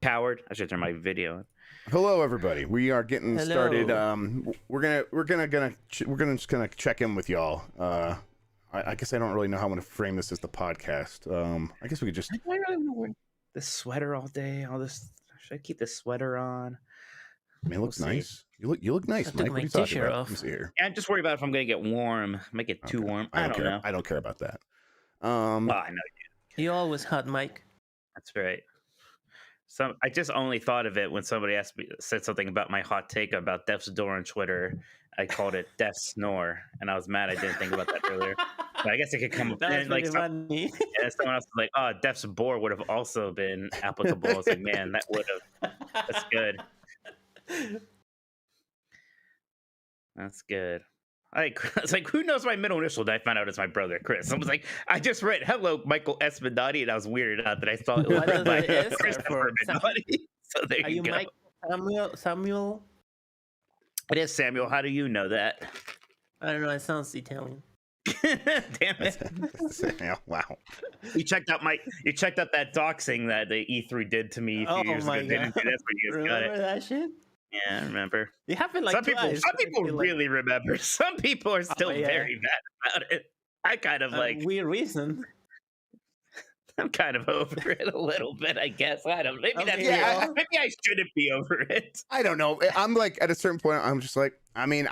Coward. I should turn my video on. Hello, everybody. We are getting started. We're just gonna check in with y'all. I guess I don't really know how I'm gonna frame this as the podcast. I guess we could just. I don't really wear this sweater all day. All this. Should I keep this sweater on? I mean, it looks nice. You look nice, Mike. What are you talking about? Let me see here. Yeah, I'm just worried about if I'm gonna get warm. I might get too warm. I don't know. I don't care about that. Well, I know you do. You always hot, Mike. That's right. I just only thought of it when somebody said something about my hot take about Death's Door on Twitter. I called it Death's Snore, and I was mad I didn't think about that earlier. But I guess it could come up. That's like funny. And someone else was like, "Oh, Death's Bore would have also been applicable." I was like, "Man, that would have. That's good. That's good." It's like, who knows my middle initial? And I found out it's my brother, Chris. I was like, I just read "Hello, Michael S. Minotti," and I was weirded out that I thought it was read by Christopher Minotti. So there Are you go. Mike Samuel? It is Samuel. How do you know that? I don't know. It sounds Italian. Damn it! Wow. You checked out that doxing that the E3 did to me a few years ago. That's when you guys got it. Remember that shit? Yeah, I remember. It happened like some twice. people really remember. Some people are still very mad about it. I kind of like weird reason. I'm kind of over it a little bit, I guess. I don't. Maybe Okay, that's maybe I shouldn't be over it. I don't know. I'm like at a certain point. I'm just like. I mean,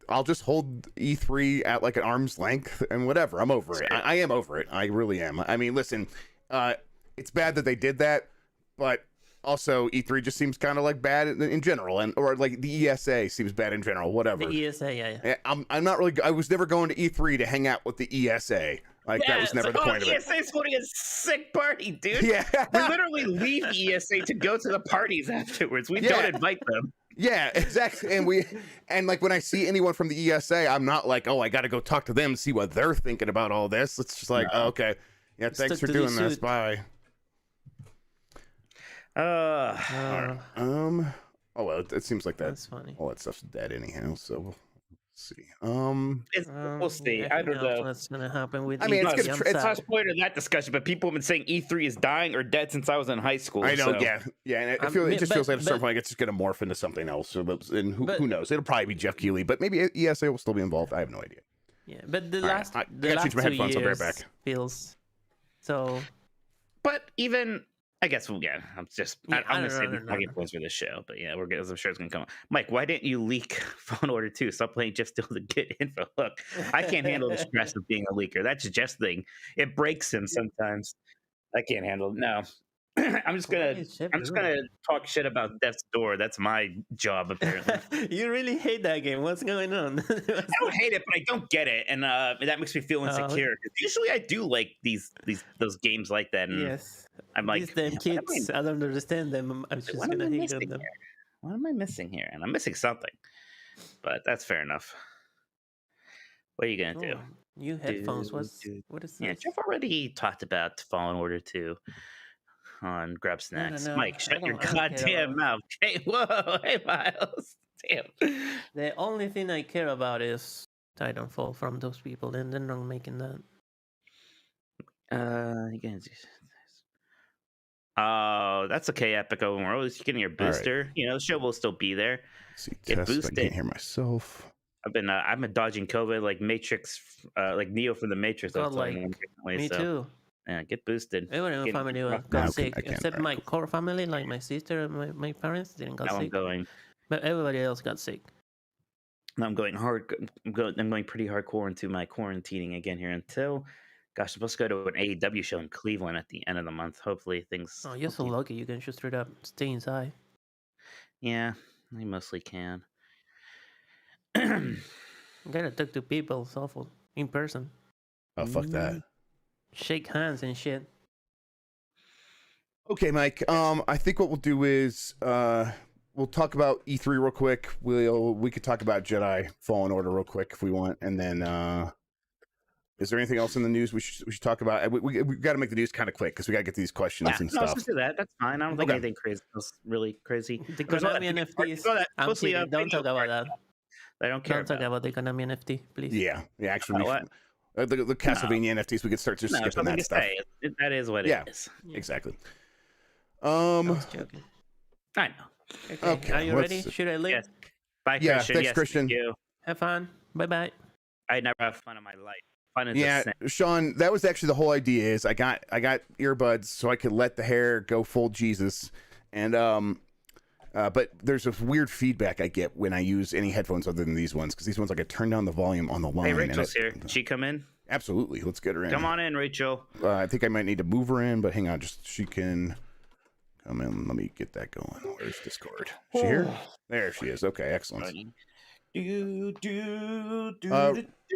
I'll just hold E3 at like an arm's length and whatever. I'm over it. I am over it. I really am. I mean, listen. It's bad that they did that, but. Also, E3 just seems kind of like bad in general, or like the ESA seems bad in general. Whatever. The ESA, yeah. I'm not really. I was never going to E3 to hang out with the ESA. Like that was never the point of it. ESA's holding a sick party, dude. Yeah. We literally leave ESA to go to the parties afterwards. We don't invite them. Yeah, exactly. And like when I see anyone from the ESA, I'm not like, oh, I got to go talk to them and see what they're thinking about all this. It's just like, oh, okay, yeah, thanks for doing this. Bye. All right. Oh well, it seems like that's funny. All that stuff's dead anyhow. So we'll see. We'll see. I don't know what's gonna happen with. I mean, it's not spoiler in that discussion, but people have been saying E3 is dying or dead since I was in high school. I know, so. yeah. And it just feels like at a certain point it's just gonna morph into something else. So, and who knows? It'll probably be Jeff Keighley, but maybe ESA will still be involved. I have no idea. Yeah, but the last 2 headphones, years I'll be right back. Feels so. But even. I guess we'll get. I'm gonna say the talking points for this show, but yeah, I'm sure it's gonna come up. Mike, why didn't you leak Fallen Order 2? Stop playing Jeff Steele to get info. Look, I can't handle the stress of being a leaker. That's Jeff's thing. It breaks him sometimes. I can't handle it. No. I'm just gonna talk shit about Death's Door. That's my job apparently. You really hate that game. What's going on? I don't hate it, but I don't get it, and that makes me feel insecure. Usually, I do like those games like that. And yes, I'm like these damn kids. I don't understand them. I'm just gonna hate on them. What am I missing here? And I'm missing something, but that's fair enough. What are you gonna do? New headphones. What is this? Yeah, Jeff already talked about Fallen Order 2. On Grab Snacks. Mike, shut your goddamn mouth. Hey, whoa, hey, Miles. Damn. The only thing I care about is Titanfall from those people, and they're not making that. Oh, that's okay, Epico. When we're always getting your booster, right. You know, the show will still be there. Get boosted. I can't hear myself. I've been dodging COVID like Matrix, like Neo from the Matrix. Me too. Yeah, get boosted. Everyone in my family got sick, except my core family, like my sister and my parents didn't get sick. But everybody else got sick. I'm going hard. I'm going pretty hardcore into my quarantining again here until, gosh, I'm supposed to go to an AEW show in Cleveland at the end of the month. Hopefully things. Oh, you're so lucky. You can just straight up stay inside. Yeah, I mostly can. You gotta talk to people. It's awful in person. Oh, fuck that. Shake hands and shit. Okay, Mike. I think what we'll do is we'll talk about E3 real quick. We could talk about Jedi Fallen Order real quick if we want, and then is there anything else in the news we should talk about? We got to make the news kind of quick because we got to get these questions and stuff. Let's do that. That's fine. I don't think anything crazy was really crazy. The Konami NFTs. Don't talk about that. I don't care. Don't talk about the Konami NFT, please. Yeah. Actually, the Castlevania NFTs, we could start just skipping that stuff. That is what it is. Exactly. I was joking. I know. Okay. Are you ready? Should I leave? Yes. Bye, yeah, Christian. thanks, yes, Christian. Thank you. Have fun. Bye. I never have fun in my life. Fun is Yeah, Sean, that was actually the whole idea. Is I got earbuds so I could let the hair go full Jesus, and but there's a weird feedback I get when I use any headphones other than these ones, because these ones, like, I turn down the volume on the line. Hey, Rachel's here. Can she come in? Absolutely. Let's get her in. Come on in, Rachel. I think I might need to move her in, but hang on. She can come in. Let me get that going. Where's Discord? Is she here? There she is. Okay, excellent.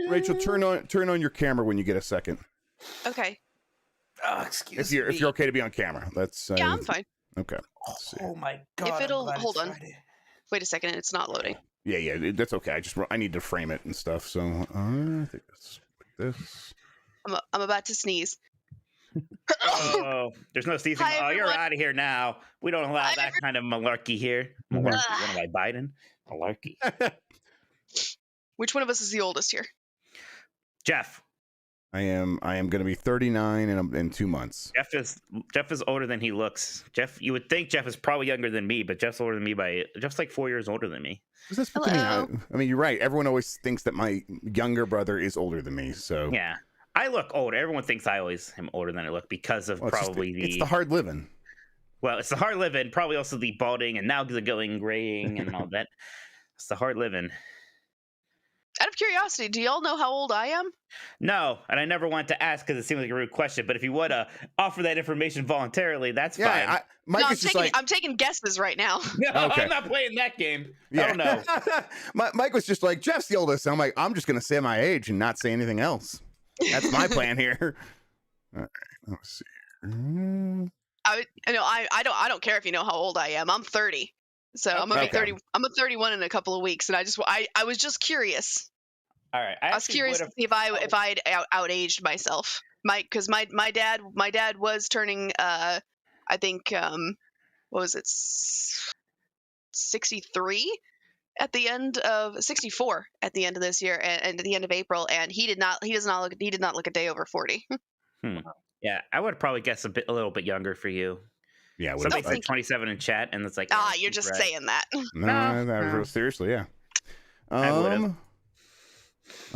Rachel, turn on your camera when you get a second. Okay. Oh, excuse me. If you're okay to be on camera, that's yeah, I'm fine. Okay. Oh my god! If it'll hold on. Wait a second, it's not loading. Yeah, that's okay. I need to frame it and stuff. So I think that's like this. I'm about to sneeze. Oh, there's no sneezing. Hi, you're out of here now. We don't allow that kind of malarkey here. Malarkey. What am I, Biden? Malarkey. Which one of us is the oldest here? Jeff. I am going to be 39 in 2 months. Jeff is older than he looks. Jeff, you would think Jeff is probably younger than me, but Jeff's older than me Jeff's like 4 years older than me. I mean, you're right. Everyone always thinks that my younger brother is older than me. So yeah, I look older. Everyone thinks I always am older than I look because of it's the hard living. Well, it's the hard living. Probably also the balding, and now the going graying and all that. It's the hard living. Out of curiosity, do y'all know how old I am? No, and I never wanted to ask because it seemed like a rude question. But if you would offer that information voluntarily, that's fine. I'm taking guesses right now. No, okay. I'm not playing that game. Yeah. I don't know. Mike was just like, Jeff's the oldest. I'm like, I'm just going to say my age and not say anything else. That's my plan here. All right, let's see. I don't care if you know how old I am. I'm 30. So I'm gonna be 30. I'm 31 in a couple of weeks, and I was just curious. All right, I was curious to see if I'd outaged myself, because my dad was turning I think what was it, 63 at the end of 64 at the end of this year, and at the end of April, and he did not look a day over 40. Yeah, I would probably guess a little bit younger for you. Yeah, somebody said 27 in chat, and it's like, you're just saying that. No, seriously, yeah. All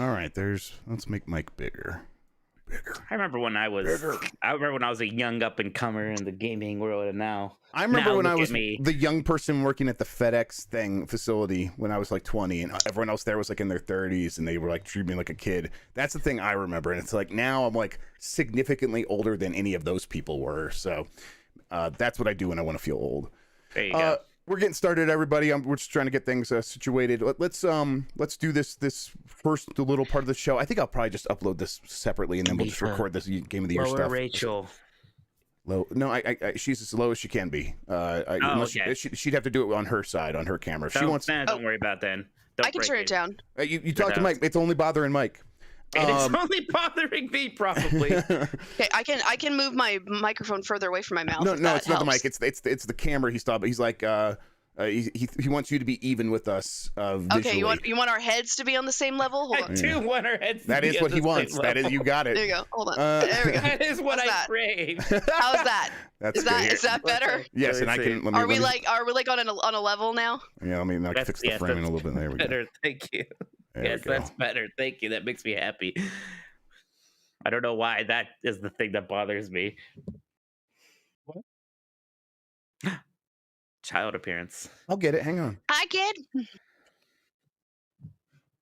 right, let's make Mike bigger. I remember when I was a young up and comer in the gaming world, and now I remember when I was the young person working at the FedEx facility when I was like 20, and everyone else there was like in their 30s, and they were like treating me like a kid. That's the thing I remember, and it's like now I'm like significantly older than any of those people were. So that's what I do when I want to feel old. There you go. We're getting started, everybody. We're just trying to get things situated. Let's do this first little part of the show. I think I'll probably just upload this separately, and then we'll just record this Game of the Year stuff. Rachel. Low. No, she's as low as she can be. Okay. She'd have to do it on her side, on her camera. If she wants. Don't worry about that. I can turn it down. You talk to Mike. It's only bothering Mike. It's only bothering me, probably. Okay, I can move my microphone further away from my mouth. No, it's not the mic. It's the camera. He stopped. He's like, he wants you to be even with us. Visually. Okay, you want our heads to be on the same level? Hold on. I do want our heads. That is what he wants. That is, you got it. There you go. Hold on. There we go. That is what I crave. How's that? Is that better? Yes, and I can. Are we like on a level now? Yeah, I mean, I can fix the framing a little bit. There we go. Better. Thank you. Yes, that's better. Thank you. That makes me happy. I don't know why that is the thing that bothers me. What? Child appearance. I'll get it. Hang on. Hi, kid.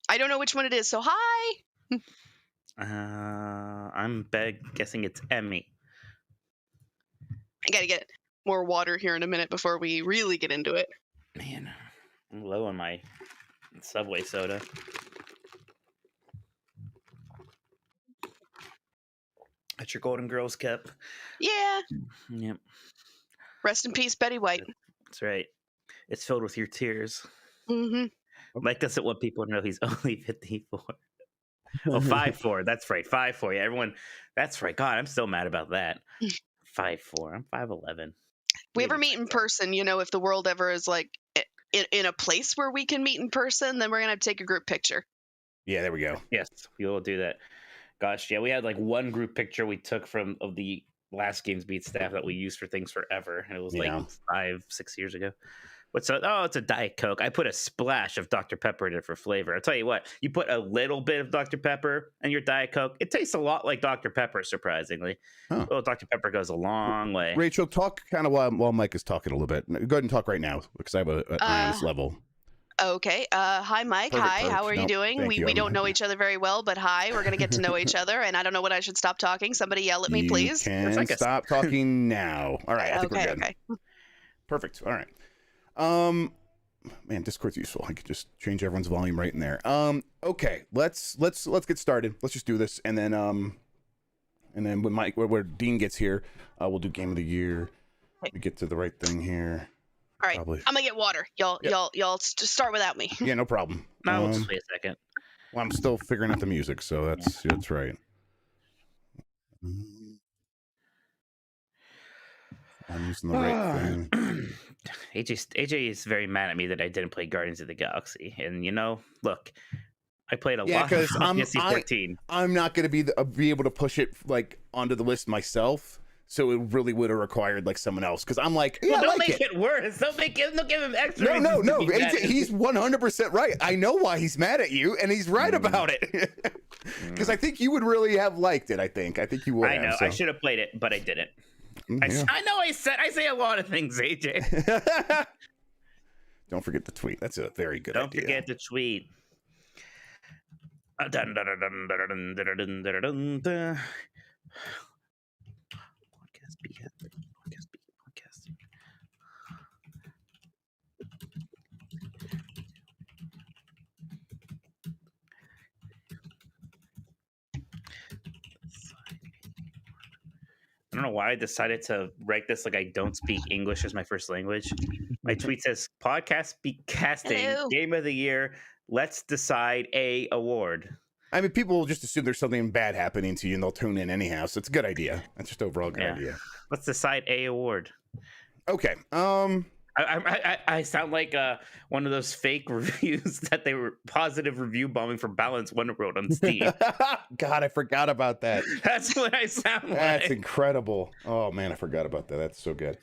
I don't know which one it is, so hi. I'm guessing it's Emmy. I gotta get more water here in a minute before we really get into it. Man, I'm low on my Subway soda. That's your Golden Girls cup. Yeah. Yep. Rest in peace, Betty White. That's right. It's filled with your tears. Mm-hmm. Mike doesn't want people to know he's only 54. Oh, 5'4". That's right. 5'4". Yeah, everyone. That's right. God, I'm still mad about that. 5'4". I'm 5'11". We ever meet in person, if the world ever is like in a place where we can meet in person, then we're going to have to take a group picture. Yeah, there we go. Yes, we will do that. Gosh, yeah, we had like one group picture we took of the last GamesBeat staff that we used for things forever, and it was like 5-6 years ago. It's a Diet Coke. I put a splash of Dr. Pepper in it for flavor. I'll tell you what, you put a little bit of Dr. Pepper in your Diet Coke, it tastes a lot like Dr. Pepper, surprisingly. Huh. Oh, Dr. Pepper goes a long way. Rachel, talk kind of while Mike is talking a little bit. Go ahead and talk right now, because I have an eye on this level. Okay. Hi, Mike. Perfect, hi. perfect. How are you doing? We don't know each other very well, but hi. We're going to get to know each other, and I don't know when I should stop talking. Somebody yell at me, please. You can stop talking now. All right. I think we're good. Okay. Perfect. All right. Man, Discord's useful. I could just change everyone's volume right in there. Okay. Let's get started. Let's just do this, and then when Dean gets here, we'll do Game of the Year. We get to the right thing here. All right, probably. I'm gonna get water. Y'all just start without me. Yeah, no problem. No, just wait a second. Well, I'm still figuring out the music, so that's right. I'm using the right thing. AJ is very mad at me that I didn't play Guardians of the Galaxy, and look, I played a lot of Fantasy 14. I'm not gonna be able to push it like onto the list myself. So it really would have required like someone else, because I'm like, yeah, don't make it worse. Don't give him extra. No. AJ, he's 100% right. I know why he's mad at you, and he's right about it. Because I think you would really have liked it. I think you would. I know. I should have played it, but I didn't. Yeah. I know. I say a lot of things, AJ. Don't forget the tweet. That's a very good idea. Don't forget the tweet. Podcast. I don't know why I decided to write this like I don't speak English as my first language. My tweet says, podcast be casting, Hello. Game of the Year, let's decide a award. I mean, people will just assume there's something bad happening to you and they'll tune in anyhow. So it's a good idea. That's just overall good idea. Let's decide a award. Okay. I sound like one of those fake reviews that they were positive review bombing for Balance Wonderworld on Steam. God, I forgot about that. That's what I sound like. That's incredible. Oh man, I forgot about that. That's so good.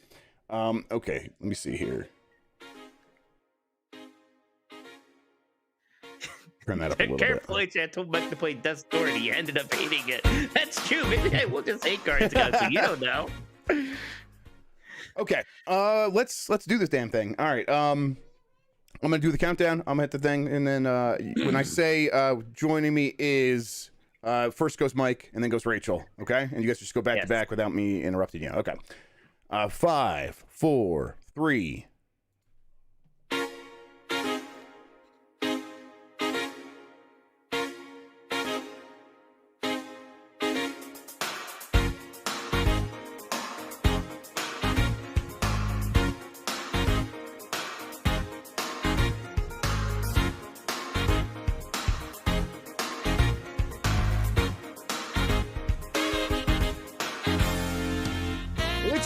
Okay, let me see here. Turn that up a little Carefully, bit. I told Mike to play Death's Door and he ended up hating it. That's true. Maybe I will just hate Guardians of the Galaxy. You don't know. Okay, let's do this damn thing. All right, I'm gonna do the countdown. I'm gonna hit the thing, and then when I say joining me is first goes Mike, and then goes Rachel. Okay, and you guys just go back to back without me interrupting you. Okay, 5, 4, 3.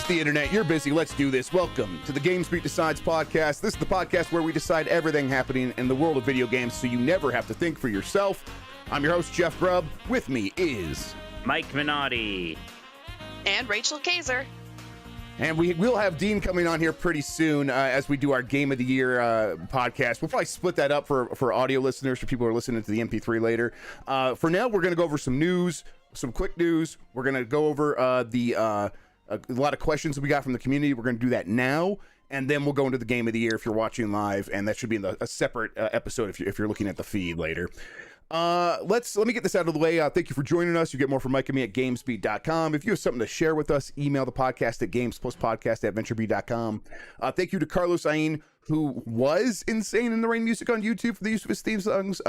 The internet, you're busy, let's do this. Welcome to the GamesBeat Decides podcast. This is the podcast where we decide everything happening in the world of video games so you never have to think for yourself. I'm your host, Jeff Grubb. With me is Mike Minotti and Rachel Kaiser. And we will have Dean coming on here pretty soon as we do our Game of the Year podcast. We'll probably split that up for audio listeners, for people who are listening to the MP3 later. For now, we're going to go over some news, some quick news. We're going to go over a lot of questions that we got from the community. We're going to do that now, and then we'll go into the Game of the Year if you're watching live, and that should be in a separate episode if you're looking at the feed later. Let me get this out of the way. Thank you for joining us. You get more from Mike and me at GamesBeat.com. If you have something to share with us, email the podcast at GamesPlusPodcast@VentureBeat.com. Thank you to Carlos Ain, who was Insane in the Rain music on YouTube for the use of his theme songs.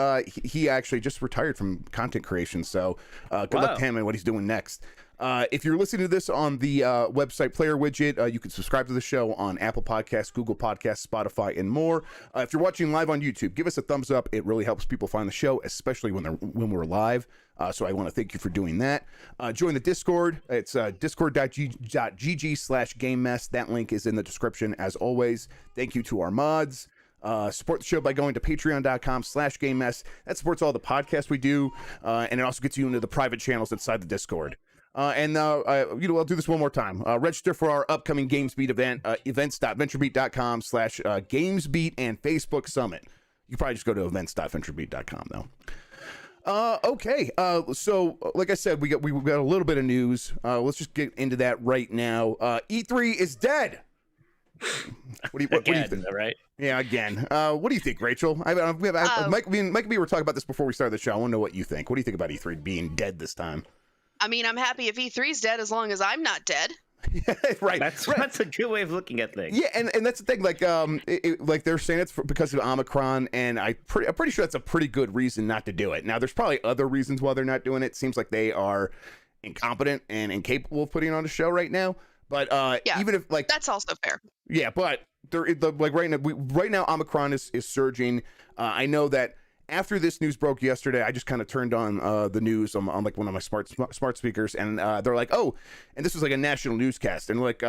He actually just retired from content creation, so good luck to him and what he's doing next. If you're listening to this on the website player widget, you can subscribe to the show on Apple Podcasts, Google Podcasts, Spotify, and more. If you're watching live on YouTube, give us a thumbs up. It really helps people find the show, especially when we're live. So I want to thank you for doing that. Join the Discord. It's discord.gg/GameMess. That link is in the description as always. Thank you to our mods. Support the show by going to patreon.com/GameMess. That supports all the podcasts we do, and it also gets you into the private channels inside the Discord. I'll do this one more time. Register for our upcoming GamesBeat event, events.venturebeat.com/GamesBeat and Facebook Summit. You can probably just go to events.venturebeat.com though. Okay. So like I said, we got a little bit of news. Let's just get into that right now. E3 is dead. What do you think? Right? Yeah, again. What do you think, Rachel? Mike and me were talking about this before we started the show. I want to know what you think. What do you think about E3 being dead this time? I mean, I'm happy if E3's dead as long as I'm not dead. Right. That's a good way of looking at things. Yeah, and that's the thing. Like, like they're saying it's because of Omicron, and I'm pretty sure that's a pretty good reason not to do it. Now, there's probably other reasons why they're not doing it. It seems like they are incompetent and incapable of putting on a show right now. But even if like that's also fair. Yeah, but right now Omicron is surging. I know that after this news broke yesterday, I just kind of turned on the news on like one of my smart speakers, and they're like, oh, and this was like a national newscast, and like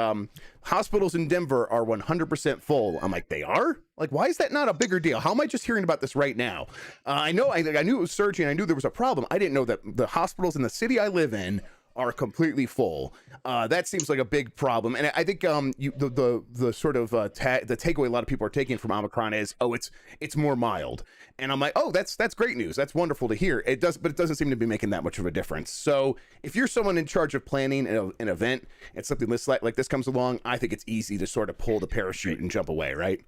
hospitals in Denver are 100% full. I'm like, they are? Like, why is that not a bigger deal? How am I just hearing about this right now? I knew it was surging. I knew there was a problem. I didn't know that the hospitals in the city I live in are completely full. That seems like a big problem, and I think the sort of the takeaway a lot of people are taking from Omicron is, oh, it's more mild, and I'm like, oh, that's great news. That's wonderful to hear. But it doesn't seem to be making that much of a difference. So if you're someone in charge of planning an event and something like this comes along, I think it's easy to sort of pull the parachute and jump away, right?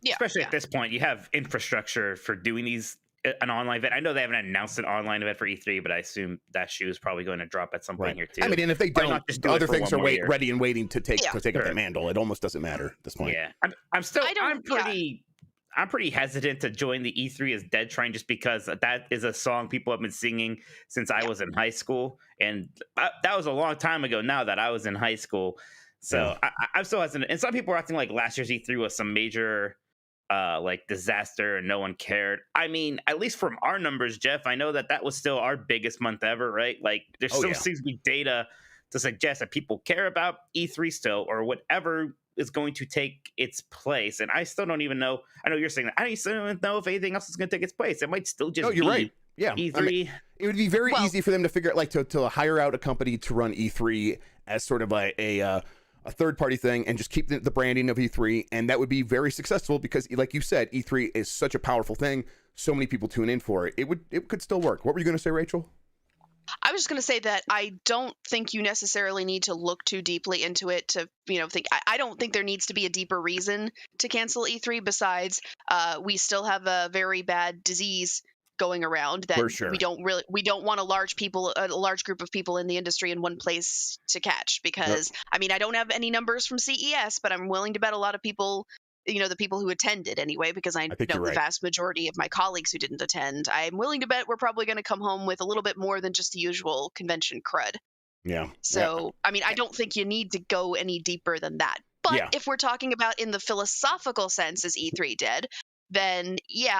Yeah, especially at this point, you have infrastructure for doing an online event. I know they haven't announced an online event for E3, but I assume that shoe is probably going to drop at some point here too. I mean, and if they don't, other things are ready and waiting to take up that mantle. It almost doesn't matter at this point. Yeah, I'm pretty hesitant to join the E3 is dead train, just because that is a song people have been singing since I was in high school, and that was a long time ago now that I was in high school. So I'm still hesitant, and some people are acting like last year's E3 was some major like disaster and no one cared. I mean, at least from our numbers, Jeff, I know that was still our biggest month ever, right? Like there still seems to be data to suggest that people care about E3 still, or whatever is going to take its place. And I still don't even know. I know you're saying that. I still don't know if anything else is going to take its place. It might still just be right. Yeah, E3. I mean, it would be very easy for them to figure out, like to hire out a company to run E3 as sort of a third-party thing and just keep the branding of E3, and that would be very successful because, like you said, E3 is such a powerful thing. So many people tune in for it. It could still work. What were you going to say, Rachel? I was just going to say that I don't think you necessarily need to look too deeply into it to, think. I don't think there needs to be a deeper reason to cancel E3 besides we still have a very bad disease going around that we don't want a large group of people in the industry in one place to catch, because I mean, I don't have any numbers from CES, but I'm willing to bet a lot of people, the people who attended anyway, because I know the vast majority of my colleagues who didn't attend, I'm willing to bet we're probably going to come home with a little bit more than just the usual convention crud. Yeah. So, I mean, I don't think you need to go any deeper than that. But if we're talking about in the philosophical sense, is E3 dead? Then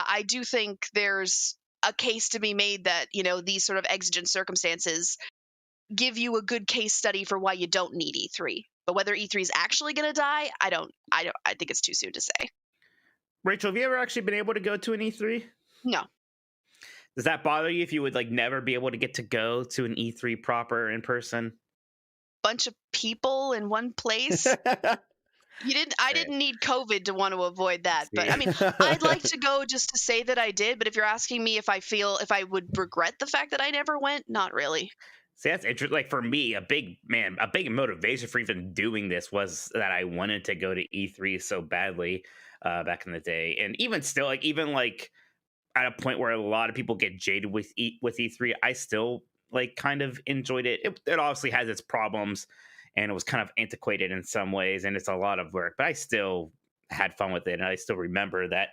I do think there's a case to be made that, these sort of exigent circumstances give you a good case study for why you don't need E3. But whether E3 is actually going to die, I think it's too soon to say. Rachel, have you ever actually been able to go to an E3? No. Does that bother you if you would never be able to get to go to an E3 proper in person? Bunch of people in one place. I didn't need COVID to want to avoid that. But I mean, I'd like to go just to say that I did. But if you're asking me if I would regret the fact that I never went, not really. See, that's interesting. Like for me, a big motivation for even doing this was that I wanted to go to E3 so badly back in the day. And even still, at a point where a lot of people get jaded with E3, I still kind of enjoyed it. It obviously has its problems, and it was kind of antiquated in some ways, and it's a lot of work, but I still had fun with it, and I still remember that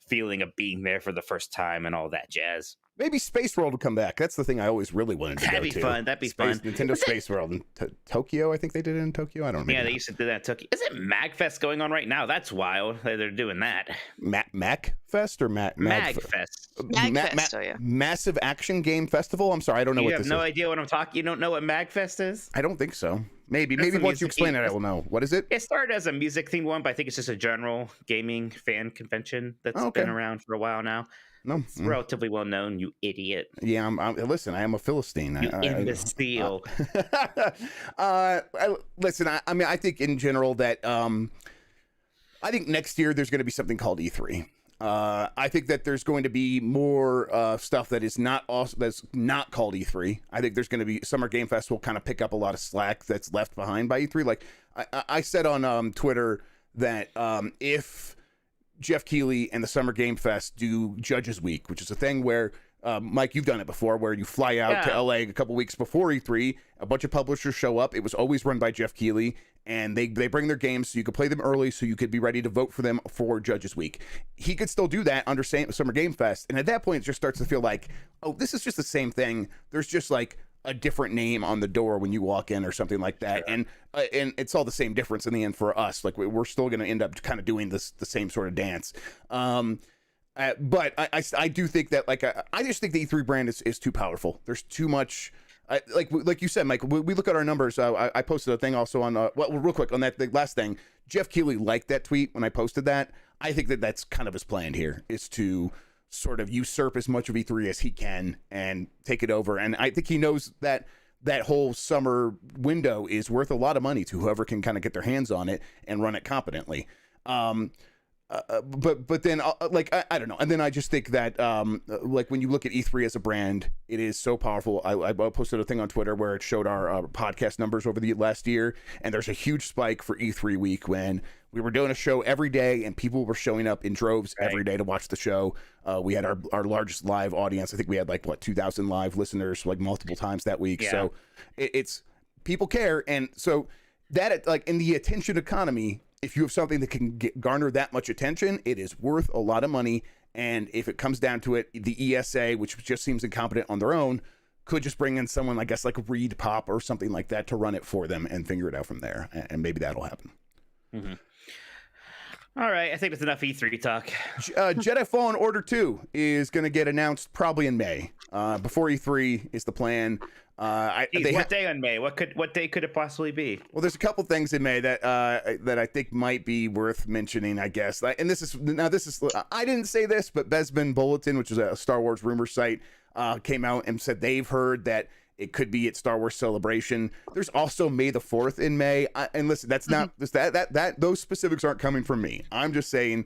feeling of being there for the first time and all that jazz. Maybe Space World will come back. That's the thing I always really wanted to go to. That'd be fun. Nintendo Space World in Tokyo. I think they did it in Tokyo. I don't know. Yeah, they used to do that in Tokyo. Is it MagFest going on right now? That's wild that they're doing that. MagFest or MagFest? MagFest, oh yeah. Massive Action Game Festival? I'm sorry, I don't know what this is. You have no idea what I'm talking. You don't know what MagFest is? I don't think so. Maybe once you explain it, I will know. What is it? It started as a music themed one, but I think it's just a general gaming fan convention that's been around for a while now. No, it's relatively well known. You idiot. Yeah, listen. I am a Philistine. You imbecile. Listen. I mean, I think in general that I think next year there's going to be something called E3. I think that there's going to be more stuff that is that's not called E3. I think there's going to be Summer Game Fest will kind of pick up a lot of slack that's left behind by E3. Like I said on Twitter that if Jeff Keighley and the Summer Game Fest do Judges Week, which is a thing where Mike, you've done it before, where you fly out to LA a couple weeks before E3, a bunch of publishers show up. It was always run by Jeff Keighley, and they bring their games so you could play them early so you could be ready to vote for them for Judges Week. He could still do that under Summer Game Fest, and at that point it just starts to feel like, oh, this is just the same thing. There's just like a different name on the door when you walk in or something like that. Sure. And it's all the same difference in the end for us. Like we're still going to end up kind of doing the same sort of dance. But I do think that I just think the E3 brand is too powerful. There's too much. Like you said, Mike, we look at our numbers. I posted a thing also on real quick on the last thing. Jeff Keighley liked that tweet when I posted that. I think that that's kind of his plan here, is to sort of usurp as much of E3 as he can and take it over. And I think he knows that that whole summer window is worth a lot of money to whoever can kind of get their hands on it and run it competently. But then I don't know. And then I just think that like when you look at E3 as a brand, it is so powerful. I posted a thing on Twitter where it showed our podcast numbers over the last year, and there's a huge spike for E3 week when we were doing a show every day and people were showing up in droves every day to watch the show. We had our largest live audience. I think we had 2,000 live listeners multiple times that week. Yeah. So it's people care. And so that in the attention economy, if you have something that can garner that much attention, it is worth a lot of money. And if it comes down to it, the ESA, which just seems incompetent on their own, could just bring in someone, I guess, like Reed Pop or something like that to run it for them and figure it out from there. And maybe that'll happen. Mm-hmm. All right, I think that's enough E3 talk. Jedi Fallen Order 2 is going to get announced probably in May. Before E3 is the plan. What day on May? What day could it possibly be? Well, there's a couple things in May that I think might be worth mentioning, I guess. And this is I didn't say this, but Bespin Bulletin, which is a Star Wars rumor site, came out and said they've heard that it could be at Star Wars Celebration. There's also May the 4th in May. And listen, that's not that those specifics aren't coming from me. I'm just saying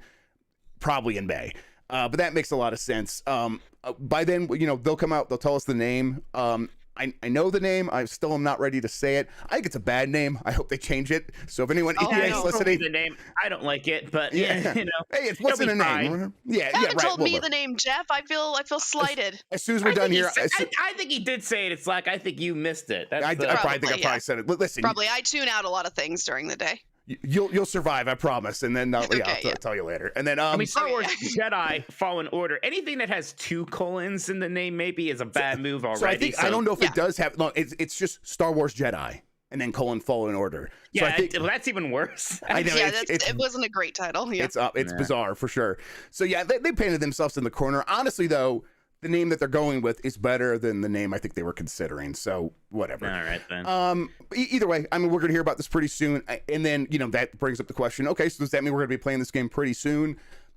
probably in May. But that makes a lot of sense. By then, they'll come out, they'll tell us the name. I know the name. I still am not ready to say it. I think it's a bad name. I hope they change it. So if anyone is listening, the name, I don't like it, but hey, it wasn't a name. Yeah, you haven't told me the name, Jeff. I feel slighted. As soon as we're done here, I think he did say it. It's like I think you missed it. I probably said it. Listen, probably I tune out a lot of things during the day. You'll survive, I promise. And then I'll tell you later. And then Star Wars Jedi Fallen Order, anything that has 2 colons in the name maybe is a bad move already. So I don't know if it does have. No, it's just Star Wars Jedi and then Fallen Order. Yeah, so that's even worse. I know. It wasn't a great title. Yeah. It's bizarre for sure. So yeah, they painted themselves in the corner. Honestly, though, the name that they're going with is better than the name I think they were considering. So whatever. All right then. Either way, I mean, we're going to hear about this pretty soon. And then, that brings up the question. Okay, so does that mean we're going to be playing this game pretty soon?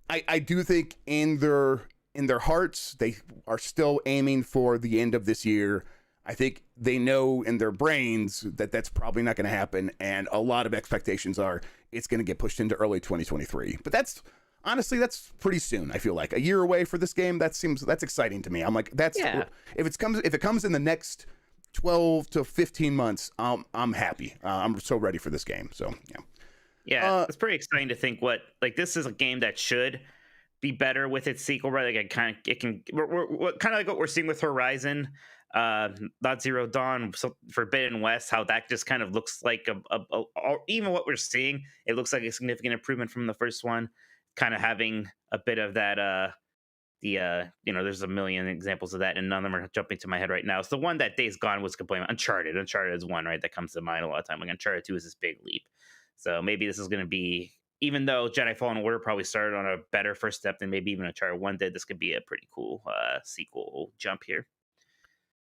I do think in their hearts, they are still aiming for the end of this year. I think they know in their brains that that's probably not going to happen. And a lot of expectations are it's going to get pushed into early 2023. But honestly, that's pretty soon. I feel like a year away for this game. That's exciting to me. I'm like, if it comes in the next 12 to 15 months, I'm happy. I'm so ready for this game. So yeah, it's pretty exciting to think this is a game that should be better with its sequel, right? We're kind of like what we're seeing with Horizon, Not Zero Dawn, Forbidden West, how that just kind of looks like even what we're seeing, it looks like a significant improvement from the first one. Kind of having a bit of that there's a million examples of that and none of them are jumping to my head right now. So the one that Days Gone was complaining about, Uncharted is one, right, that comes to mind a lot of time. Like Uncharted 2 is this big leap. So maybe this is going to be, even though Jedi Fallen Order probably started on a better first step than maybe even Uncharted 1 did, this could be a pretty cool sequel jump here.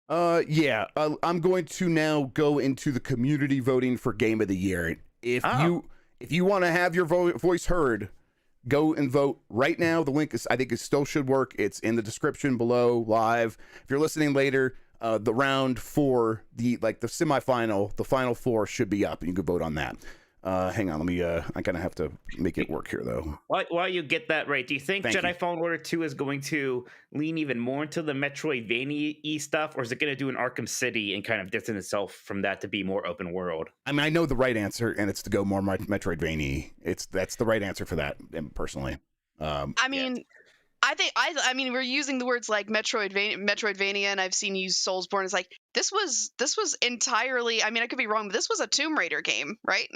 I'm going to now go into the community voting for Game of the Year. If you want to have your voice heard, Go and vote right now. The link is, I think, it still should work. It's in the description below, live. If you're listening later, the round for the semifinal, the final four should be up, and you can vote on that. Hang on, let me. I kind of have to make it work here, though. While you get that right, do you think Jedi Fallen Order 2 is going to lean even more into the Metroidvania-y stuff, or is it going to do an Arkham City and kind of distance itself from that to be more open world? I mean, I know the right answer, and it's to go more Metroidvania. That's the right answer for that, personally. I mean. I mean, we're using the words like Metroidvania, and I've seen you Soulsborne. It's like this was entirely. I mean, I could be wrong, but this was a Tomb Raider game, right?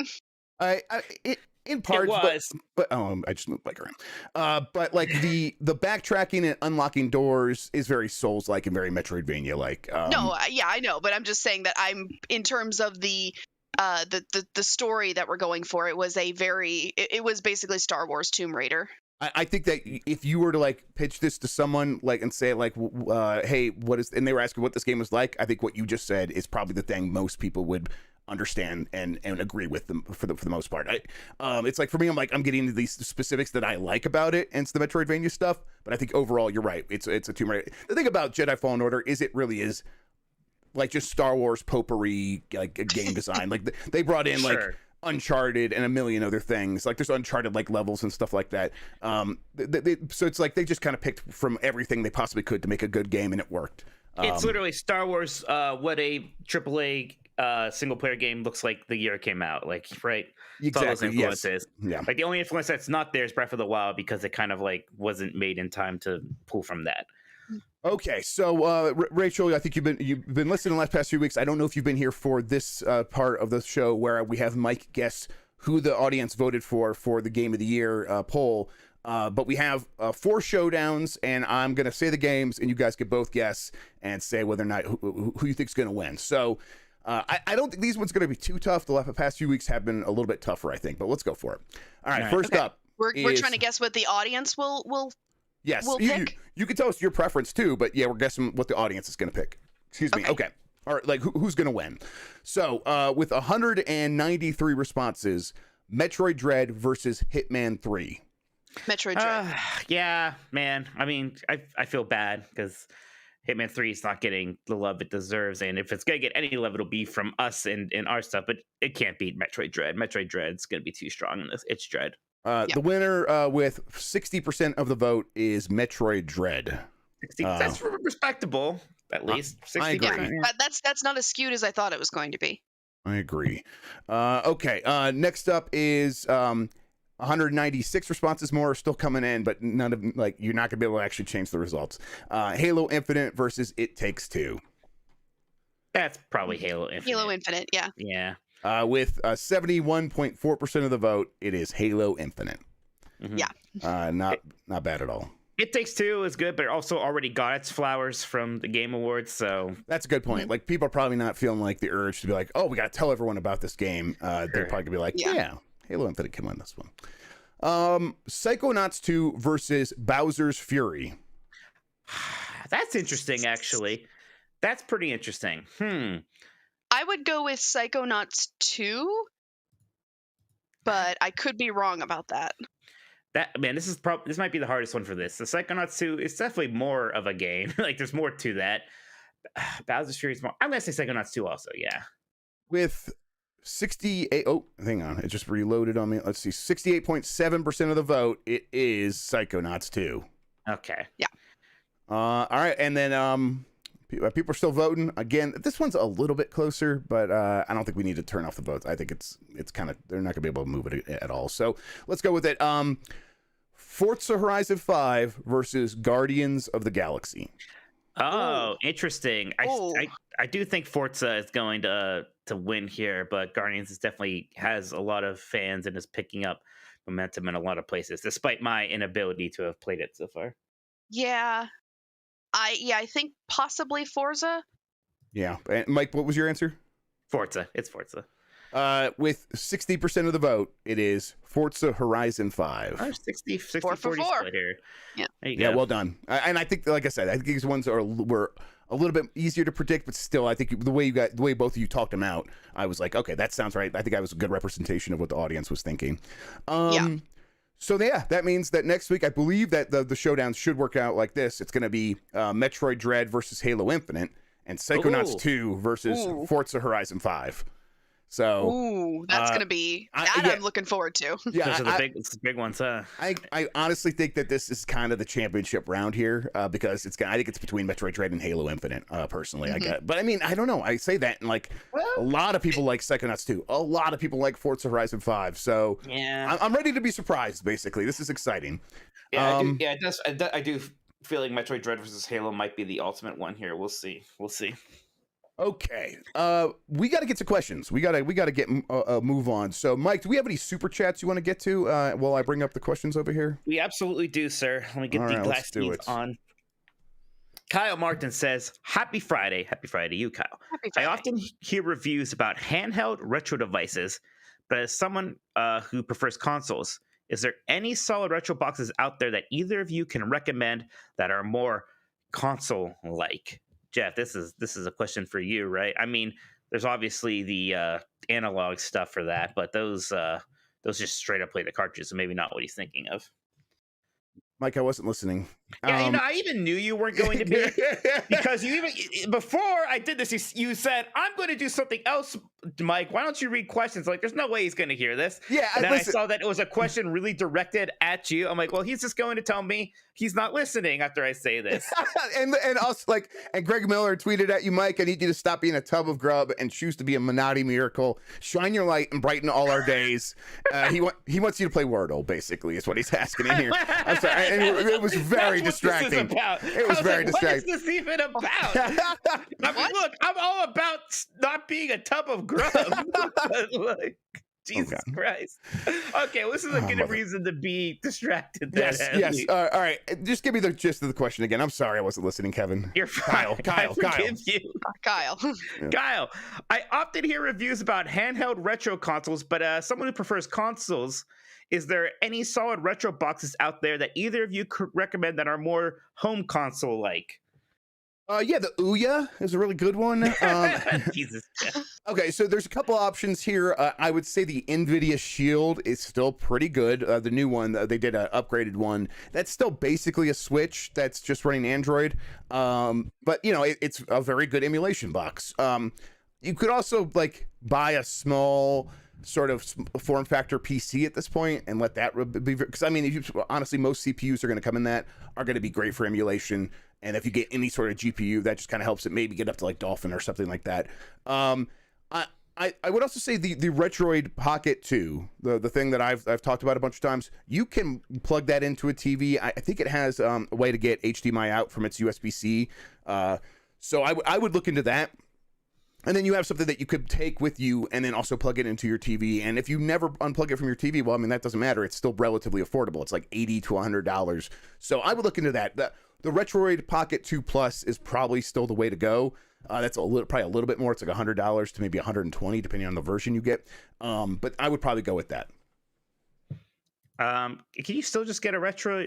In parts, it was. but I just moved like around. But like the backtracking and unlocking doors is very Souls-like and very Metroidvania-like. No, yeah, I know, but I'm just saying that I'm in terms of the story that we're going for. It was it was basically Star Wars Tomb Raider. I think that if you were to like pitch this to someone like and say like, hey, and they were asking what this game was like, I think what you just said is probably the thing most people would understand and agree with them for the most part. It's like for me, I'm getting into these specifics that I like about it, and it's the Metroidvania stuff. But I think overall, you're right. It's a Tomb Raider. The thing about Jedi Fallen Order is it really is like just Star Wars potpourri, like a game design. Like they brought in like Uncharted and a million other things. Like there's Uncharted like levels and stuff like that. So it's like they just kind of picked from everything they possibly could to make a good game, and it worked. It's literally Star Wars, what a AAA single player game looks like the year it came out. Like, right? Exactly. Influences. Yes. Yeah. Like the only influence that's not there is Breath of the Wild, because it kind of like wasn't made in time to pull from that. Okay, so Rachel, I think you've been listening the past few weeks. I don't know if you've been here for this part of the show where we have Mike guess who the audience voted for the Game of the Year poll. But we have 4 showdowns, and I'm going to say the games, and you guys can both guess and say whether or not who you think is going to win. So I don't think these ones going to be too tough. The past few weeks have been a little bit tougher, I think, but let's go for it. All right, first up. We're trying to guess what the audience will Yes, pick. You can tell us your preference too, but yeah, we're guessing what the audience is going to pick. Excuse me. Okay. All right, like who's going to win? So with 193 responses, Metroid Dread versus Hitman 3. Metroid Dread. Yeah, man. I mean, I feel bad because Hitman 3 is not getting the love it deserves, and if it's going to get any love, it'll be from us and our stuff, but it can't beat Metroid Dread. Metroid Dread's going to be too strong in this. It's Dread. The winner with 60% of the vote is Metroid Dread. 60, that's respectable, at least. 60%. I agree. Yeah. That's not as skewed as I thought it was going to be. I agree. Okay, next up is 196 responses more are still coming in, but none of you're not gonna be able to actually change the results. Halo Infinite versus It Takes Two. That's probably Halo Infinite. Halo Infinite, yeah. Yeah. With 71.4% of the vote, it is Halo Infinite. Mm-hmm. Yeah. Not bad at all. It Takes Two is good, but it also already got its flowers from the Game Awards, so that's a good point. Like people are probably not feeling like the urge to be like, oh, we got to tell everyone about this game. They're probably gonna be like, yeah, Halo Infinite can win this one. Psychonauts 2 versus Bowser's Fury. That's interesting, actually. That's pretty interesting. I would go with Psychonauts 2, but I could be wrong about that. This might be the hardest one for this. The Psychonauts 2 is definitely more of a game. Like there's more to that. Bowser's Fury is more. I'm gonna say Psychonauts 2 also. Yeah. With 68. Oh, hang on. It just reloaded on me. Let's see. 68.7% of the vote. It is Psychonauts 2. Okay. Yeah. All right, and then people are still voting. Again, this one's a little bit closer, but I don't think we need to turn off the votes. I think it's kind of, they're not gonna be able to move it at all. So let's go with it. Forza Horizon 5 versus Guardians of the Galaxy. Oh, interesting. I do think Forza is going to win here, but Guardians definitely has a lot of fans and is picking up momentum in a lot of places, despite my inability to have played it so far. Yeah. I think possibly Forza. Yeah. And Mike, what was your answer? Forza. It's Forza. With 60% of the vote, it is Forza Horizon 5. 60 4 for 40 4. split here. Yeah. There you go. Yeah, well done. And I think, like I said, I think these ones were a little bit easier to predict, but still, I think the way both of you talked them out, I was like, okay, that sounds right. I think I was a good representation of what the audience was thinking. So yeah, that means that next week I believe that the showdowns should work out like this. It's going to be Metroid Dread versus Halo Infinite, and Psychonauts 2 versus Forza Horizon 5. So that's gonna be I'm looking forward to. Yeah, those are the big ones. I honestly think that this is kind of the championship round here because I think it's between Metroid Dread and Halo Infinite. Personally, I get, but I mean, I don't know. I say that and like a lot of people like Psychonauts 2. A lot of people like Forza Horizon 5. So yeah, I'm ready to be surprised. Basically, this is exciting. Yeah, I do feel like Metroid Dread versus Halo might be the ultimate one here. We'll see. Okay, we got to get to questions. We gotta get move on. So, Mike, do we have any super chats you want to get to while I bring up the questions over here? We absolutely do, sir. Let me get the glass beads on. Kyle Martin says, "Happy Friday, to you, Kyle. Happy Friday. I often hear reviews about handheld retro devices, but as someone who prefers consoles, is there any solid retro boxes out there that either of you can recommend that are more console-like?" Jeff, this is a question for you, right? I mean, there's obviously the analog stuff for that, but those just straight up play the cartridges, so maybe not what he's thinking of. Mike, I wasn't listening. Yeah, I even knew you weren't going to be because before I did this, you said, "I'm going to do something else, Mike. Why don't you read questions?" Like, there's no way he's going to hear this. Yeah, and then I saw that it was a question really directed at you. I'm like, well, he's just going to tell me he's not listening after I say this. and us and Greg Miller tweeted at you, Mike. I need you to stop being a tub of grub and choose to be a Minotti miracle. Shine your light and brighten all our days. He wants you to play Wordle, basically, is what he's asking in here. I'm sorry. It was very distracting. It was very distracting. What is this even about? I mean, look, I'm all about not being a tub of grub. Like, Jesus Christ. Okay, well, this is a good reason to be distracted. Yes. All right. Just give me the gist of the question again. I'm sorry I wasn't listening, Kevin. You're fine. Kyle. Kyle. Kyle, I often hear reviews about handheld retro consoles, but someone who prefers consoles, is there any solid retro boxes out there that either of you could recommend that are more home console-like? Yeah, the Ouya is a really good one. Jesus. Okay, so there's a couple options here. I would say the NVIDIA Shield is still pretty good. The new one, they did an upgraded one. That's still basically a Switch that's just running Android. But, it's a very good emulation box. You could also, buy a small sort of form factor PC at this point and let that be, because I mean, honestly, most CPUs are going to come in that are going to be great for emulation, and if you get any sort of GPU, that just kind of helps it maybe get up to Dolphin or something like that. I would also say the Retroid Pocket 2, the thing that I've talked about a bunch of times, you can plug that into a TV. I think it has a way to get HDMI out from its USB-C, so I would look into that. And then you have something that you could take with you and then also plug it into your TV. And if you never unplug it from your TV, well, I mean, that doesn't matter. It's still relatively affordable. It's like $80 to $100. So I would look into that. The Retroid Pocket 2 Plus is probably still the way to go. That's probably a little bit more. It's like $100 to maybe $120, depending on the version you get. But I would probably go with that. Can you still just get a retro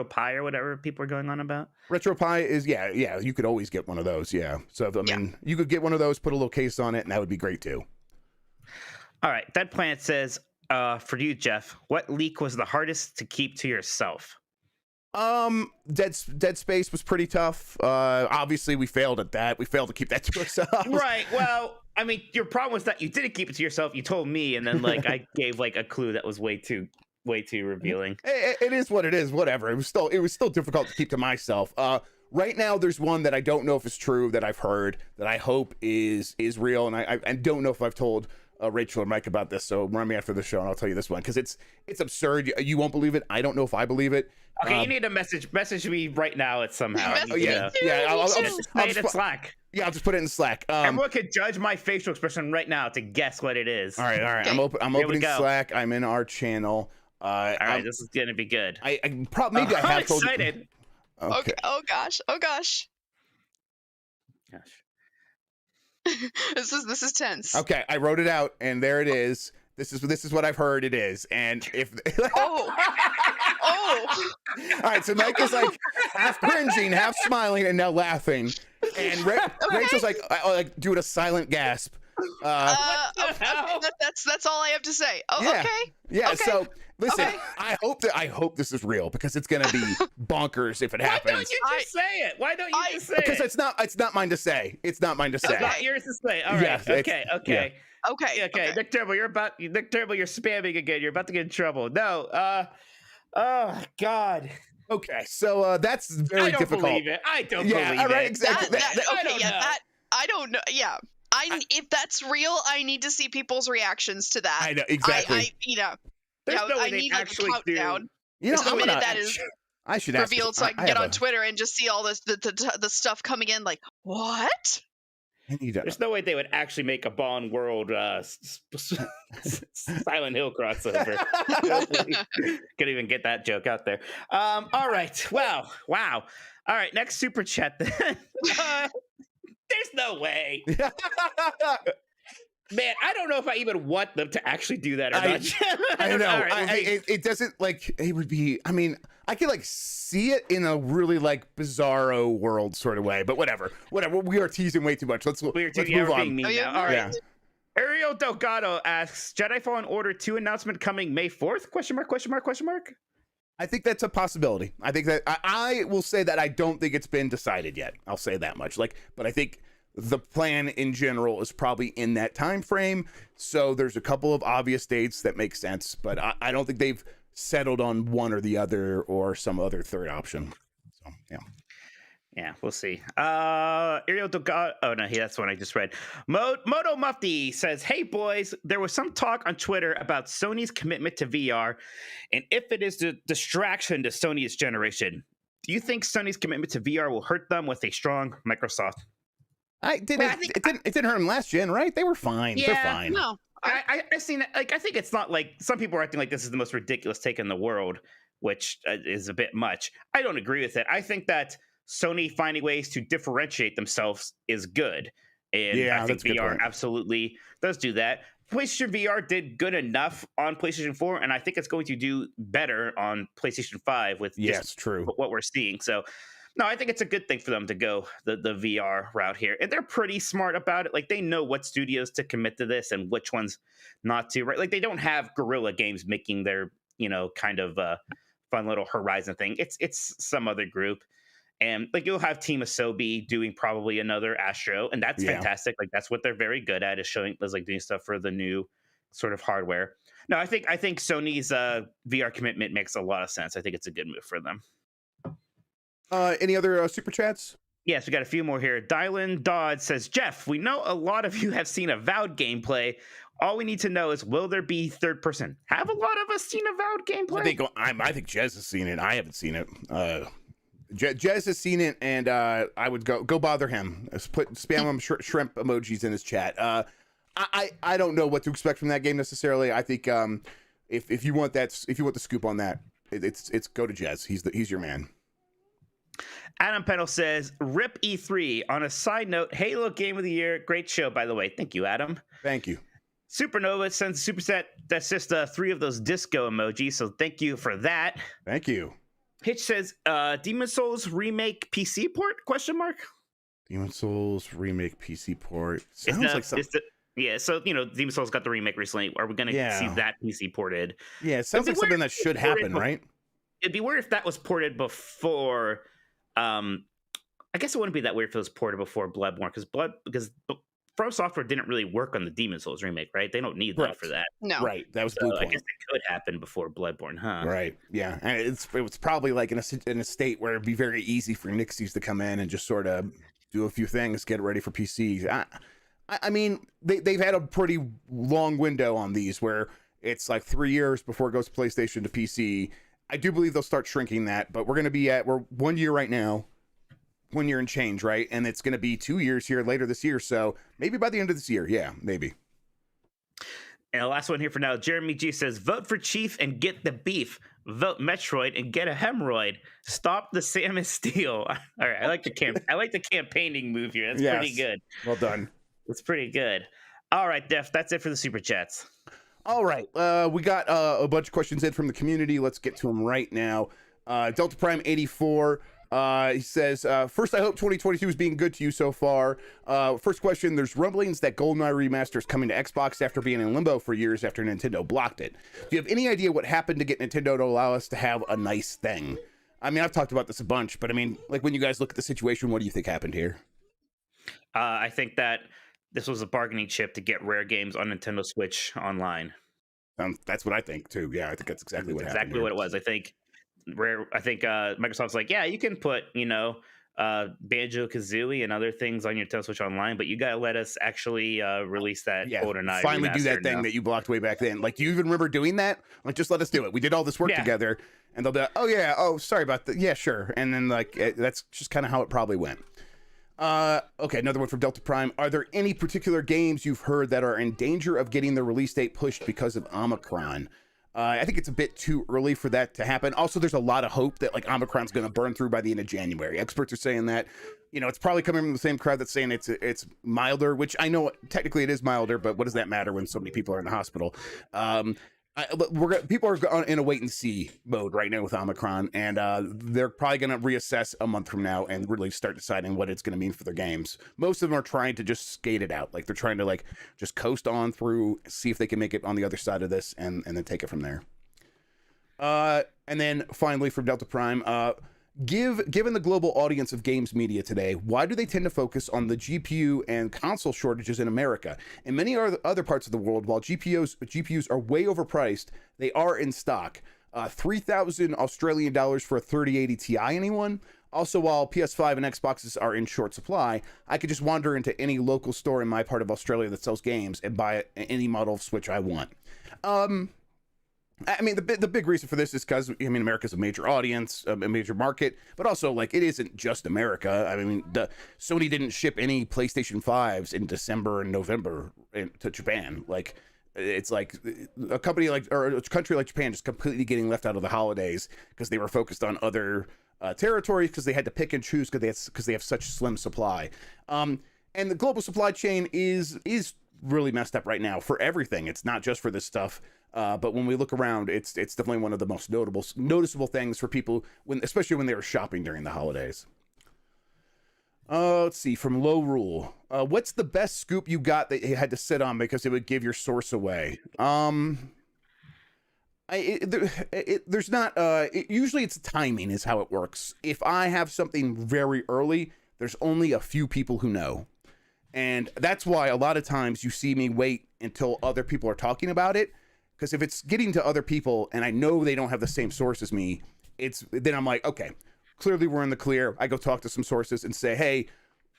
Pi or whatever people are going on about? Retro Pi is yeah, you could always get one of those, yeah. So I mean, you could get one of those, put a little case on it, and that would be great too. All right, Dead Planet says, for you, Jeff, what leak was the hardest to keep to yourself? Dead Space was pretty tough. Obviously we failed at that. We failed to keep that to ourselves. Right. Well, I mean, your problem was that you didn't keep it to yourself. You told me, and then I gave a clue that was way too revealing. It is what it is. Whatever. It was still difficult to keep to myself. Right now, there's one that I don't know if it's true that I've heard that I hope is real, and I don't know if I've told Rachel or Mike about this. So run me after the show, and I'll tell you this one because it's absurd. You won't believe it. I don't know if I believe it. Okay, you need a message me right now. It's somehow. Yeah. I'll just put it in Slack. Yeah, I'll just put it in Slack. Everyone could judge my facial expression right now to guess what it is. All right. I'm opening Slack. I'm in our channel. All right, this is gonna be good. I probably maybe I have told excited. You. Okay. Oh gosh. This is tense. Okay, I wrote it out, and there it is. This is what I've heard it is, and if oh. All right, so Mike is half cringing, half smiling, and now laughing, and Rachel's doing a silent gasp. Okay, that's all I have to say. Oh, yeah. okay. Yeah. Okay. So Listen, Okay. I hope this is real because it's gonna be bonkers if it happens. Why don't you just say it? Why don't you just say because it? it's not mine to say. It's not mine to say. It's not yours to say. All right. Yes, okay. Okay. Nick Turbo, you're spamming again. You're about to get in trouble. No. Oh God. Okay, so that's very difficult. Believe it. I don't believe it. Yeah, right, exactly. I don't know. Yeah. If that's real, I need to see people's reactions to that. I know, exactly. There's no way I need like a actually countdown. You know, the minute that is I should revealed, so I can get on Twitter and just see all this the stuff coming in. Like, what? There's no way they would actually make a Bond World Silent Hill crossover. Couldn't even get that joke out there. All right. Wow. All right. Next super chat then. There's no way. Man, I don't know if I even want them to actually do that or not. I don't know. Right, it doesn't like it would be. I mean, I could like see it in a really like bizarro world sort of way, but whatever. We are teasing way too much. Let's move on. All right. Yeah. Ariel Delgado asks, Jedi Fallen Order 2 announcement coming May 4th? Question mark. I think that's a possibility. I think that I will say that I don't think it's been decided yet. I'll say that much. But I think the plan in general is probably in that time frame. So there's a couple of obvious dates that make sense, but I don't think they've settled on one or the other or some other third option. So yeah, we'll see. Ariel Delgado. Oh no, that's one I just read. Moto Mufti says, "Hey boys, there was some talk on Twitter about Sony's commitment to VR, and if it is the distraction to Sony's generation, do you think Sony's commitment to VR will hurt them with a strong Microsoft?" It didn't hurt them last gen, right? They were fine. Yeah, they're fine. No, I've seen it. Like, I think it's not like some people are acting like this is the most ridiculous take in the world, which is a bit much. I don't agree with it. I think that Sony finding ways to differentiate themselves is good. And I think VR absolutely does do that. PlayStation VR did good enough on PlayStation 4, and I think it's going to do better on PlayStation 5 with what we're seeing. So, no, I think it's a good thing for them to go the VR route here. And they're pretty smart about it. Like, they know what studios to commit to this and which ones not to, right? Like, they don't have Guerrilla Games making their, kind of fun little Horizon thing. It's some other group. And like you'll have Team Asobi doing probably another Astro, and that's fantastic. Like that's what they're very good at, is doing stuff for the new sort of hardware. No, I think Sony's VR commitment makes a lot of sense. I think it's a good move for them. Any other super chats? Yes, we got a few more here. Dylan Dodd says, Jeff, we know a lot of you have seen Avowed gameplay. All we need to know is, will there be third person? Have a lot of us seen Avowed gameplay? I think Jez has seen it. I haven't seen it. Jez has seen it, and I would go bother him. Spam him shrimp emojis in his chat. I don't know what to expect from that game necessarily. I think if you want the scoop on that, it's go to Jez. He's your man. Adam Pennell says, "Rip E3." On a side note, Halo Game of the Year, great show by the way. Thank you, Adam. Thank you. Supernova sends a superset. That's just 3 of those disco emojis. So thank you for that. Thank you. Hitch says, Demon Souls remake PC port? ? Demon Souls remake PC port. Sounds like something. Yeah, so, Demon Souls got the remake recently. Are we going to see that PC ported? Yeah, it sounds like something that should happen, right? It'd be weird if that was ported before... I guess it wouldn't be that weird if it was ported before Bloodborne, because From Software didn't really work on the Demon Souls remake, right? They don't need that for that. No. Right, that was Blue Point. I guess it could happen before Bloodborne, huh? Right, yeah. And it was probably like in a state where it'd be very easy for Nixies to come in and just sort of do a few things, get it ready for PC. I mean, they've had a pretty long window on these where it's like 3 years before it goes to PlayStation to PC. I do believe they'll start shrinking that, but we're 1 year right now, 1 year and change, right? And it's going to be 2 years here later this year. So maybe by the end of this year. Yeah, maybe. And the last one here for now. Jeremy G says, vote for Chief and get the beef. Vote Metroid and get a hemorrhoid. Stop the Samus Steel. All right. I like the campaigning move here. That's pretty good. Well done. That's pretty good. All right, Def. That's it for the super chats. All right. We got a bunch of questions in from the community. Let's get to them right now. Delta Prime 84. He says, first, I hope 2022 is being good to you so far. First question, there's rumblings that GoldenEye Remaster is coming to Xbox after being in limbo for years after Nintendo blocked it. Do you have any idea what happened to get Nintendo to allow us to have a nice thing? I mean, I've talked about this a bunch, but I mean, like, when you guys look at the situation, what do you think happened here? I think that this was a bargaining chip to get rare games on Nintendo Switch online. That's what I think too. Yeah, I think that's exactly what happened. Exactly what it was. I think Microsoft's like, yeah, you can put, Banjo-Kazooie and other things on your Nintendo Switch online, but you gotta let us actually release that GoldenEye finally do that thing now. that you blocked way back then. Like, do you even remember doing that? Like, just let us do it. We did all this work together, and they'll be like, oh yeah, oh sorry about that. Yeah, sure. And then that's just kind of how it probably went. Okay, another one from Delta Prime. Are there any particular games you've heard that are in danger of getting the release date pushed because of Omicron? I think it's a bit too early for that to happen. Also, there's a lot of hope that like Omicron's going to burn through by the end of January. Experts are saying that, it's probably coming from the same crowd that's saying it's milder, which I know technically it is milder, but what does that matter when so many people are in the hospital? People are in a wait and see mode right now with Omicron, and they're probably going to reassess a month from now and really start deciding what it's going to mean for their games. Most of them are trying to just skate it out, like they're trying to like just coast on through, see if they can make it on the other side of this, and then take it from there. And then finally from Delta Prime, given the global audience of games media today, why do they tend to focus on the GPU and console shortages in America? In many other parts of the world, while GPUs are way overpriced, they are in stock. 3,000 Australian dollars for a 3080 Ti, anyone? Also, while PS5 and Xboxes are in short supply, I could just wander into any local store in my part of Australia that sells games and buy any model of Switch I want. I mean, the big reason for this is because, America's a major audience, a major market, but also, like, it isn't just America. I mean, Sony didn't ship any PlayStation 5s in December and November to Japan. Like, it's like a country like Japan just completely getting left out of the holidays because they were focused on other territories because they had to pick and choose because they have such slim supply. And the global supply chain is really messed up right now for everything. It's not just for this stuff. But when we look around, it's definitely one of the most noticeable things for people especially when they were shopping during the holidays. Let's see, from Low Rule. What's the best scoop you got that you had to sit on because it would give your source away? There's not. Usually it's timing is how it works. If I have something very early, there's only a few people who know. And that's why a lot of times you see me wait until other people are talking about it. Because if it's getting to other people and I know they don't have the same source as me, then I'm like, okay, clearly we're in the clear. I go talk to some sources and say, hey,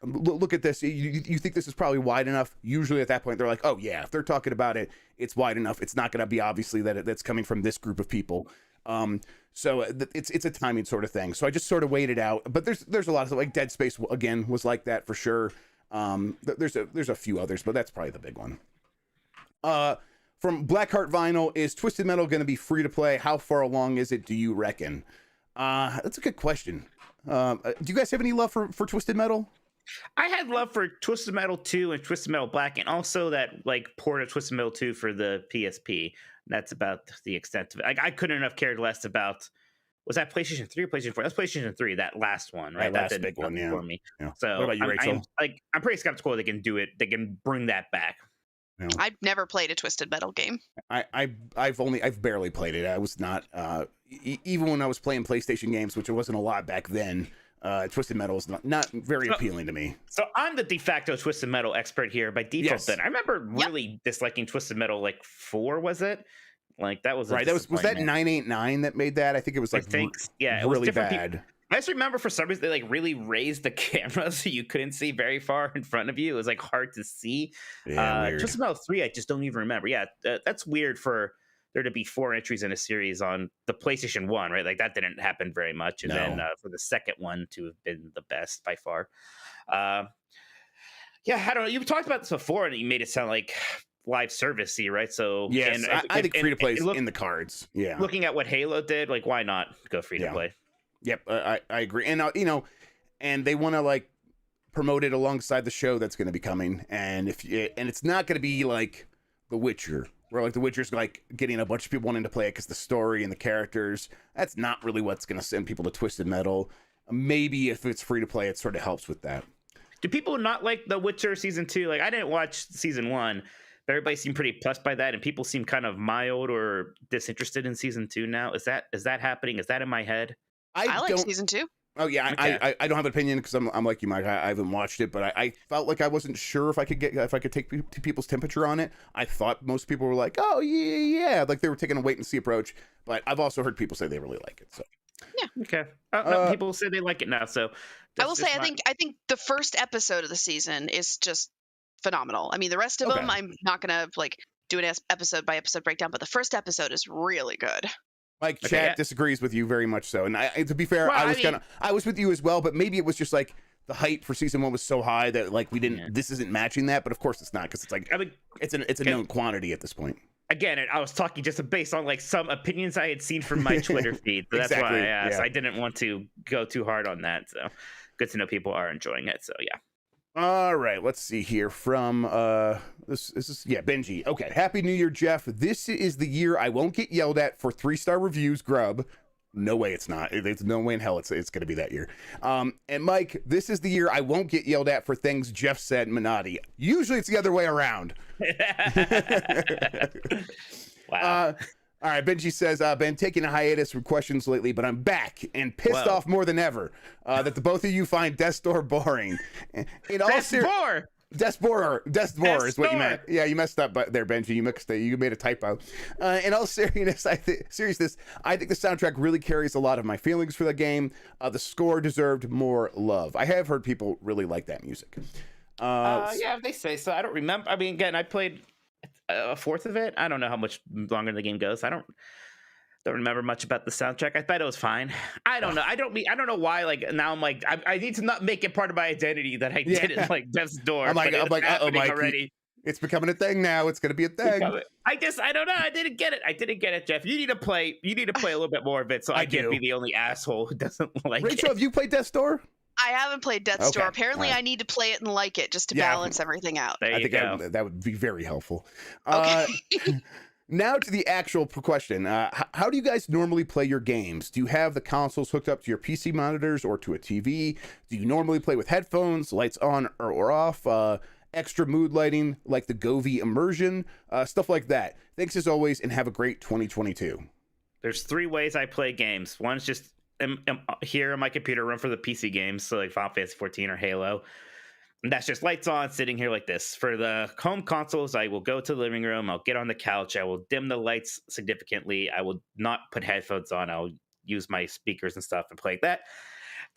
look at this. You think this is probably wide enough? Usually at that point, they're like, oh yeah, if they're talking about it, it's wide enough. It's not going to be obviously that's coming from this group of people. So it's a timing sort of thing. So I just sort of waited out. But there's a lot of stuff, like Dead Space again was like that for sure. There's a few others, but that's probably the big one. From Blackheart Vinyl, is Twisted Metal going to be free to play? How far along is it, do you reckon? That's a good question. Do you guys have any love for Twisted Metal? I had love for Twisted Metal 2 and Twisted Metal Black, and also that like port of Twisted Metal 2 for the PSP. That's about the extent of it. I couldn't have cared less about. Was that PlayStation 3 or PlayStation 4? That's PlayStation 3, that last one, right? That big one, yeah. For me. Yeah. So what about you, Rachel? I'm pretty skeptical they can do it. They can bring that back. Yeah. I've never played a Twisted Metal game. I've barely played it. I was not even when I was playing PlayStation games, which it wasn't a lot back then. Twisted Metal is not very appealing to me. So I'm the de facto Twisted Metal expert here by default. Yes. Then I remember really disliking Twisted Metal like 4, was it? Like that was right. That was that 989 that made that. I think it was like it really was bad. I just remember for some reason they like really raised the camera so you couldn't see very far in front of you. It was like hard to see. Yeah, Twisted Metal 3, I just don't even remember. Yeah, that's weird for there to be 4 entries in a series on the PlayStation 1, right? Like that didn't happen very much. And then for the second one to have been the best by far. Yeah, I don't know. You've talked about this before and you made it sound like live servicey, right? So yes, I think free to play is in the cards. Yeah, looking at what Halo did, like why not go free to play? Yep, I agree. And and they want to like promote it alongside the show that's going to be coming. And it's not going to be like The Witcher, where like The Witcher's like getting a bunch of people wanting to play it because the story and the characters. That's not really what's going to send people to Twisted Metal. maybe if it's free to play, it sort of helps with that. Do people not like The Witcher season 2? Like, I didn't watch season 1, but everybody seemed pretty impressed by that, and people seem kind of mild or disinterested in season 2 now. Is that happening? Is that in my head? I like season 2. Oh yeah, okay. I don't have an opinion because I'm like you, Mike. I haven't watched it, but I felt like I wasn't sure if I could take people's temperature on it. I thought most people were like, oh yeah, like they were taking a wait and see approach. But I've also heard people say they really like it. So yeah, okay. No, people say they like it now. So I will say, I think the first episode of the season is just phenomenal. I mean, the rest of them, I'm not gonna like do an episode by episode breakdown, but the first episode is really good. Like chat disagrees with you very much so, and to be fair, well, I was with you as well, but maybe it was just like the hype for season 1 was so high that like we didn't. Yeah. This isn't matching that, but of course it's not because it's like it's a known quantity at this point. Again, I was talking just based on like some opinions I had seen from my Twitter feed, so that's why I asked. Yeah. I didn't want to go too hard on that, so good to know people are enjoying it. So yeah. All right, let's see here from this is Benji. Okay, Happy New Year, Jeff. This is the year I won't get yelled at for 3-star reviews. Grubb. No way it's not. There's no way in hell it's going to be that year. And Mike, this is the year I won't get yelled at for things Jeff said. Minotti. Usually it's the other way around. Wow. All right, Benji says, been taking a hiatus from questions lately, but I'm back and pissed off more than ever that the both of you find Death's Door boring. Death's Door is what you meant. Yeah, you messed up there, Benji. You made a typo. In all seriousness, I think the soundtrack really carries a lot of my feelings for the game. The score deserved more love. I have heard people really like that music. Yeah, they say so. I don't remember. I mean, again, I played a fourth of it. I don't know how much longer the game goes. I don't remember much about the soundtrack. I thought it was fine. I don't know. I don't know why. Like now, I'm like, I need to not make it part of my identity that I didn't like Death's Door. I'm like, oh Mike, already. It's becoming a thing now. It's gonna be a thing. I don't know. I didn't get it, Jeff. You need to play a little bit more of it, so I can't be the only asshole who doesn't like Rachel, have you played Death's Door? I haven't played Death's Door. Apparently, I need to play it and like it just to balance everything out. I think that would be very helpful. Okay. Now to the actual question. How do you guys normally play your games? Do you have the consoles hooked up to your PC monitors or to a TV? Do you normally play with headphones, lights on or off, extra mood lighting like the GOTY immersion, stuff like that? Thanks as always, and have a great 2022. There's 3 ways I play games. One's just here on my computer, run for the PC games, so like Final Fantasy 14 or Halo. And that's just lights on, sitting here like this. For the home consoles, I will go to the living room, I'll get on the couch, I will dim the lights significantly, I will not put headphones on, I'll use my speakers and stuff and play like that.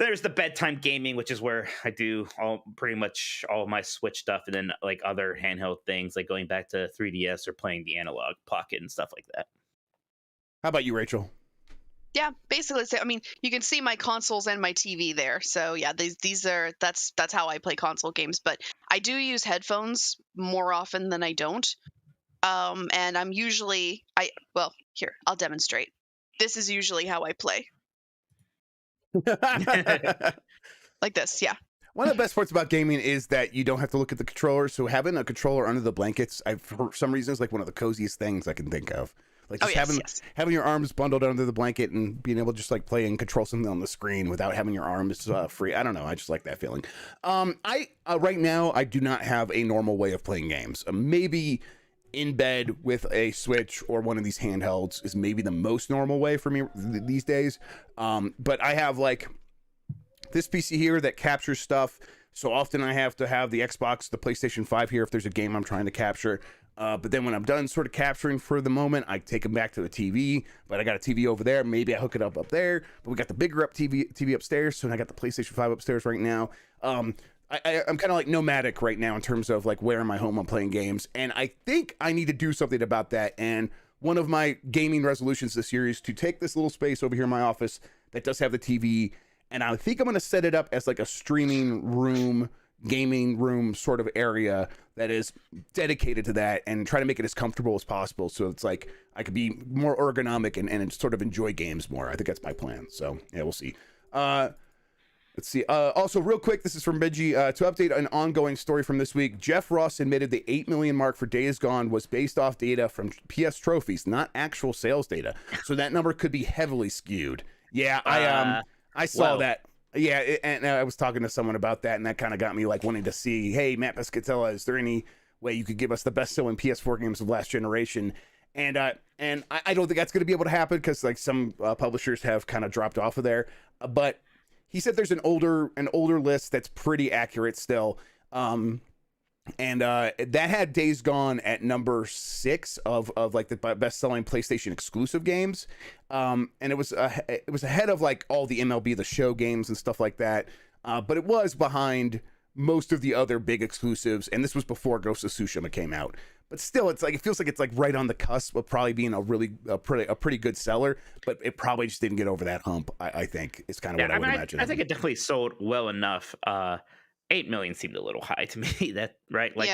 There's the bedtime gaming, which is where I do pretty much all of my Switch stuff, and then like other handheld things, like going back to 3DS or playing the Analog Pocket and stuff like that. How about you, Rachel? Yeah, basically, I mean, you can see my consoles and my TV there. So yeah, that's how I play console games. But I do use headphones more often than I don't. And I'm usually here, I'll demonstrate. This is usually how I play. Like this, yeah. One of the best parts about gaming is that you don't have to look at the controller. So having a controller under the blankets, for some reason, is like one of the coziest things I can think of. Like just having your arms bundled under the blanket and being able to just like play and control something on the screen without having your arms free. I don't know. I just like that feeling. Right now, I do not have a normal way of playing games. Maybe in bed with a Switch or one of these handhelds is maybe the most normal way for me these days. But I have like this PC here that captures stuff. So often I have to have the Xbox, the PlayStation 5 here if there's a game I'm trying to capture. But then when I'm done sort of capturing for the moment, I take them back to the TV. But I got a TV over there. Maybe I hook it up there. But we got the bigger TV upstairs. So I got the PlayStation 5 upstairs right now. I'm kind of like nomadic right now in terms of like where in my home I'm playing games. And I think I need to do something about that. And one of my gaming resolutions this year is to take this little space over here in my office that does have the TV. And I think I'm going to set it up as like a streaming room, gaming room sort of area that is dedicated to that, and try to make it as comfortable as possible. So it's like I could be more ergonomic and sort of enjoy games more. I think that's my plan. So yeah, we'll see. Let's see. Also, real quick, this is from Benji. To update an ongoing story from this week, Jeff Ross admitted the 8 million mark for Days Gone was based off data from PS trophies, not actual sales data. So that number could be heavily skewed. Yeah, I saw that. Yeah, and I was talking to someone about that, and that kind of got me like wanting to see, hey, Matt Piscatella, is there any way you could give us the best-selling PS4 games of last generation? And I don't think that's going to be able to happen because like some publishers have kind of dropped off of there. But he said there's an older list that's pretty accurate still. And that had Days Gone at number 6 of like the best-selling PlayStation exclusive games, and it was ahead of like all the MLB The Show games and stuff like that, but it was behind most of the other big exclusives, and this was before Ghost of Tsushima came out. But still, it feels like it's like right on the cusp of probably being a pretty good seller, but it probably just didn't get over that hump. I think is kind of what I would imagine. I think it definitely sold well enough. 8 million seemed a little high to me. That right? Like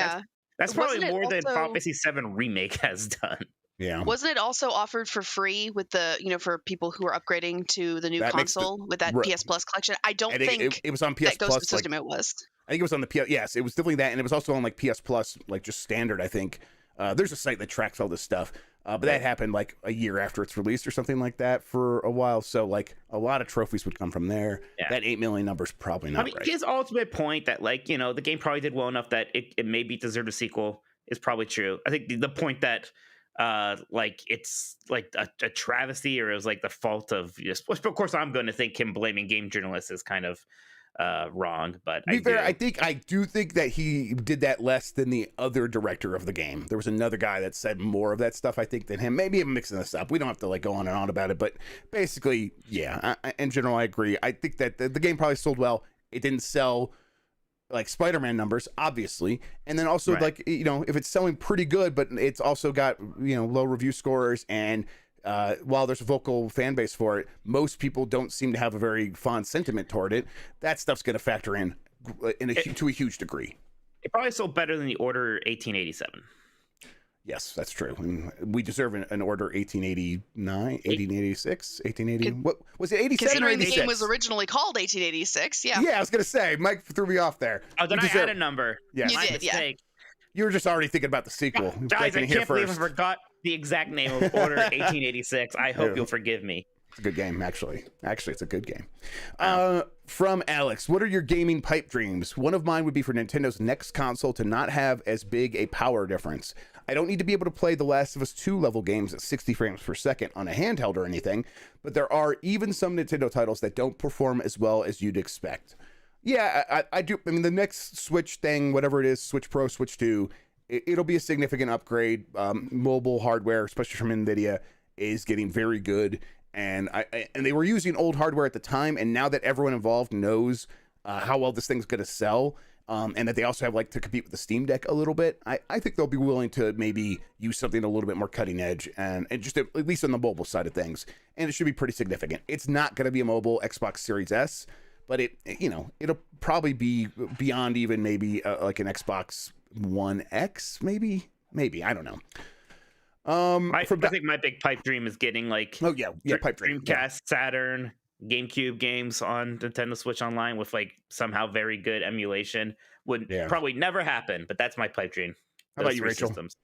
that's probably more than Final Fantasy VII Remake has done. Yeah. Wasn't it also offered for free with the for people who are upgrading to the new console with that PS Plus collection? I don't think it was on PS Plus. System it was. I think it was on the PS. Yes, it was definitely that, and it was also on like PS Plus, like just standard. I think there's a site that tracks all this stuff. But that happened like a year after it's released or something like that for a while. So like a lot of trophies would come from there. Yeah. That 8 million number is probably not right. His ultimate point that like, the game probably did well enough that it maybe deserved a sequel is probably true. I think the point that like it's like a travesty or it was like the fault of of course I'm going to think him blaming game journalists is kind of wrong, but I do think that he did that less than the other director of the game. There was another guy that said more of that stuff, I think, than him. Maybe I'm mixing this up. We don't have to like go on and on about it, but basically, yeah. In general, I agree. I think that the game probably sold well. It didn't sell like Spider-Man numbers, obviously, and then also like if it's selling pretty good, but it's also got low review scores and. While there's a vocal fan base for it, most people don't seem to have a very fond sentiment toward it. That stuff's going to factor in to a huge degree. It probably sold better than the Order 1887. Yes, that's true. And we deserve an Order 1889, 1886, 1880. What was it? 87 Considering or 86? the game was originally called 1886. Yeah. Yeah, I was going to say, Mike threw me off there. Oh, then I had a number. Yeah, you did. Yeah. You were just already thinking about the sequel. Guys, I can't believe I forgot the exact name of Order 1886. I hope you'll forgive me. It's a good game, actually. It's a good game. From Alex, what are your gaming pipe dreams? One of mine would be for Nintendo's next console to not have as big a power difference. I don't need to be able to play The Last of Us 2 level games at 60 frames per second on a handheld or anything, but there are even some Nintendo titles that don't perform as well as you'd expect. Yeah, I do. I mean, the next Switch thing, whatever it is, Switch Pro, Switch 2, it'll be a significant upgrade. Mobile hardware, especially from NVIDIA, is getting very good. And they were using old hardware at the time. And now that everyone involved knows how well this thing's going to sell, and that they also have like to compete with the Steam Deck a little bit, I think they'll be willing to maybe use something a little bit more cutting edge and just at least on the mobile side of things. And it should be pretty significant. It's not going to be a mobile Xbox Series S. But it'll probably be beyond even maybe like an Xbox One X, maybe I don't know. I think my big pipe dream is getting like pipe dream. Dreamcast, Saturn, GameCube games on Nintendo Switch Online with like somehow very good emulation. Would probably never happen, but that's my pipe dream. How about you, Rachel? Systems.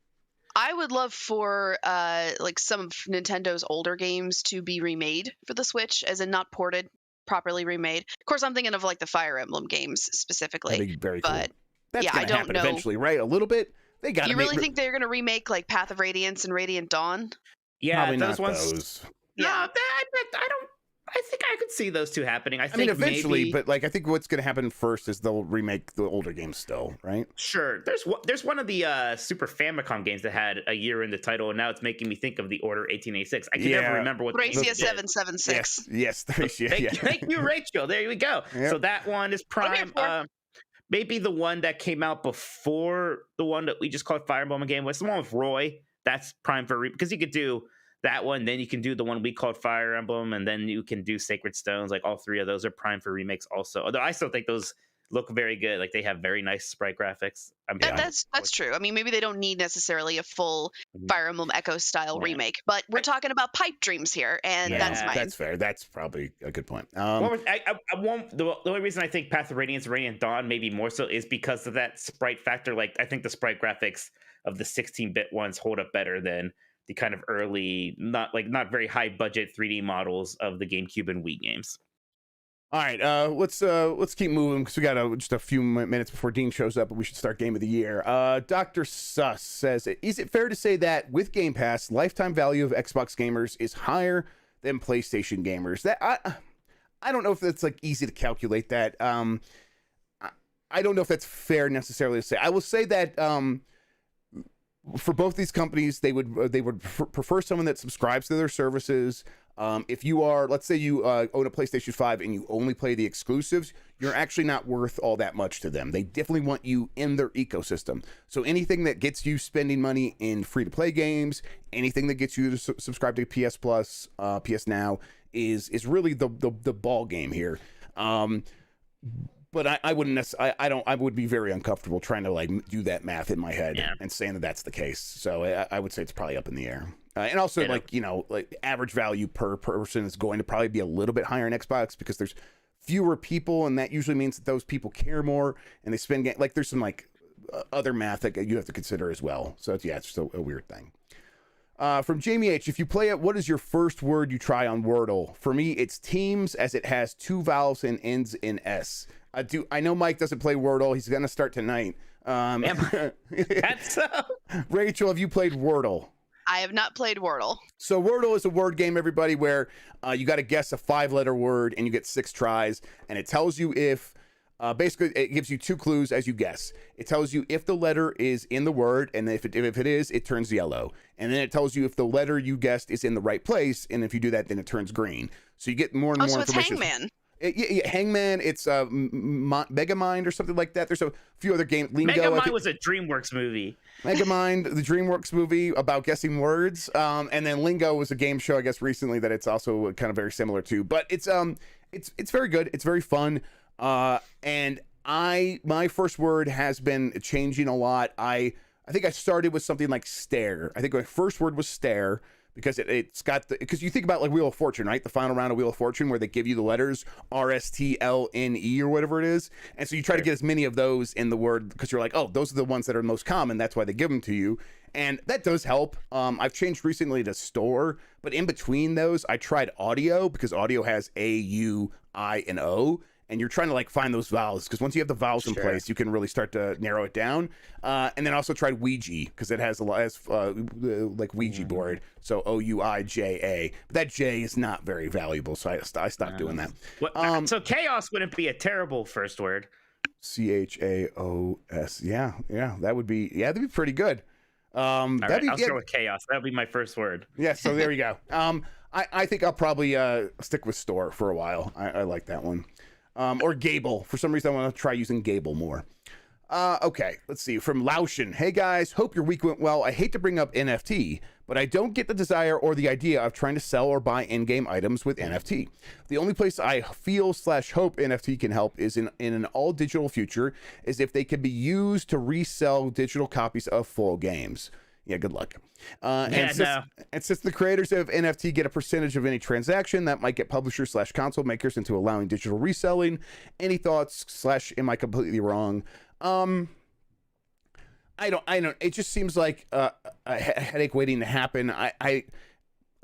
I would love for like some of Nintendo's older games to be remade for the Switch, as in not ported. Properly remade. Of course, I'm thinking of like the Fire Emblem games specifically. That'd be very cool. But that's gonna happen eventually, right? A little bit. They got. Do you really think they're going to remake like Path of Radiance and Radiant Dawn? Yeah, probably those not ones. Those. Yeah, I don't. I think I could see those two happening. I think eventually, maybe, but like I think what's going to happen first is they'll remake the older games still, right? Sure. There's one of the Super Famicom games that had a year in the title, and now it's making me think of the Order 1886. I can never remember what Thracia 776. Yes, Thracia. Thank you, Rachel. There we go. Yep. So that one is Prime. Maybe the one that came out before the one that we just called Fire Emblem game was the one with Roy. That's Prime for because you could do that one, then you can do the one we called Fire Emblem, and then you can do Sacred Stones. Like all three of those are prime for remakes also. Although I still think those look very good. Like they have very nice sprite graphics. That's true. I mean, maybe they don't need necessarily a full Fire Emblem Echo style remake, but we're talking about pipe dreams here, and that's mine. That's fair. That's probably a good point. The only reason I think Path of Radiance, Radiant Dawn maybe more so is because of that sprite factor. Like I think the sprite graphics of the 16-bit ones hold up better than the kind of early, not very high budget 3D models of the GameCube and Wii games. All right, let's keep moving because we got just a few minutes before Dean shows up, but we should start Game of the Year. Dr. Sus says, is it fair to say that with Game Pass, lifetime value of Xbox gamers is higher than PlayStation gamers? That I don't know if that's like easy to calculate that. I don't know if that's fair necessarily to say. I will say that for both these companies, they would prefer someone that subscribes to their services. If you are, let's say you own a PlayStation 5 and you only play the exclusives, you're actually not worth all that much to them. They definitely want you in their ecosystem. So anything that gets you spending money in free-to-play games, anything that gets you to subscribe to PS Plus, PS Now, is really the ball game here. But I wouldn't I would be very uncomfortable trying to like do that math in my head and saying that that's the case. So I would say it's probably up in the air. And also, like average value per person is going to probably be a little bit higher in Xbox because there's fewer people, and that usually means that those people care more and they spend like there's some like other math that you have to consider as well. So it's just a weird thing. From Jamie H, if you play it, what is your first word you try on Wordle? For me, it's Teams, as it has 2 vowels and ends in S. I know Mike doesn't play Wordle. He's gonna start tonight. That's so. Rachel, have you played Wordle? I have not played Wordle. So Wordle is a word game, everybody, where you got to guess a 5-letter word and you get 6 tries, and it tells you if basically it gives you 2 clues as you guess. It tells you if the letter is in the word, and if it is, it turns yellow, and then it tells you if the letter you guessed is in the right place, and if you do that, then it turns green. So you get more and more so information. It's Hangman. Hangman, it's Megamind or something like that. There's a few other games. Lingo, Megamind was a DreamWorks movie. Megamind, the DreamWorks movie about guessing words. And then Lingo was a game show, I guess, recently that it's also kind of very similar to. But it's very good. It's very fun. And my first word has been changing a lot. I think I started with something like stare. I think my first word was stare. Because it's got because you think about like Wheel of Fortune, right? The final round of Wheel of Fortune where they give you the letters RSTLNE or whatever it is. And so you try to get as many of those in the word because you're like, oh, those are the ones that are most common. That's why they give them to you. And that does help. I've changed recently to store, but in between those, I tried audio because audio has A, U, I, and O. And you're trying to like find those vowels because once you have the vowels in place, you can really start to narrow it down. And then also tried Ouija because it has a lot like Ouija board. So OUIJA. But that J is not very valuable, so I stopped doing that. So chaos wouldn't be a terrible first word. CHAOS. Yeah, that would be that'd be pretty good. I'll start with chaos. That'll be my first word. Yeah, so there we go. I think I'll probably stick with store for a while. I like that one. Or Gable. For some reason, I want to try using Gable more. Okay, let's see. From Laushin. Hey guys, hope your week went well. I hate to bring up NFT, but I don't get the desire or the idea of trying to sell or buy in-game items with NFT. The only place I feel/hope NFT can help is in an all-digital future, is if they could be used to resell digital copies of full games. Yeah, good luck. And since the creators of NFT get a percentage of any transaction, that might get publishers/console makers into allowing digital reselling. Any thoughts / am I completely wrong? I don't. It just seems like a headache waiting to happen. I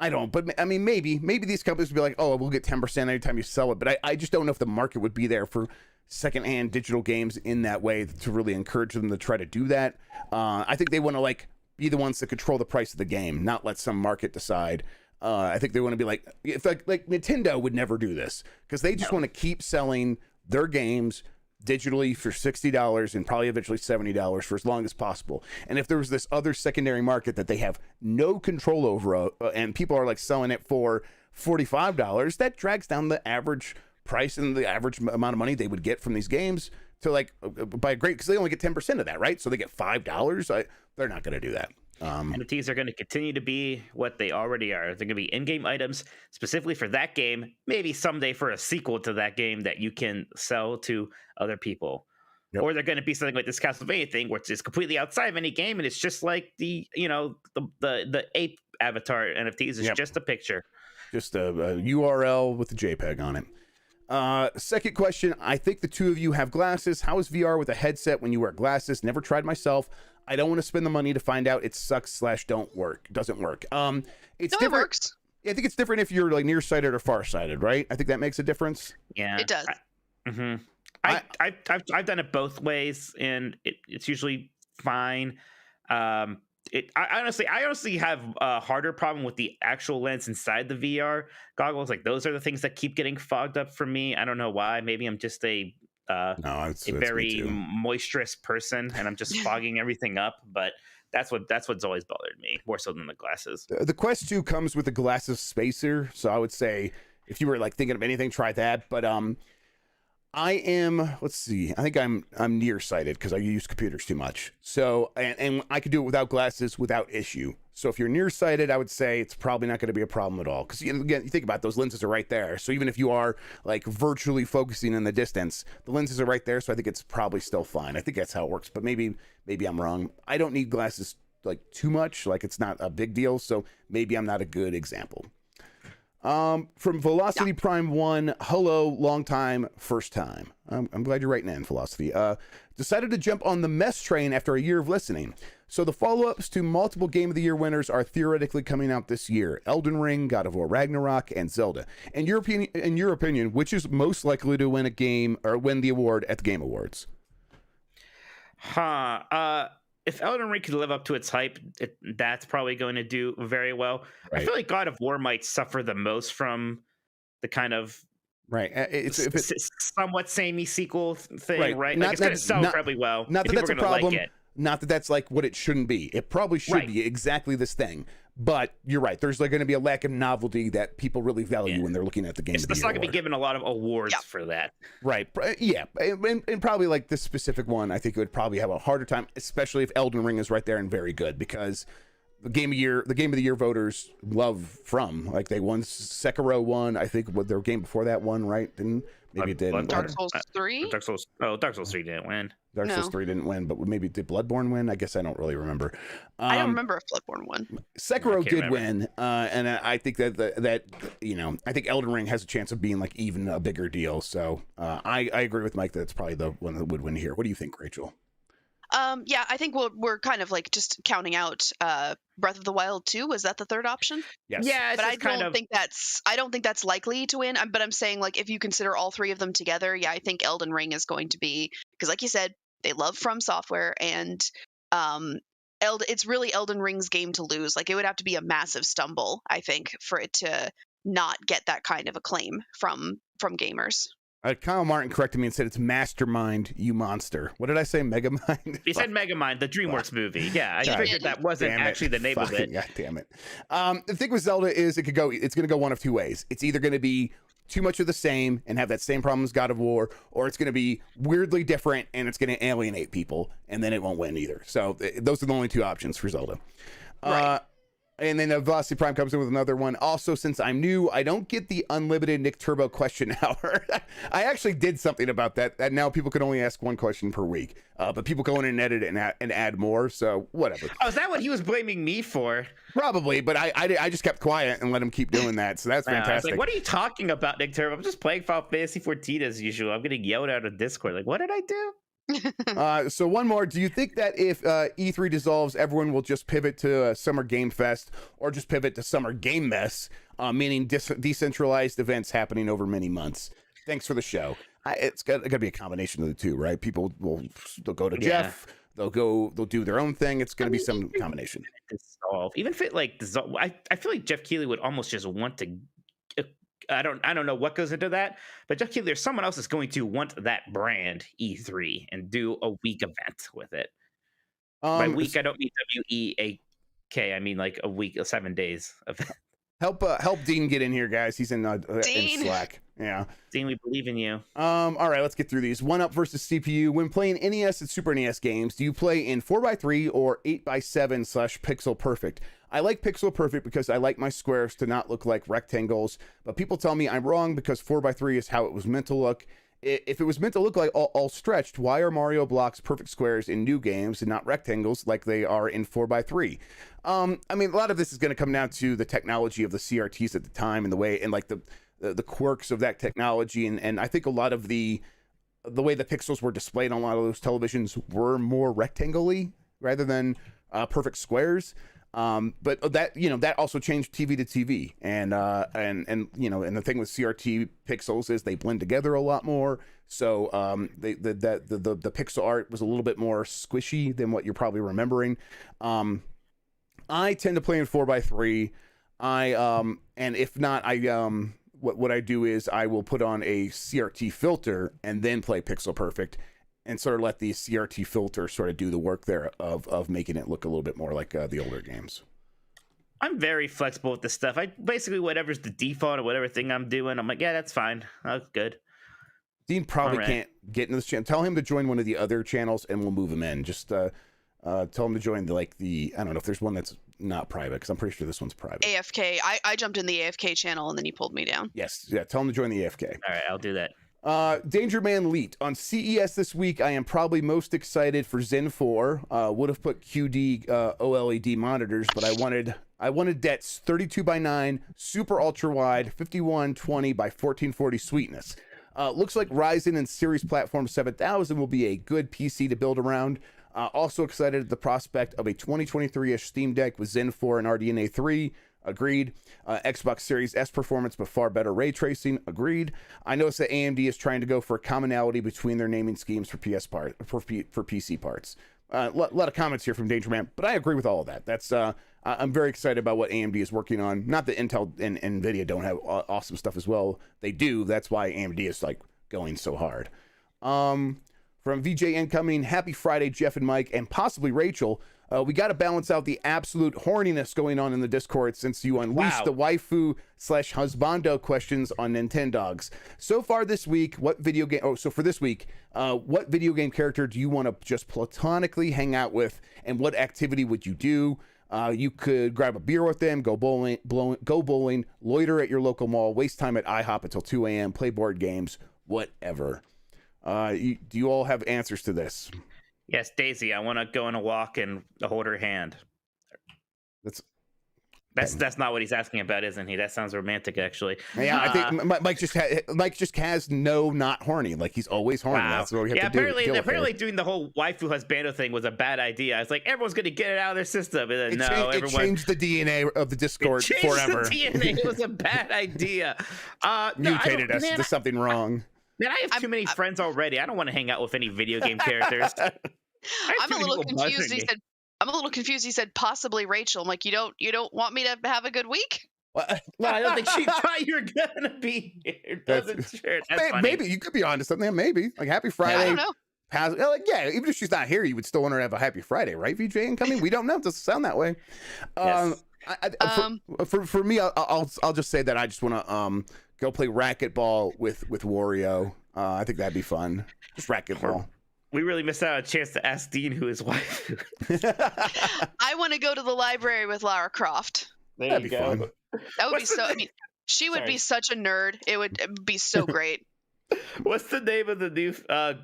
don't. But I mean, maybe these companies would be like, oh, we'll get 10% anytime you sell it. But I just don't know if the market would be there for secondhand digital games in that way to really encourage them to try to do that. I think they want to like be the ones that control the price of the game, not let some market decide. I think they want to be like, if like Nintendo would never do this because they just want to keep selling their games digitally for $60 and probably eventually $70 for as long as possible. And if there was this other secondary market that they have no control over and people are like selling it for $45, that drags down the average price and the average amount of money they would get from these games to like by a great, because they only get 10% of that, right? So they get $5. They're not going to do that. NFTs are going to continue to be what they already are. They're going to be in-game items specifically for that game, maybe someday for a sequel to that game that you can sell to other people. Yep. Or they're going to be something like this Castlevania thing, which is completely outside of any game, and it's just like the ape avatar NFTs is just a picture. Just a URL with a JPEG on it. Second question. I think the two of you have glasses. How is VR with a headset when you wear glasses? Never tried myself. I don't want to spend the money to find out it sucks / doesn't work. It's different. It works. Yeah, I think it's different if you're like nearsighted or farsighted, right? I think that makes a difference. Yeah, it does. I've done it both ways, and it's usually fine. I honestly have a harder problem with the actual lens inside the VR goggles. Like those are the things that keep getting fogged up for me. I don't know why. Maybe I'm just a very moisturous person, and I'm just fogging everything up. But that's what's always bothered me more so than the glasses. The Quest 2 comes with the glasses spacer, so I would say if you were like thinking of anything, try that. But I am, let's see, I think I'm nearsighted because I use computers too much. So, and I could do it without glasses without issue. So if you're nearsighted, I would say it's probably not going to be a problem at all. Because again, you think about it, those lenses are right there. So even if you are like virtually focusing in the distance, the lenses are right there. So I think it's probably still fine. I think that's how it works. But maybe I'm wrong. I don't need glasses like too much. Like it's not a big deal. So maybe I'm not a good example. From Velocity Prime 1, hello, long time, first time. I'm glad you're writing in, Velocity. Decided to jump on the mess train after a year of listening. So the follow-ups to multiple Game of the Year winners are theoretically coming out this year. Elden Ring, God of War Ragnarok, and Zelda. In your opinion, which is most likely to win a game or win the award at the Game Awards? If Elden Ring could live up to its hype, that's probably going to do very well. Right. I feel like God of War might suffer the most from the kind of it's somewhat samey sequel thing, right? Like it's going to sell incredibly well. Not that that's a problem. Not that that's like what it shouldn't be. It probably should be exactly this thing. But you're right. There's like going to be a lack of novelty that people really value when they're looking at the game. It's not going to be given a lot of awards for that. Right. Yeah. And probably like this specific one, I think it would probably have a harder time, especially if Elden Ring is right there and very good, because the Game of the Year voters love From. Like they won, Sekiro won, I think what their game before that one, right? Maybe it did. Dark Souls 3? Dark Souls 3 didn't win. Dark Souls 3 didn't win, but maybe did Bloodborne win? I guess I don't really remember. I don't remember if Bloodborne won. Sekiro did win, and I think that I think Elden Ring has a chance of being like even a bigger deal. So I agree with Mike that it's probably the one that would win here. What do you think, Rachel? Yeah, I think we're kind of like just counting out Breath of the Wild 2. Was that the third option? Yes. Yeah, but I don't think that's likely to win. But I'm saying like if you consider all three of them together, yeah, I think Elden Ring is going to be, because like you said, they love From Software, and it's really Elden Ring's game to lose. Like it would have to be a massive stumble, I think, for it to not get that kind of acclaim from gamers. Kyle Martin corrected me and said it's Mastermind, you monster. What did I say? Megamind? He said Megamind, the DreamWorks movie. Yeah, I figured that wasn't actually the name of it. God damn it. The thing with Zelda is it's going to go one of two ways. It's either going to be too much of the same and have that same problem as God of War, or it's going to be weirdly different and it's going to alienate people, and then it won't win either. So those are the only two options for Zelda. Right. And then Velocity Prime comes in with another one. Also, since I'm new, I don't get the unlimited Nick Turbo question hour. I actually did something about that now people can only ask one question per week. But people go in and edit it and add more. So whatever. Oh, is that what he was blaming me for? Probably, but I just kept quiet and let him keep doing that. So that's fantastic. I was like, what are you talking about, Nick Turbo? I'm just playing Final Fantasy 14 as usual. I'm getting yelled out of Discord. Like, what did I do? So one more. Do you think that if E3 dissolves, everyone will just pivot to Summer Game Fest, or just pivot to Summer Game Mess, meaning decentralized events happening over many months? Thanks for the show. It's got to be a combination of the two, right? They'll go to Jeff. They'll do their own thing. It's going to be some combination. Dissolve. Even if it like dissolve, I feel like Jeff Keighley would almost just want to. I don't know what goes into that, but Jeff Keighley, there's someone else that's going to want that brand E3 and do a week event with it. By week, I don't mean WEAK. I mean like a week, 7 days event. Help Dean get in here, guys. He's in Slack. Yeah, Dean, we believe in you. All right, let's get through these. 1UP versus CPU. When playing NES and Super NES games, do you play in 4x3 or 8x7 / pixel perfect? I like pixel perfect because I like my squares to not look like rectangles, but people tell me I'm wrong because 4x3 is how it was meant to look. If it was meant to look like all stretched, why are Mario blocks perfect squares in new games and not rectangles like they are in 4x3? I mean, a lot of this is going to come down to the technology of the CRTs at the time and the way, and like the quirks of that technology. And I think a lot of the way the pixels were displayed on a lot of those televisions were more rectangle-y rather than perfect squares. But that also changed TV to TV, and the thing with CRT pixels is they blend together a lot more. So the pixel art was a little bit more squishy than what you're probably remembering. I tend to play in 4x3. And if not, what I do is I will put on a CRT filter and then play pixel perfect, and sort of let the CRT filter sort of do the work there of making it look a little bit more like the older games. I'm very flexible with this stuff. I basically, whatever's the default or whatever thing I'm doing, I'm like, yeah, that's fine. That's good. Dean probably can't get into this channel. Tell him to join one of the other channels and we'll move him in. Just tell him to join I don't know if there's one that's not private, because I'm pretty sure this one's private. AFK. I jumped in the AFK channel and then you pulled me down. Yes. Yeah. Tell him to join the AFK. All right. I'll do that. Danger Man Leet. On CES this week, I am probably most excited for Zen 4. Would have put QD OLED monitors, but I wanted DET's 32x9 super ultra wide 5120 by 1440 sweetness. Looks like Ryzen and Series Platform 7000 will be a good PC to build around. Also excited at the prospect of a 2023-ish Steam Deck with Zen 4 and RDNA 3. Agreed. Xbox Series S performance, but far better ray tracing. Agreed. I noticed that AMD is trying to go for a commonality between their naming schemes for PC parts. A lot of comments here from Danger Man, but I agree with all of that. That's I'm very excited about what AMD is working on. Not that Intel and Nvidia don't have awesome stuff as well. They do. That's why AMD is like going so hard. From VJ Incoming, happy Friday, Jeff and Mike, and possibly Rachel. We got to balance out the absolute horniness going on in the Discord since you unleashed the waifu/husbando questions on Nintendogs. So far this week, what video game character do you want to just platonically hang out with, and what activity would you do? You could grab a beer with them, go bowling, loiter at your local mall, waste time at IHOP until 2 a.m., play board games, whatever. Do you all have answers to this? Yes, Daisy, I want to go on a walk and hold her hand. That's not what he's asking about, isn't he? That sounds romantic, actually. Yeah, I think Mike just has not horny. Like, he's always horny. Wow. That's what we have to do. Apparently doing the whole waifu husbando thing was a bad idea. It's like everyone's gonna get it out of their system, and then it changed the DNA of the Discord forever. The DNA. It was a bad idea. Mutated us. There's something wrong. Man, I have too many friends already. I don't want to hang out with any video game characters. I'm a little confused. I'm a little confused. He said possibly Rachel. I'm like, you don't want me to have a good week? Well, I don't think she thought you were gonna be here. That's maybe you could be onto something. Maybe like Happy Friday. I don't know. Even if she's not here, you would still want her to have a Happy Friday, right? VJ Incoming. We don't know. It doesn't sound that way. Yes. For me, I'll just say that I just want to go play racquetball with Wario. I think that'd be fun. Just racquetball. We really missed out on a chance to ask Dean who his wife is. I want to go to the library with Lara Croft. That'd be fun. That would be so. I mean, she would be such a nerd. It would be so great. What's the name of the new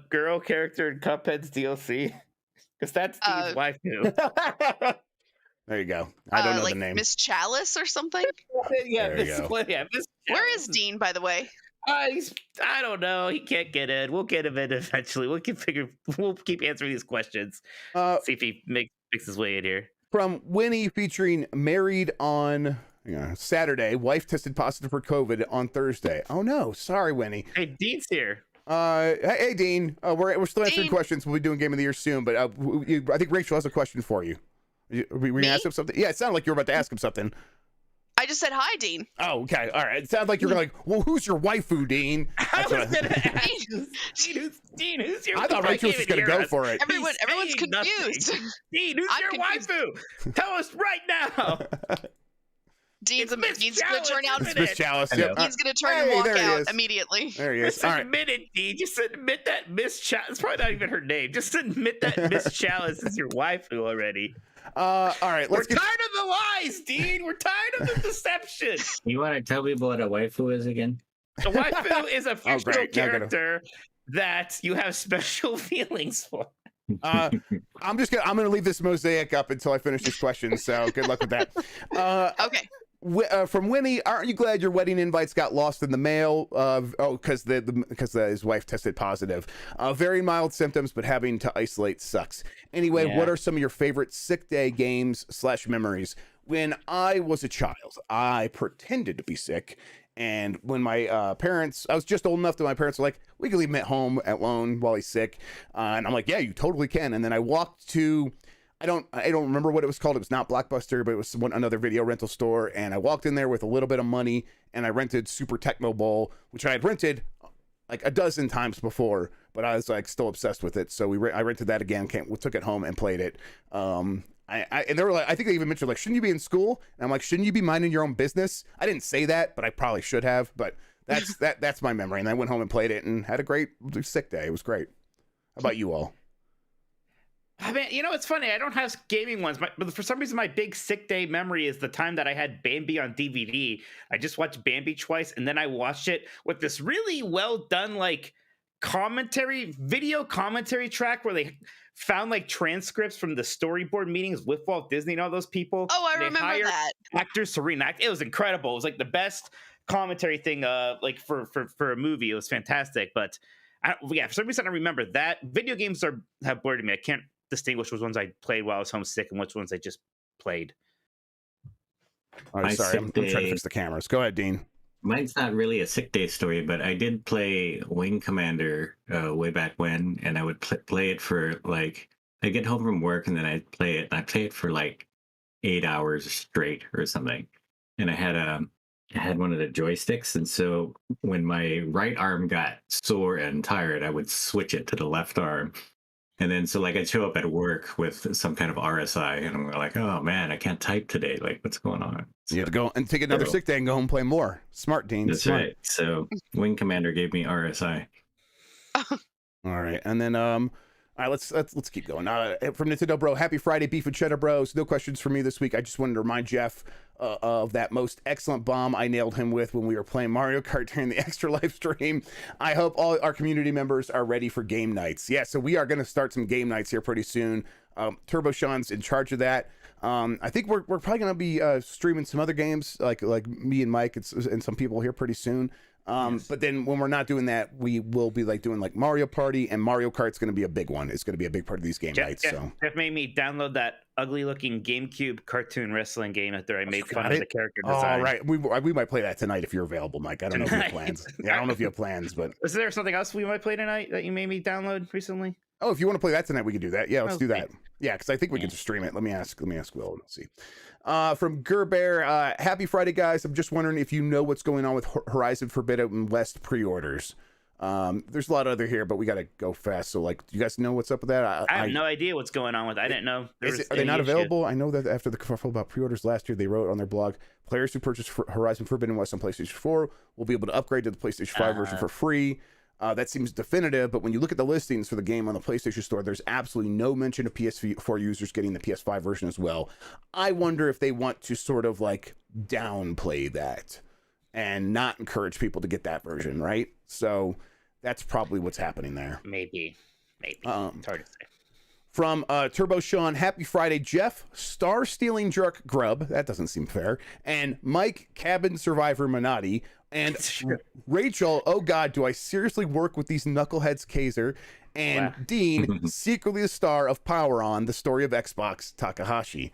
girl character in Cuphead's DLC? Because that's Dean's wife too. There you go. I don't know the name. Miss Chalice or something? Miss Chalice. Where is Dean, by the way? I don't know. He can't get in. We'll get him in eventually. We'll keep answering these questions. See if he makes his way in here. From Winnie featuring Married on Saturday. Wife tested positive for COVID on Thursday. Oh no, sorry, Winnie. Hey, Dean's here. Hey, Dean. We're still answering questions. We'll be doing Game of the Year soon, but I think Rachel has a question for you. Were you gonna ask him something? Yeah, it sounded like you were about to ask him something. I just said hi, Dean. Oh, okay. All right. It sounds like you're like, well, who's your waifu, Dean? I was going to ask Dean, who's your waifu? I thought Rachel was just going to go for it. Everyone's confused. Dean, who's your waifu? Tell us right now. Dean's going to turn out. It's Miss Chalice. Yep. Dean's going to turn and walk out immediately. There he is. Just admit it, Dean. Just admit that Miss Chalice. It's probably not even her name. Just admit that Miss Chalice is your waifu already. All right, we're tired of the lies, Dean. We're tired of the deception. You want to tell people what a waifu is again? A waifu is a fictional character that you have special feelings for. I'm gonna leave this mosaic up until I finish this question. So good luck with that. Okay. From Winnie, aren't you glad your wedding invites got lost in the mail? Because his wife tested positive. Very mild symptoms, but having to isolate sucks. Anyway, What are some of your favorite sick day games / memories? When I was a child, I pretended to be sick. And when my parents, I was just old enough that my parents were like, we can leave him at home alone while he's sick. And I'm like, yeah, you totally can. And then I walked to, I don't remember what it was called. It was not Blockbuster, but it was another video rental store. And I walked in there with a little bit of money and I rented Super Tecmo Bowl, which I had rented like a dozen times before, but I was like still obsessed with it. So I rented that again, took it home and played it. And they were like, I think they even mentioned like, shouldn't you be in school? And I'm like, shouldn't you be minding your own business? I didn't say that, but I probably should have. But that's my memory. And I went home and played it and had a great sick day. It was great. How about you all? I mean, it's funny. I don't have gaming ones, but for some reason, my big sick day memory is the time that I had Bambi on DVD. I just watched Bambi twice, and then I watched it with this really well done like video commentary track where they found like transcripts from the storyboard meetings with Walt Disney and all those people. Oh, I remember that. Actors to reenact. It was incredible. It was like the best commentary thing like for a movie. It was fantastic. But for some reason I remember that. Video games have blurred to me. I can't distinguish which ones I played while I was homesick and which ones I just played. All right, sorry, I'm trying to fix the cameras. Go ahead, Dean. Mine's not really a sick day story, but I did play Wing Commander way back when, and I would play it for like, I get home from work and then I'd play it, and I play it for like 8 hours straight or something. And I had one of the joysticks, and so when my right arm got sore and tired, I would switch it to the left arm. And then so like I'd show up at work with some kind of RSI, and I'm like, oh man, I can't type today. Like, what's going on? So you have to go and take another sick day and go home and play more. Smart, Dean. That's smart. Right. So Wing Commander gave me RSI. All right, and then all right, let's keep going. From Nintendo Bro, happy Friday, Beef and Cheddar Bros. No questions for me this week. I just wanted to remind Jeff of that most excellent bomb I nailed him with when we were playing Mario Kart during the extra live stream. I hope all our community members are ready for game nights. Yeah, so we are going to start some game nights here pretty soon. Turbo Sean's in charge of that. I think we're probably going to be streaming some other games like me and Mike and some people here pretty soon. Yes. But then when we're not doing that, we will be like doing like Mario Party, and Mario Kart's going to be a big one. It's going to be a big part of these game nights. So Jeff made me download that ugly looking GameCube cartoon wrestling game after I made fun of the character design. Oh, right. We might play that tonight if you're available, Mike. I don't know if you have plans. Yeah, I don't know if you have plans, but is there something else we might play tonight that you made me download recently? Oh, if you want to play that tonight, we can do that. Yeah, let's do that. Yeah, because I think we can just stream it. Let me ask Will and let's see. From Gerbear, happy Friday, guys. I'm just wondering if you know what's going on with Horizon Forbidden West pre-orders. There's a lot of other here, but we got to go fast. So, like, do you guys know what's up with that? I have no idea what's going on with it. I didn't know. Are they not available? I know that after the kerfuffle about pre-orders last year, they wrote on their blog, players who purchase Horizon Forbidden West on PlayStation 4 will be able to upgrade to the PlayStation 5 version for free. That seems definitive, but when you look at the listings for the game on the PlayStation Store, there's absolutely no mention of PS4 users getting the PS5 version as well. I wonder if they want to sort of like downplay that and not encourage people to get that version, right? So that's probably what's happening there. Maybe. It's hard to say. From Turbo Sean, happy Friday, Jeff, star-stealing jerk Grubb, that doesn't seem fair, and Mike, cabin survivor Minotti, and Rachel, oh God, do I seriously work with these knuckleheads Kaiser, and Dean, secretly the star of Power On, the story of Xbox Takahashi.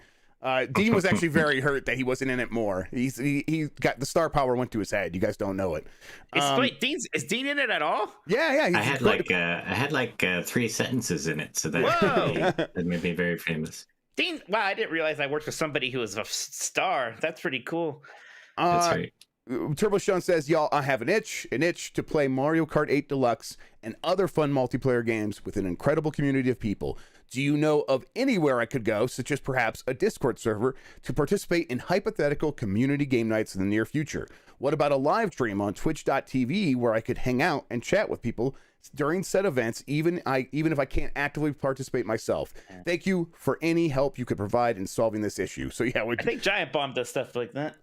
Dean was actually very hurt that he wasn't in it more. He got the star power went to his head. You guys don't know it. Wait, is Dean in it at all? Yeah. I had like 3 sentences in it, so that made me very famous. Dean, wow, I didn't realize I worked with somebody who was a star. That's pretty cool. That's right. Turbo Sean says, y'all, I have an itch to play Mario Kart 8 Deluxe and other fun multiplayer games with an incredible community of people. Do you know of anywhere I could go, such as perhaps a Discord server, to participate in hypothetical community game nights in the near future? What about a live stream on twitch.tv where I could hang out and chat with people during said events, even if I can't actively participate myself? Thank you for any help you could provide in solving this issue. So yeah, I think Giant Bomb does stuff like that.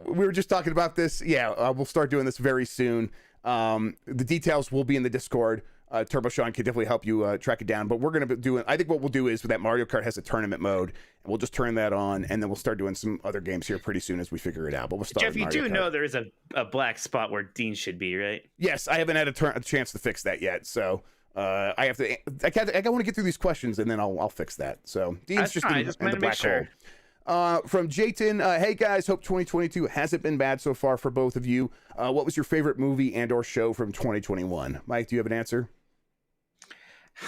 We were just talking about this. Yeah, we'll start doing this very soon. The details will be in the Discord. Turbo Sean can definitely help you track it down. But we're going to be doing, I think what we'll do is that Mario Kart has a tournament mode, and we'll just turn that on, and then we'll start doing some other games here pretty soon as we figure it out. But we'll start Jeff, you do know there is a black spot where Dean should be, right? Yes, I haven't had a chance to fix that yet. So I have to, I want to get through these questions, and then I'll fix that. So Dean's just in the black hole. From Jayton, hey guys, hope 2022 hasn't been bad so far for both of you. What was your favorite movie and or show from 2021? Mike, do you have an answer?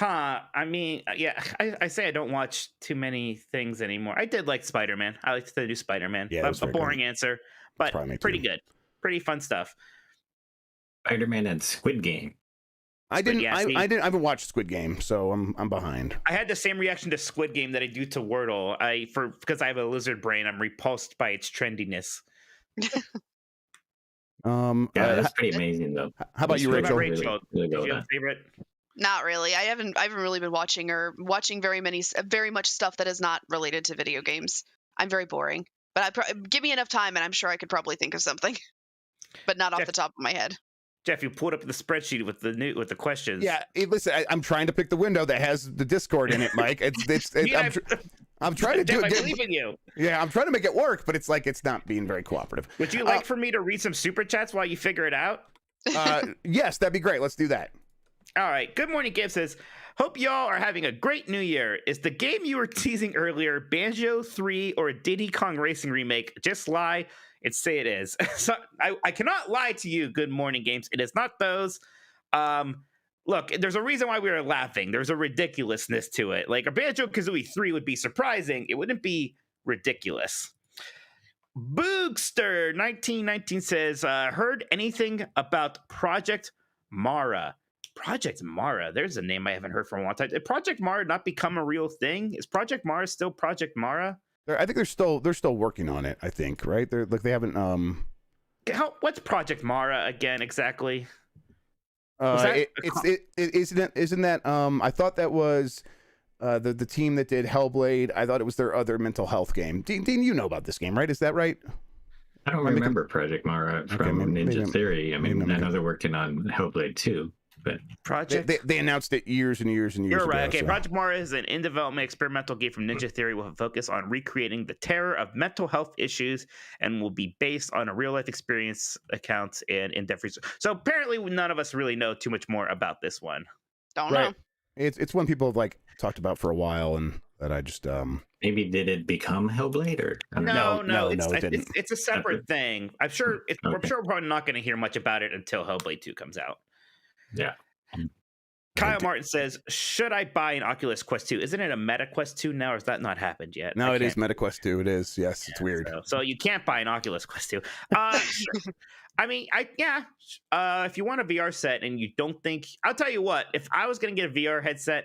I mean, yeah, I say I don't watch too many things anymore. I did like Spider-Man. I liked to do Spider-Man. Yeah, a boring answer, but pretty good. Pretty fun stuff. Spider-Man and Squid Game. I haven't watched Squid Game, so I'm behind. I had the same reaction to Squid Game that I do to Wordle. Because I have a lizard brain, I'm repulsed by its trendiness. That's pretty amazing though. How about you, Rachel? Did you have a favorite? Not really. I haven't really been watching very much stuff that is not related to video games. I'm very boring. But give me enough time, and I'm sure I could probably think of something, but not off the top of my head. Jeff, you pulled up the spreadsheet with the questions. Yeah, listen, I'm trying to pick the window that has the Discord in it, Mike. I'm trying to do it. I believe in you. Yeah, I'm trying to make it work, but it's like it's not being very cooperative. Would you like for me to read some super chats while you figure it out? Yes, that'd be great. Let's do that. All right. Good morning, Gabe says, hope y'all are having a great new year. Is the game you were teasing earlier Banjo 3 or a Diddy Kong Racing remake? Just lie and say it is. So I cannot lie to you, Good Morning Games. It is not those. Look, there's a reason why we were laughing. There's a ridiculousness to it. Like a Banjo-Kazooie 3 would be surprising. It wouldn't be ridiculous. Boogster 1919 says, heard anything about Project Mara? Project Mara. There's a name I haven't heard for a long time. Did Project Mara not become a real thing? Is Project Mara still Project Mara? I think they're still working on it. I think, right? They're like they haven't. What's Project Mara again exactly? Isn't that? I thought that was the team that did Hellblade. I thought it was their other mental health game. Dean, you know about this game, right? Is that right? I don't remember Project Mara from Ninja Theory. I mean, I know they're working on Hellblade 2. But they announced it years and years and years ago. You're right. Okay, so. Project Mara is an in-development experimental game from Ninja Theory with a focus on recreating the terror of mental health issues and will be based on a real-life experience accounts and in-depth research. So apparently none of us really know too much more about this one. Don't know. It's one people have like talked about for a while, and that I just maybe did it become Hellblade or no, it didn't. It's a separate thing. I'm sure we're probably not going to hear much about it until Hellblade 2 comes out. Yeah. Kyle Martin says, should I buy an Oculus Quest 2? Isn't it a Meta Quest 2 now, or has that not happened yet? No, it is Meta Quest 2. It is. Yes, it's weird. So you can't buy an Oculus Quest 2. I mean, if you want a VR set and you don't think, I'll tell you what, if I was going to get a VR headset,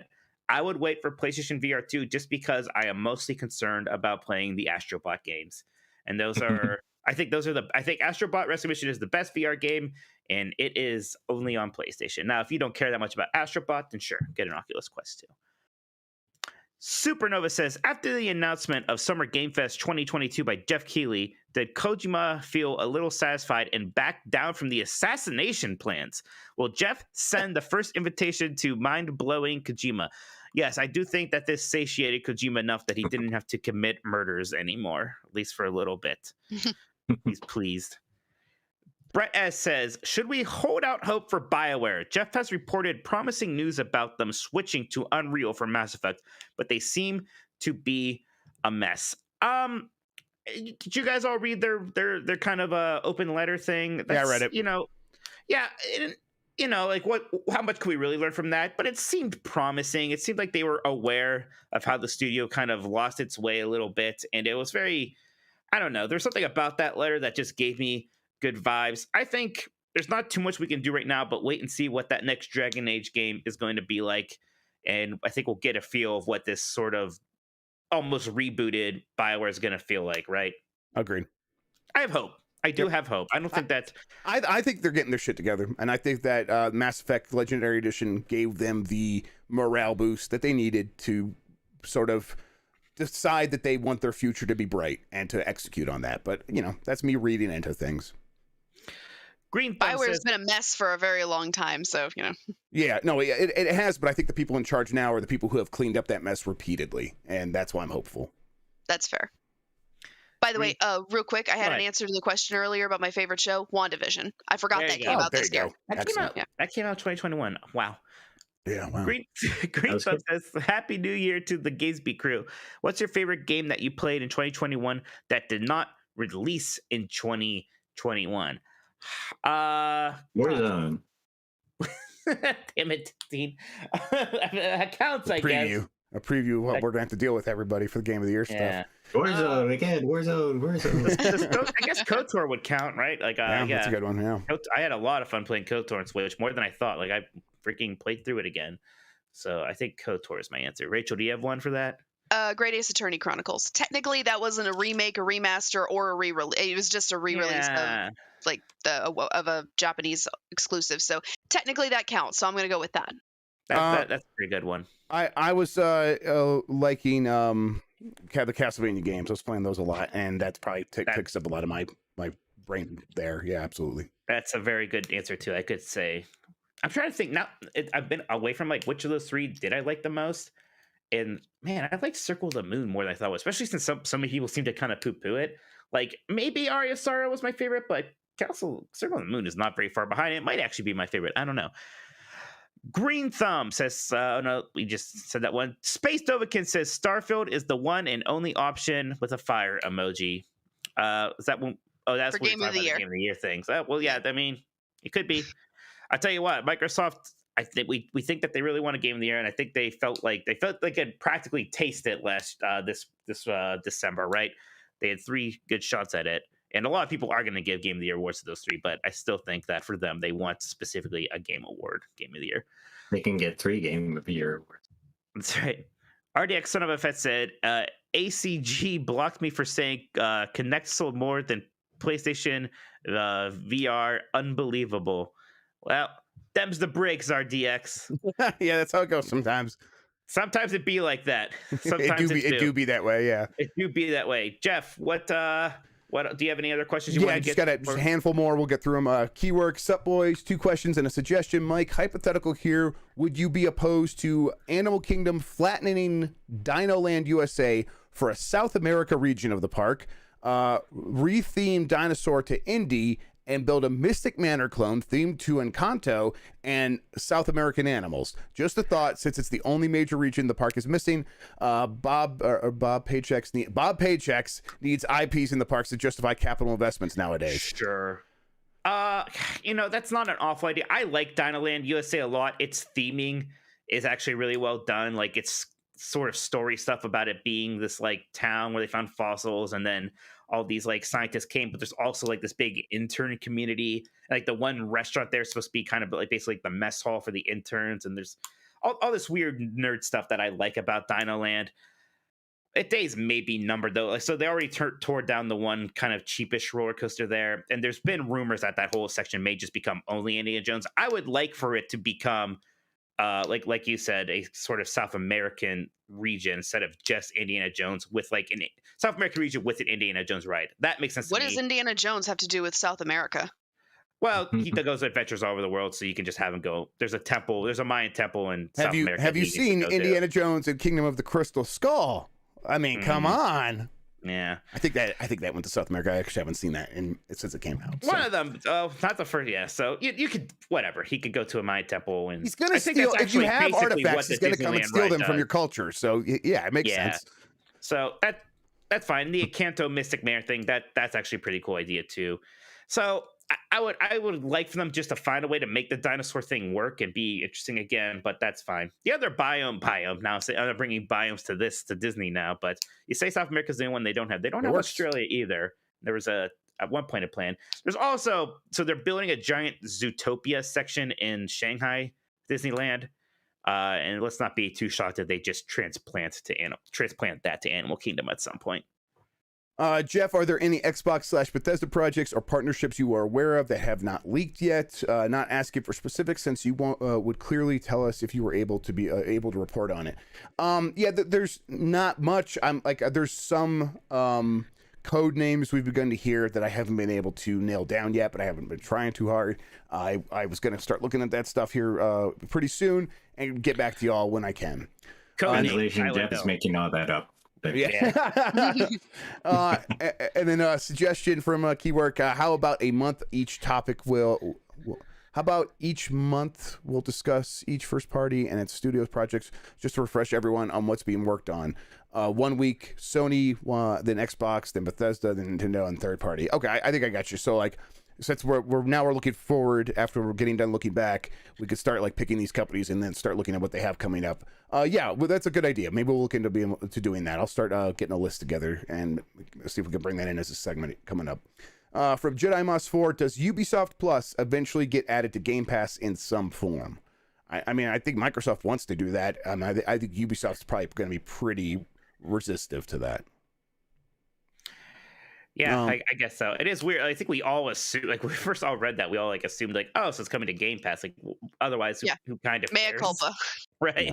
I would wait for PlayStation VR 2 just because I am mostly concerned about playing the Astrobot games. And those are, I think Astrobot Rescue Mission is the best VR game, and it is only on PlayStation. Now, if you don't care that much about Astrobot, then sure, get an Oculus Quest 2. Supernova says, after the announcement of Summer Game Fest 2022 by Jeff Keighley, did Kojima feel a little satisfied and back down from the assassination plans? Will Jeff send the first invitation to mind-blowing Kojima? Yes, I do think that this satiated Kojima enough that he didn't have to commit murders anymore, at least for a little bit. He's pleased. Brett S. says, should we hold out hope for BioWare? Jeff has reported promising news about them switching to Unreal for Mass Effect, but they seem to be a mess. Did you guys all read their kind of open letter thing? Yeah, I read it. How much can we really learn from that? But it seemed promising. It seemed like they were aware of how the studio kind of lost its way a little bit, and it was very, I don't know. There's something about that letter that just gave me good vibes. I think there's not too much we can do right now, but wait and see what that next Dragon Age game is going to be like. And I think we'll get a feel of what this sort of almost rebooted BioWare is going to feel like, right? Agreed. I have hope. I do have hope. I don't think that... I think they're getting their shit together. And I think that Mass Effect Legendary Edition gave them the morale boost that they needed to sort of decide that they want their future to be bright and to execute on that. But, that's me reading into things. Green Thumb Bioware's been a mess for a very long time, so Yeah, no, it has, but I think the people in charge now are the people who have cleaned up that mess repeatedly, and that's why I'm hopeful. That's fair. By the way, real quick, I had an answer to the question earlier about my favorite show, WandaVision. I forgot that came out this year. That came out 2021. Wow. Yeah, wow. Green Thumb says, Happy New Year to the GamesBeat crew. What's your favorite game that you played in 2021 that did not release in 2021? Warzone. Damn it, Dean. Accounts, I guess. A preview of what we're going to have to deal with, everybody, for the Game of the Year stuff. Warzone again. Warzone. I guess KOTOR would count, right? Like, that's a good one. Yeah, I had a lot of fun playing KOTOR on Switch, more than I thought. Like, I freaking played through it again. So I think KOTOR is my answer. Rachel, do you have one for that? Great Ace Attorney Chronicles. Technically, that wasn't a remake, a remaster, or a re-release. It was just a re-release of like of a Japanese exclusive. So technically, that counts. So I'm going to go with that. That's a pretty good one. I was liking the Castlevania games. I was playing those a lot, and that's probably takes up a lot of my brain there. Yeah, absolutely. That's a very good answer too. I could say. I'm trying to think now. I've been away from like which of those three did I like the most? And man, I like Circle of the Moon more than I thought, especially since so many people seem to kind of poo-poo it. Like maybe Aria Sara was my favorite, but Circle of the Moon is not very far behind. It might actually be my favorite. I don't know. Green Thumb says, no, we just said that one. Space Dovakin says Starfield is the one and only option with a fire emoji. Is that one? Oh, that's for Game of the Year. Game of the Year things. Well, yeah, I mean, it could be. I tell you what, Microsoft. I think we think that they really want a Game of the Year, and I think they felt like they could practically taste it last this December, right? They had 3 good shots at it, and a lot of people are going to give Game of the Year awards to those 3, but I still think that for them, they want specifically a Game Award, Game of the Year. They can get 3 Game of the Year awards. That's right. RDX Son of a Fett said, ACG blocked me for saying Kinect sold more than PlayStation VR. Unbelievable. Well, them's the breaks, RDX. Yeah, that's how it goes sometimes. Sometimes it be like that. Sometimes it do be that way, yeah. It do be that way. Jeff, what do you have any other questions you want to get? Yeah, just a handful more. We'll get through them. Keyword, sup boys, 2 questions and a suggestion. Mike, hypothetical here. Would you be opposed to Animal Kingdom flattening Dino Land USA for a South America region of the park, retheme Dinosaur to Indy, and build a Mystic Manor clone themed to Encanto and South American animals? Just a thought, since it's the only major region the park is missing. Bob Paychecks needs IPs in the parks to justify capital investments nowadays. Sure. That's not an awful idea. I like Dinoland USA a lot. Its theming is actually really well done. Like, it's sort of story stuff about it being this like town where they found fossils, and then all these like scientists came, but there's also like this big intern community. Like the one restaurant there is supposed to be kind of like basically like the mess hall for the interns, and there's all this weird nerd stuff that I like about Dinoland. It days may be numbered though. So they already tore down the one kind of cheapish roller coaster there, and there's been rumors that whole section may just become only Indiana Jones. I would like for it to become like you said, a sort of South American region instead of just Indiana Jones, with like an South American region with an Indiana Jones ride. That makes sense. What does Indiana Jones have to do with South America? Well, he goes on adventures all over the world, so you can just have him go. There's a temple. There's a Mayan temple in South America. Have you seen Indiana Jones and Kingdom of the Crystal Skull? I mean, come on. Yeah, I think that went to South America. I actually haven't seen that since it came out. One of them, not the first. Yeah, so you could whatever. He could go to a Mayan temple, and he's gonna steal. If you have artifacts, he's gonna come and steal them from your culture. So yeah, it makes sense. So that's fine. The Encanto Mystic Manor thing, that's actually a pretty cool idea too. So I would like for them just to find a way to make the dinosaur thing work and be interesting again, but that's fine. The other biome now, I'm bringing biomes to Disney now, but you say South America's the only one they don't have. They don't have Australia either. There was at one point a plan. There's also, so they're building a giant Zootopia section in Shanghai Disneyland. And let's not be too shocked that they just transplant that to Animal Kingdom at some point. Jeff, are there any Xbox/Bethesda projects or partnerships you are aware of that have not leaked yet? Not asking for specifics, since you would clearly tell us if you were able to report on it. There's not much. There's some code names we've begun to hear that I haven't been able to nail down yet, but I haven't been trying too hard. I was going to start looking at that stuff here pretty soon and get back to y'all when I can. Congratulations, Jeff is making all that up. Yeah. And then a suggestion from Keywork, how about a month each topic how about each month we'll discuss each first party and its studios projects just to refresh everyone on what's being worked on. 1 week Sony, then Xbox, then Bethesda, then Nintendo, and third party. Okay, I think I got you. So like, since we're looking forward after we're getting done looking back, we could start like picking these companies and then start looking at what they have coming up. Yeah, well, that's a good idea. Maybe we'll look into doing that. I'll start getting a list together and see if we can bring that in as a segment coming up. From Jedi Moss 4, does Ubisoft Plus eventually get added to Game Pass in some form? I mean, I think Microsoft wants to do that. I think Ubisoft's probably going to be pretty resistive to that. Yeah, I guess so. It is weird. I think we all assume, like, when we first all read that, we all like assumed, like, oh, so it's coming to Game Pass. Like, otherwise, who kind of mea cares? Culpa, right?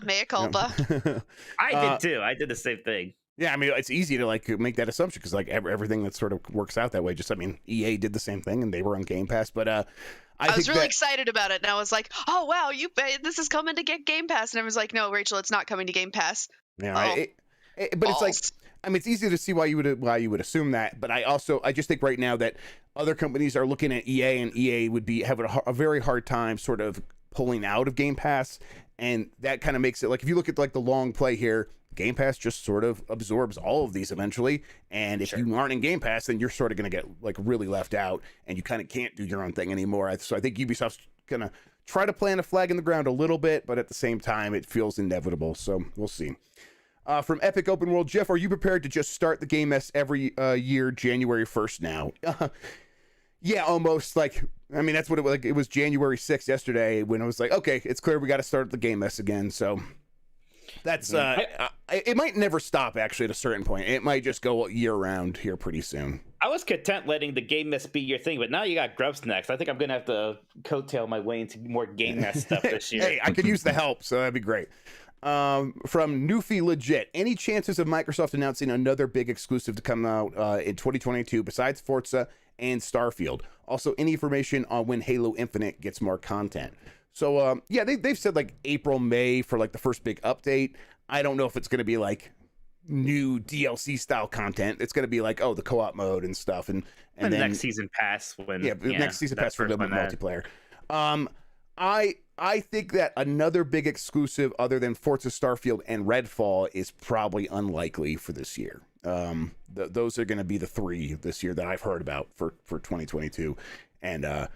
Mea culpa. I did too. I did the same thing. Yeah, I mean, it's easy to like make that assumption because like everything that sort of works out that way. Just, I mean, EA did the same thing and they were on Game Pass, but I was really excited about it, and I was like, "Oh wow, this is coming to get Game Pass," and I was like, "No, Rachel, it's not coming to Game Pass." Yeah, but it's like, I mean, it's easy to see why you would assume that, but I just think right now that other companies are looking at EA, and EA would be having a very hard time sort of pulling out of Game Pass, and that kind of makes it like, if you look at like the long play here, Game Pass just sort of absorbs all of these eventually, and if you aren't in Game Pass, then you're sort of going to get like really left out, and you kind of can't do your own thing anymore. So I think Ubisoft's going to try to plant a flag in the ground a little bit, but at the same time, it feels inevitable. So we'll see. From Epic Open World, Jeff, are you prepared to just start the Game S every year January 1st now? Yeah, almost. Like, I mean, that's what it was like. It was January 6th yesterday when it was like, okay, it's clear we got to start the Game S again. So that's it might never stop, actually, at a certain point. It might just go year round here pretty soon. I was content letting the Game Mess be your thing, but now you got Grubbs next. I think I'm gonna have to coattail my way into more Game Mess stuff this year. Hey, I could use the help, so that'd be great. From Newfie Legit, any chances of Microsoft announcing another big exclusive to come out in 2022 besides Forza and Starfield? Also, any information on when Halo Infinite gets more content? So yeah, they've said like April, May for like the first big update. I don't know if it's going to be like new DLC style content. It's going to be like, oh, the co-op mode and stuff, and then next season pass next season pass for the multiplayer. I think that another big exclusive other than Forza, Starfield, and Redfall is probably unlikely for this year. Those are going to be the three this year that I've heard about for 2022, and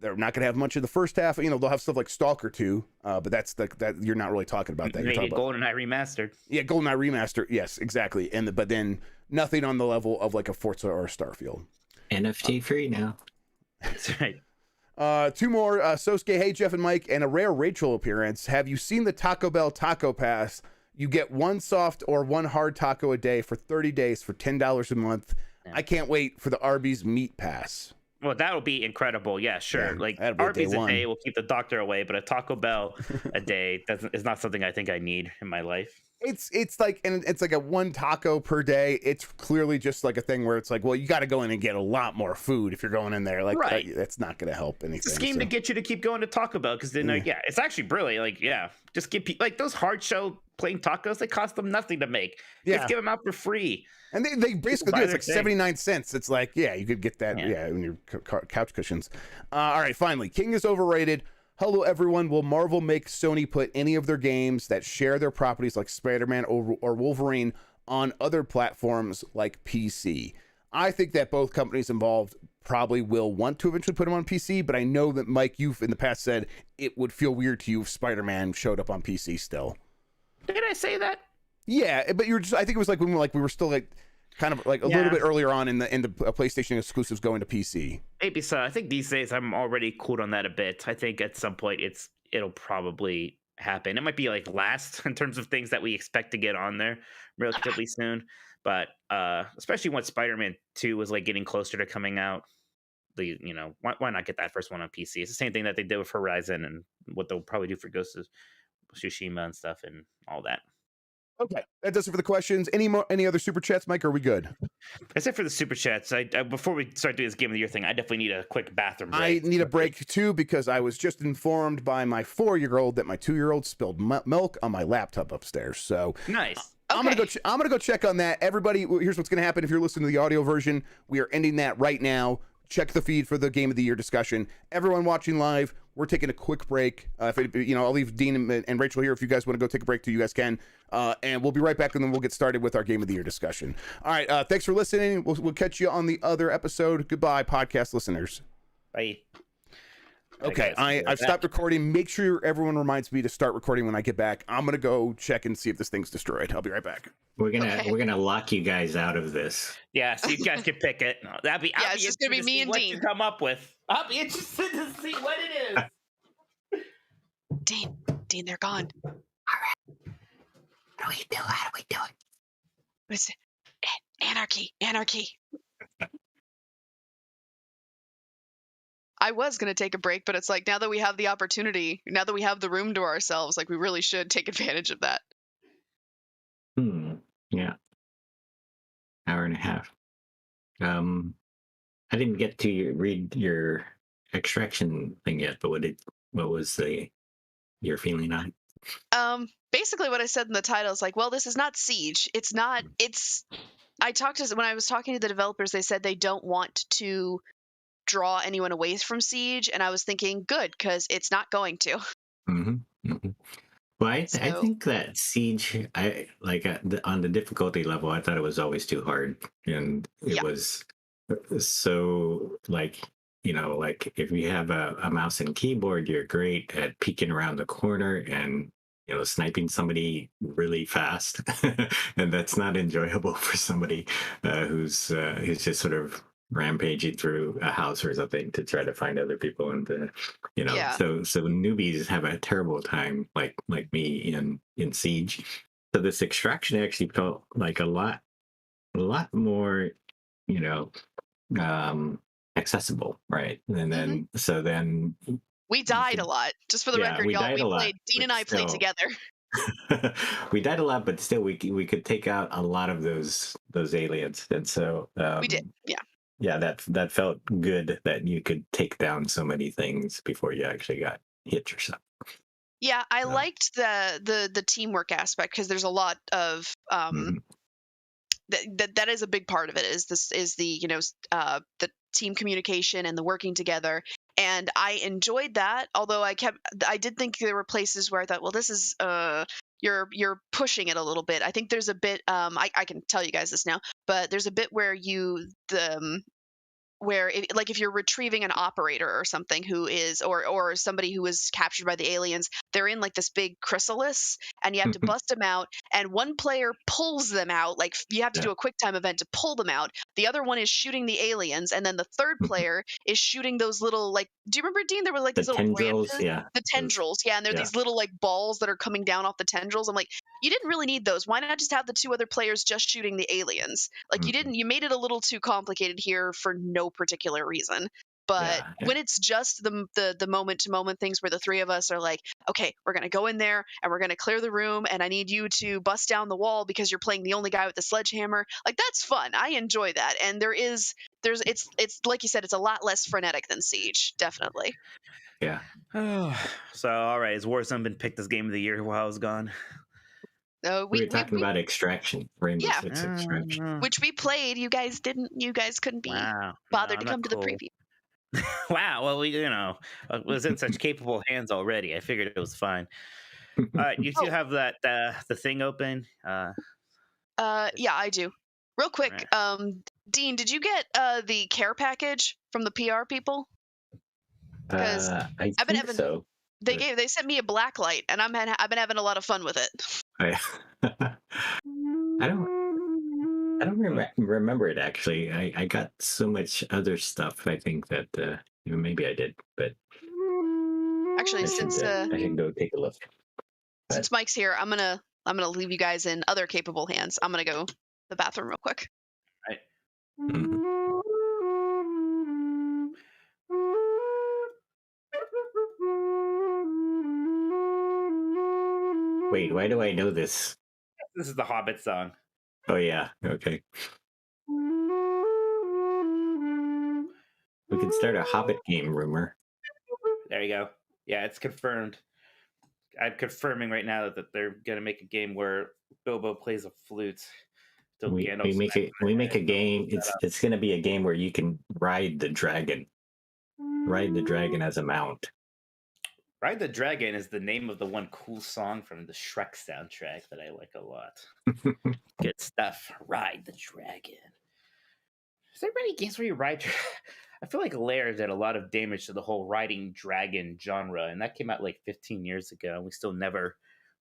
they're not going to have much of the first half. You know, they'll have stuff like Stalker 2, but that's that you're not really talking about that. You're talking about GoldenEye Remastered. Yeah, GoldenEye Remastered. Yes, exactly. But then nothing on the level of like a Forza or a Starfield. NFT free now. That's right. Two more. Sosuke, hey, Jeff and Mike, and a rare Rachel appearance. Have you seen the Taco Bell Taco Pass? You get one soft or one hard taco a day for 30 days for $10 a month. Yeah. I can't wait for the Arby's Meat Pass. Well, that'll be incredible. Yeah, sure. Yeah, like Arby's a day will keep the doctor away, but a Taco Bell a day is not something I think I need in my life. It's like, and it's like a one taco per day. It's clearly just like a thing where it's like, well, you got to go in and get a lot more food if you're going in there. Like, right. That's not going to help anything. It's a scheme to get you to keep going to Taco Bell because then, it's actually brilliant. Like, just give people like those hard shell plain tacos. They cost them nothing to make. Just give them out for free. And they basically do it's like 79 cents. It's like, you could get that in your couch cushions. All right, finally, King is overrated. Hello, everyone. Will Marvel make Sony put any of their games that share their properties like Spider-Man or Wolverine on other platforms like PC? I think that both companies involved probably will want to eventually put them on PC, but I know that, Mike, you've in the past said it would feel weird to you if Spider-Man showed up on PC still. Did I say that? Yeah, but you were just, I think it was like when we were still like kind of like a little bit earlier on in the PlayStation exclusives going to PC. Maybe so. I think these days I'm already cooled on that a bit. I think at some point it'll probably happen. It might be like last in terms of things that we expect to get on there relatively soon. But especially once Spider-Man 2 was like getting closer to coming out, why not get that first one on PC? It's the same thing that they did with Horizon and what they'll probably do for Ghost of Tsushima and stuff and all that. Okay, that does it for the questions. Any other super chats, Mike? Or are we good? Except for the super chats, I before we start doing this game of the year thing, I definitely need a quick bathroom break. I need a break too because I was just informed by my 4-year-old that my 2-year-old spilled milk on my laptop upstairs. So nice. I'm gonna go check on that. Everybody, here's what's gonna happen if you're listening to the audio version. We are ending that right now. Check the feed for the game of the year discussion. Everyone watching live, we're taking a quick break. I'll leave Dean and Rachel here. If you guys want to go take a break too, you guys can. And we'll be right back, and then we'll get started with our game of the year discussion. All right. Thanks for listening. We'll catch you on the other episode. Goodbye, podcast listeners. Bye. Okay, I've stopped recording. Make sure everyone reminds me to start recording when I get back. I'm gonna go check and see if this thing's destroyed. I'll be right back. We're gonna lock you guys out of this. Yeah, so you guys can pick it. That'd be it's just gonna be me and Dean. What you come up with? I'll be interested to see what it is. Dean, they're gone. All right. How do we do it? It's anarchy. I was going to take a break, but it's like now that we have the opportunity, now that we have the room to ourselves, like we really should take advantage of that. Yeah. Hour and a half. I didn't get to read your extraction thing yet, but what was your feeling on it? Basically what I said in the title is like, well, this is not Siege. When I was talking to the developers, they said they don't want to draw anyone away from Siege, and I was thinking, good, because it's not going to. Well, I think that Siege, on the difficulty level, I thought it was always too hard, and it was so like if you have a mouse and keyboard, you're great at peeking around the corner and sniping somebody really fast, and that's not enjoyable for somebody who's just sort of rampaging through a house or something to try to find other people, and so newbies have a terrible time like me in Siege. So this extraction actually felt like a lot more accessible, right? And then so then we died a lot, just for the record, y'all. Dean and I played together. We died a lot, but still we could take out a lot of those aliens, and so we did. Yeah, that felt good that you could take down so many things before you actually got hit yourself. Yeah, I liked the teamwork aspect, because there's a lot of that is a big part of it. Is the team communication and the working together, and I enjoyed that. Although I did think there were places where I thought, well, this is you're pushing it a little bit. I think there's a bit I can tell you guys this now, but there's a bit where if you're retrieving an operator or something who is or somebody who was captured by the aliens, they're in like this big chrysalis, and you have to bust them out, and one player pulls them out. Like you have to do a quick time event to pull them out. The other one is shooting the aliens, and then the third player is shooting those little, like, do you remember, Dean? There were like these little tendrils, branches? The tendrils, and there are these little like balls that are coming down off the tendrils. I'm like, you didn't really need those. Why not just have the two other players just shooting the aliens? Like you made it a little too complicated here for no particular reason. But when it's just the moment to moment things where the three of us are like, okay, we're going to go in there and we're going to clear the room, and I need you to bust down the wall because you're playing the only guy with the sledgehammer. Like, that's fun. I enjoy that. And it's like you said, it's a lot less frenetic than Siege, definitely. Yeah. So, all right, has Warzone been picked as game of the year while I was gone? We were talking about Extraction, Rainbow Six Extraction, which we played. You guys didn't. You guys couldn't be bothered to come to the preview. Wow. Well, it was in such capable hands already. I figured it was fine. All right, you two have that the thing open. Yeah, I do. Real quick, right. Dean, did you get the care package from the PR people? Because I think so. They sent me a black light, and I've been having a lot of fun with it. I don't remember it actually. I got so much other stuff. I think that maybe I did, but actually, I should go take a look. Since Mike's here, I'm gonna leave you guys in other capable hands. I'm gonna go to the bathroom real quick. Right. Wait, why do I know this? This is the Hobbit song. Oh yeah. Okay. We can start a Hobbit game rumor. There you go. Yeah, it's confirmed. I'm confirming right now that they're gonna make a game where Bilbo plays a flute. We make a game. It's gonna be a game where you can ride the dragon. Ride the dragon as a mount. Ride the Dragon is the name of the one cool song from the Shrek soundtrack that I like a lot. Good stuff. Ride the Dragon. Is there many games where you ride? I feel like Lair did a lot of damage to the whole riding dragon genre, and that came out like 15 years ago, and we still never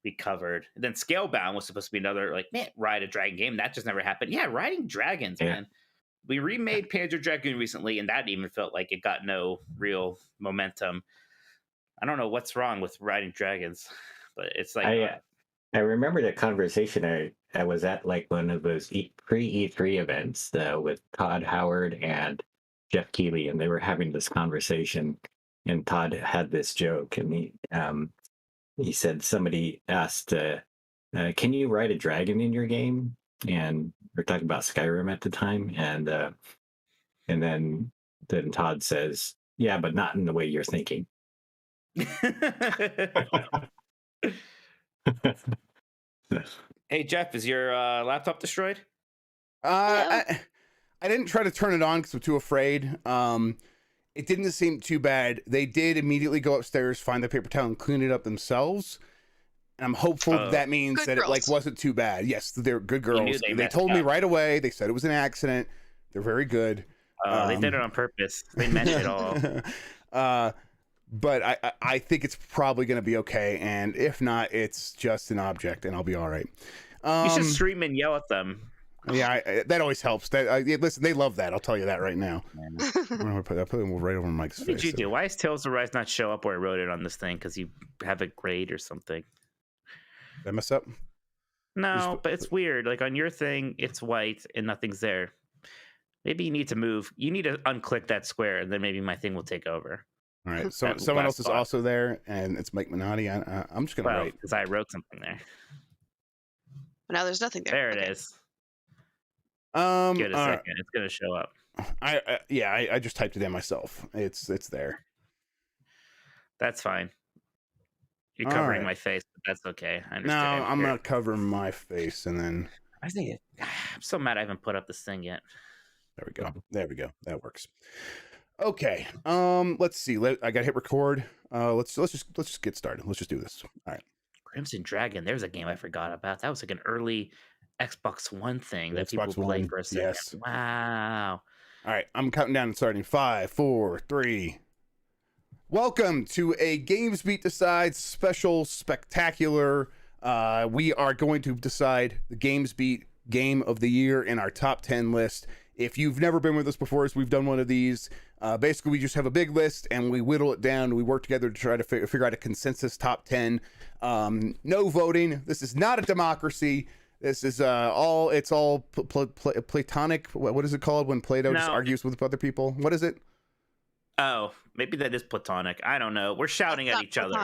recovered. And then Scalebound was supposed to be another ride a dragon game. That just never happened. Yeah, riding dragons, man. We remade Panzer Dragoon recently, and that even felt like it got no real momentum. I don't know what's wrong with riding dragons, but it's like I remember the conversation. I was at like one of those pre E3 events with Todd Howard and Jeff Keighley, and they were having this conversation. And Todd had this joke, and he said somebody asked, "Can you ride a dragon in your game?" And we're talking about Skyrim at the time, and then Todd says, "Yeah, but not in the way you're thinking." Hey Jeff, is your laptop destroyed? I didn't try to turn it on because I'm too afraid. It didn't seem too bad. They did immediately go upstairs, find the paper towel, and clean it up themselves. And I'm hopeful that means Good that girls. it wasn't too bad. Yes, they're good girls. They They told me right away. They said it was an accident. They're very good. They did it on purpose. They meant it all. But I think it's probably going to be okay. And if not, it's just an object, and I'll be all right. You should stream and yell at them. Yeah, that always helps. Listen, they love that. I'll tell you that right now. I'm gonna put them right over Mike's face. What did you do? Why does Tales of Rise not show up where I wrote it on this thing? Because you have a grade or something. Did I mess up? No, but it's weird. Like on your thing, it's white and nothing's there. Maybe you need to move. You need to unclick that square, and then maybe my thing will take over. All right. So someone else is also there, and it's Mike Minotti. I'm just gonna write because I wrote something there. But now there's nothing there. There it is. Give it a second. It's gonna show up. I just typed it in myself. It's there. That's fine. You're covering my face, but that's okay. I No, understand. I'm gonna cover my face, and then I think I'm so mad I haven't put up this thing yet. there we go. There we go. That works. Okay. Let's see. I gotta hit record. Let's just get started. Let's just do this. All right. Crimson Dragon. There's a game I forgot about. That was like an early Xbox One thing that people Xbox played One, for a second. yes. Wow. All right. I'm counting down and starting. 5, 4, 3. Welcome to a GamesBeat Decides special spectacular. We are going to decide the GamesBeat Game of the Year in our top 10 list. If you've never been with us before, we've done one of these. Basically, we just have a big list and we whittle it down. We work together to try to figure out a consensus top 10. No voting. This is not a democracy. This is all Platonic. What is it called when Plato just argues with other people? What is it? Oh, maybe that is platonic. I don't know. We're shouting at each other.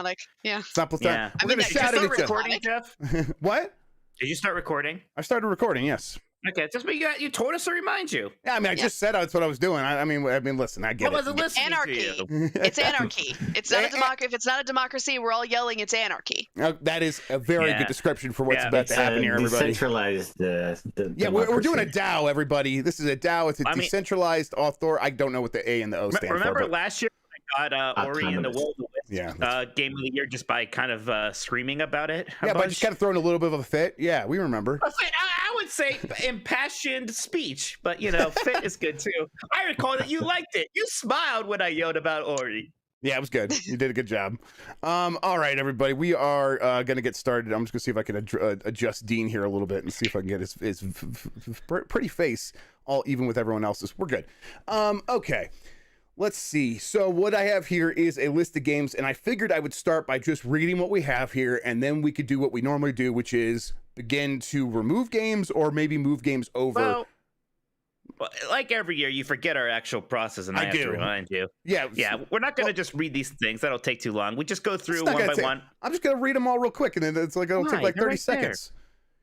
Yeah. It's not platonic. Yeah. We're going to shout at each other. Recording, Jeff? What? Did you start recording? I started recording, yes. Okay, just you told us to remind you. Yeah, I mean, I just said that's what I was doing. I mean, listen, I get it. I wasn't listening Anarchy. to you. It's anarchy. It's not a democracy. If it's not a democracy, we're all yelling. It's anarchy. That is a very good description for what's about to happen here, everybody. Decentralized. We're doing a DAO, everybody. This is a DAO. It's a decentralized author. I don't know what the A and the O stand for. Remember last year I got Ori and the Will of the Wisps Game of the Year just by kind of screaming about it. Yeah, by just kind of throwing a little bit of a fit. Yeah, we remember. I would say impassioned speech, but fit is good too. I recall that you liked it. You smiled when I yelled about Ori. Yeah, it was good. You did a good job. All right, everybody, we are going to get started. I'm just going to see if I can adjust Dean here a little bit and see if I can get his pretty face all even with everyone else's. We're good. Okay. Let's see. So what I have here is a list of games, and I figured I would start by just reading what we have here, and then we could do what we normally do, which is begin to remove games or maybe move games over. Well, like every year, you forget our actual process, and I have to remind you. Yeah. We're not going to just read these things. That'll take too long. We just go through one by one. I'm just going to read them all real quick, and then it'll take like 30 seconds.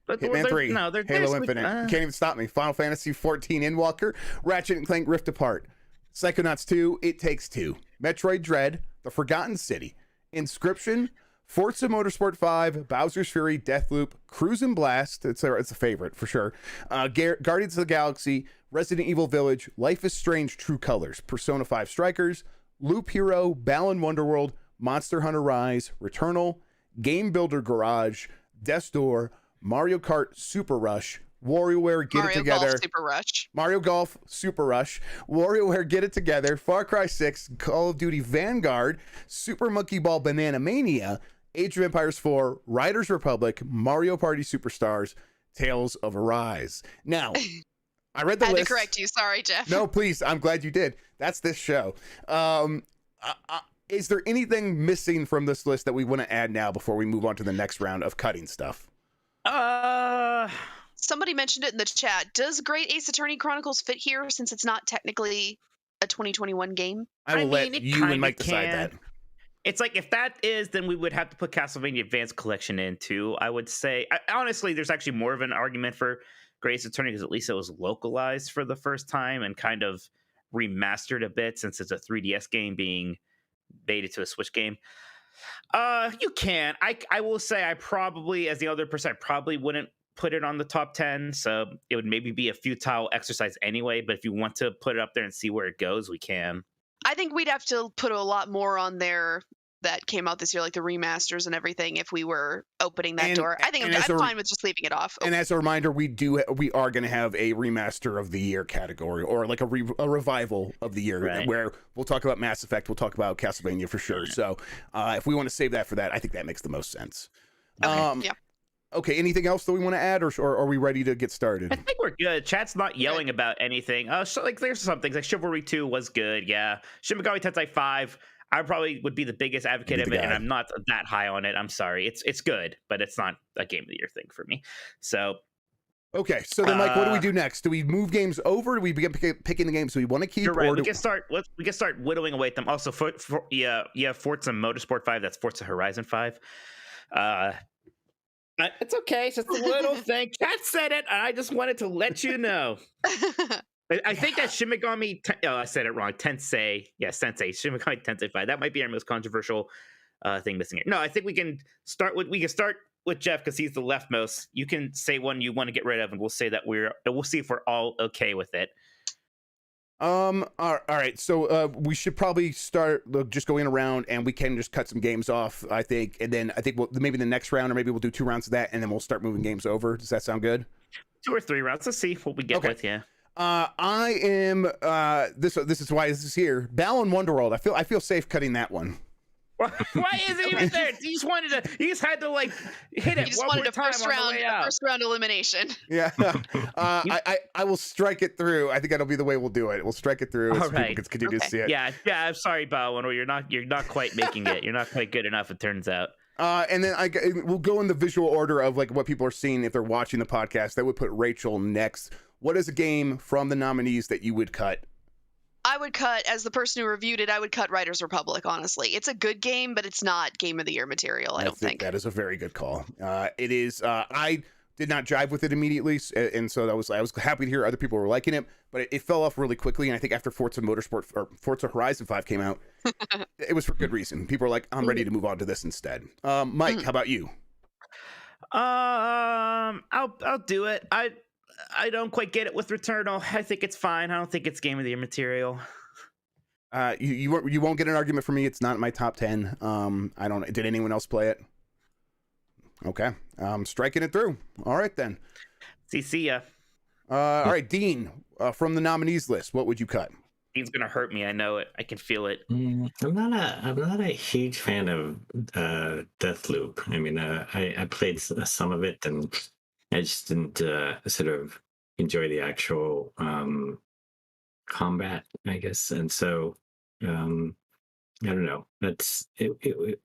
But Hitman 3, no, Halo Infinite. You can't even stop me. Final Fantasy 14 Endwalker, Ratchet and Clank Rift Apart, Psychonauts 2, It Takes Two, Metroid Dread, The Forgotten City, Inscription, Forza Motorsport 5, Bowser's Fury, Deathloop, Cruise and Blast, it's a favorite for sure, Guardians of the Galaxy, Resident Evil Village, Life is Strange True Colors, Persona 5 Strikers, Loop Hero, Balan Wonderworld, Monster Hunter Rise, Returnal, Game Builder Garage, Death's Door, Mario Kart Super Rush, WarioWare Get It Together, Golf Super Rush, Mario Golf Super Rush, WarioWare Get It Together, Far Cry 6, Call of Duty Vanguard, Super Monkey Ball Banana Mania, Age of Empires 4, Riders Republic, Mario Party Superstars, Tales of Arise. Now, I read the list. I had to correct you. Sorry, Jeff. No, please. I'm glad you did. That's this show. Is there anything missing from this list that we want to add now before we move on to the next round of cutting stuff? Somebody mentioned it in the chat. Does Great Ace Attorney Chronicles fit here since it's not technically a 2021 game? I will let you and Mike decide that. It's like, if that is, then we would have to put Castlevania Advanced Collection in too. I would say, honestly, there's actually more of an argument for Great Ace Attorney because at least it was localized for the first time and kind of remastered a bit since it's a 3DS game being baited to a Switch game. You can. I will say I probably, as the other person, I probably wouldn't put it on the top 10. So it would maybe be a futile exercise anyway. But if you want to put it up there and see where it goes, we can. I think we'd have to put a lot more on there that came out this year, like the remasters and everything, if we were opening that door. I think I'm fine with just leaving it off. And as a reminder, we are going to have a remaster of the year category, or like a revival of the year, right, where we'll talk about Mass Effect, we'll talk about Castlevania for sure. So if we want to save that for that, I think that makes the most sense. Okay. Yeah. Okay, anything else that we want to add, or are we ready to get started? I think we're good. Chat's not yelling about anything. So like, there's some things like Chivalry 2 was good. Yeah, Shin Megami Tensei 5. I probably would be the biggest advocate of it, and I'm not that high on it. I'm sorry. It's good, but it's not a Game of the Year thing for me. So, okay. So then, Mike, what do we do next? Do we move games over? Do we begin picking the games we want to keep? You're right. We can start whittling away at them. Also, Forza Motorsport 5. That's Forza Horizon 5. It's okay. It's just a little thing. Cat said it. I just wanted to let you know. I think that Shin Megami, I said it wrong. Tensei. Yeah, Sensei. Shin Megami Tensei 5. That might be our most controversial thing missing here. No, I think we can start with Jeff because he's the leftmost. You can say one you want to get rid of, and we'll say that we'll see if we're all okay with it. All right. So we should probably start just going around, and we can just cut some games off, I think, and then I think maybe the next round, or maybe we'll do 2 rounds of that, and then we'll start moving games over. Does that sound good? 2 or 3 rounds. Let's see what we get with. Yeah. I am. This is why this is here. Balan Wonderworld. I feel safe cutting that one. Why is it even there? You just had to like hit it. You just wanted a first round elimination. Yeah. I will strike it through. I think that'll be the way we'll do it. We'll strike it through so people can continue to see it. Yeah. I'm sorry, Balan. You're not quite making it. You're not quite good enough. It turns out. And then we'll go in the visual order of like what people are seeing if they're watching the podcast. That would put Rachel next. What is a game from the nominees that you would cut? I would cut, as the person who reviewed it, I would cut Riders Republic, honestly. It's a good game, but it's not Game of the Year material, I don't think. That is a very good call. It is. I did not jive with it immediately, and so I was happy to hear other people were liking it, but it fell off really quickly, and I think after Forza Horizon 5 came out, it was for good reason. People were like, I'm ready to move on to this instead. Mike, how about you? I'll do it. I don't quite get it with Returnal. I think it's fine. I don't think it's Game of the Year material. You won't get an argument from me. It's not in my top 10. Did anyone else play it? Okay. Striking it through. All right then. See ya. All right, Dean, from the nominees list, what would you cut? Dean's gonna hurt me. I know it. I can feel it. I'm not a huge fan of Deathloop. I mean, I played some of it, and I just didn't sort of enjoy the actual combat, I guess. And so I don't know. That's it.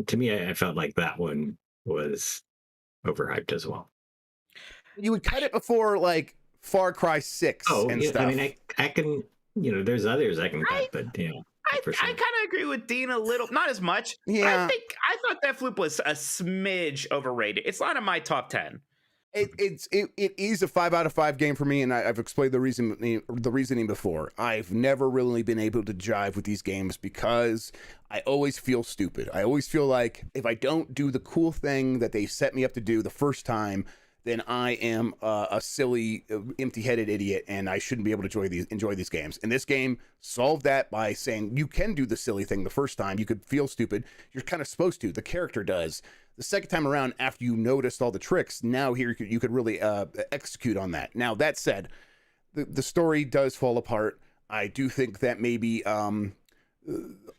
To me, I felt like that one was overhyped as well. You would cut it before like Far Cry 6 and stuff. I mean, I can, there's others I can cut, but I kind of agree with Dean a little, not as much. Yeah. I thought Deathloop was a smidge overrated. It's not in my top 10. It is a 5 out of 5 game for me, and I've explained the reasoning before. I've never really been able to jive with these games because I always feel stupid. I always feel like if I don't do the cool thing that they set me up to do the first time, then I am a silly, empty-headed idiot, and I shouldn't be able to enjoy these games. And this game solved that by saying you can do the silly thing the first time. You could feel stupid. You're kind of supposed to. The character does. The second time around, after you noticed all the tricks, now here you could really execute on that. Now, that said, the story does fall apart. I do think that maybe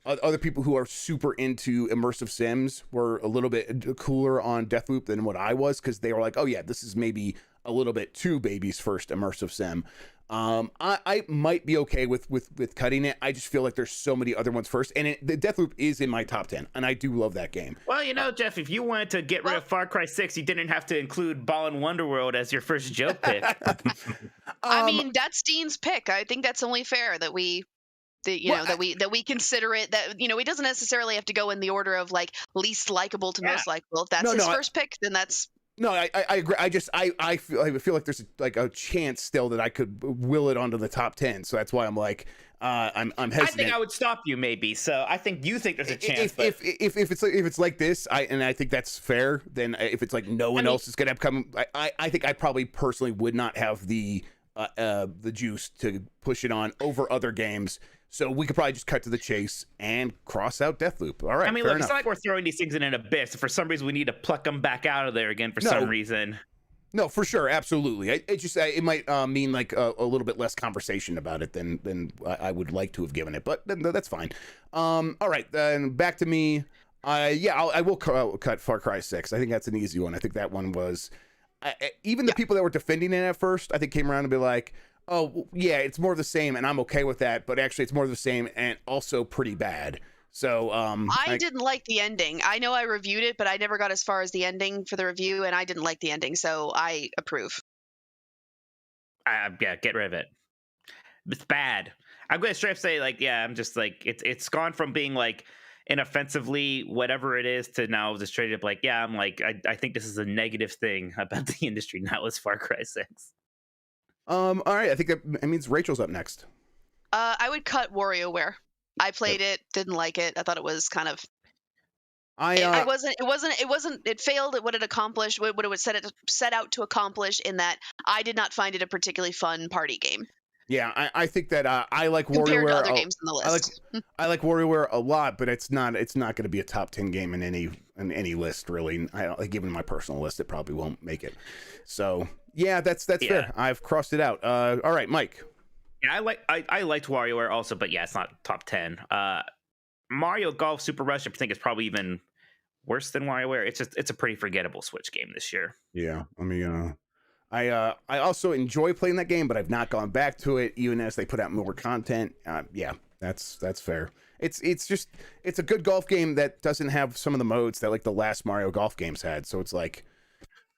other people who are super into immersive sims were a little bit cooler on Deathloop than what I was, because they were like, oh yeah, this is maybe a little bit too baby's first immersive sim. I might be okay with cutting it. I just feel like there's so many other ones first, and the Deathloop is in my top 10, and I do love that game. Well, Jeff, if you wanted to get rid of Far Cry 6, you didn't have to include Ball and Wonderworld as your first joke pick. I mean, that's Dean's pick. I think that's only fair that we consider it, that he doesn't necessarily have to go in the order of like least likable to most likable. If that's his first pick, then that's. No, I agree. I feel like there's like a chance still that I could will it onto the top 10. So that's why I'm like, I'm hesitant. I think I would stop you maybe. So I think you think there's a chance. If it's like this, I think that's fair. Then if it's like no one else is gonna come, I think I probably personally would not have the juice to push it on over other games. So we could probably just cut to the chase and cross out Deathloop. All right. I mean, look, it's not like we're throwing these things in an abyss. For some reason, we need to pluck them back out of there again for some reason. No, for sure. Absolutely. It might mean like a little bit less conversation about it than I would like to have given it, but that's fine. All right. Then back to me. I will cut Far Cry 6. I think that's an easy one. I think that one was even the people that were defending it at first, I think came around and be like, oh, yeah, it's more of the same, and I'm okay with that, but actually it's more of the same and also pretty bad. So I didn't like the ending. I know I reviewed it, but I never got as far as the ending for the review, and I didn't like the ending, so I approve. Yeah, get rid of it. It's bad. I'm going to straight up say, like, yeah, I'm just like, it's gone from being like inoffensively whatever it is to now just straight up like, yeah, I'm like, I think this is a negative thing about the industry now is Far Cry 6. All right, I think that means Rachel's up next. I would cut WarioWare. I played it, didn't like it. I thought it was kind of. It failed at what it accomplished, what it was set out to accomplish. In that, I did not find it a particularly fun party game. Yeah, I think that I like compared WarioWare. To other games on the list. I like WarioWare a lot, but it's not going to be a top 10 game in any list really. Given my personal list, it probably won't make it. So yeah, that's fair. I've crossed it out. All right, Mike. Yeah, I liked WarioWare also, but yeah, it's not top 10. Mario Golf Super Rush, I think, is probably even worse than WarioWare. It's a pretty forgettable Switch game this year. Yeah, I mean, I also enjoy playing that game, but I've not gone back to it even as they put out more content. Yeah, that's fair. It's a good golf game that doesn't have some of the modes that like the last Mario Golf games had. So it's like,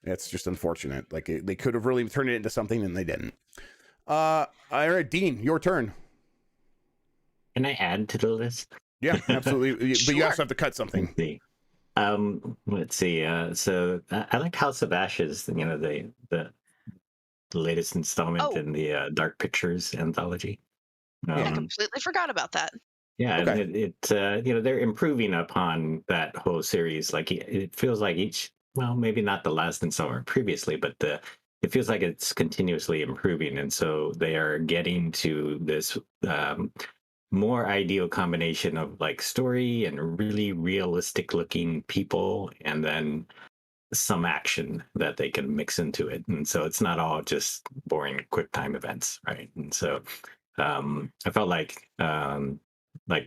it's just unfortunate. Like they could have really turned it into something and they didn't. All right, Dean, your turn. Can I add to the list? Yeah, absolutely. Sure. But you also have to cut something. Let's see. So I liked House of Ashes. The latest installment in the Dark Pictures anthology. I completely forgot about that. Yeah, okay. They're improving upon that whole series. Like it feels like maybe not the last installment previously, but it feels like it's continuously improving, and so they are getting to this more ideal combination of like story and really realistic looking people, and then some action that they can mix into it. And so it's not all just boring quick time events, right? And so I felt like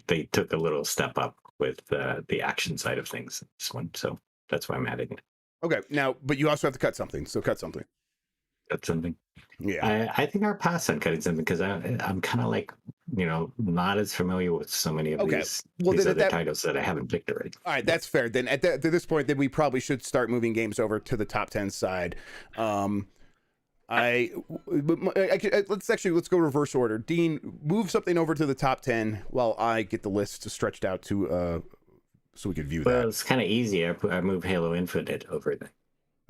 they took a little step up with the action side of things in this one. So that's why I'm adding it. Okay, now, but you also have to cut something. So cut something. Cut something. Yeah, I think I'll pass on cutting something because I'm kind of like not as familiar with so many of these other titles that I haven't picked already. All right, that's fair. Then at this point, then we probably should start moving games over to the top 10 side. Let's go reverse order. Dean, move something over to the top 10 while I get the list stretched out to so we could view that. Well, it's kind of easy. I move Halo Infinite over there.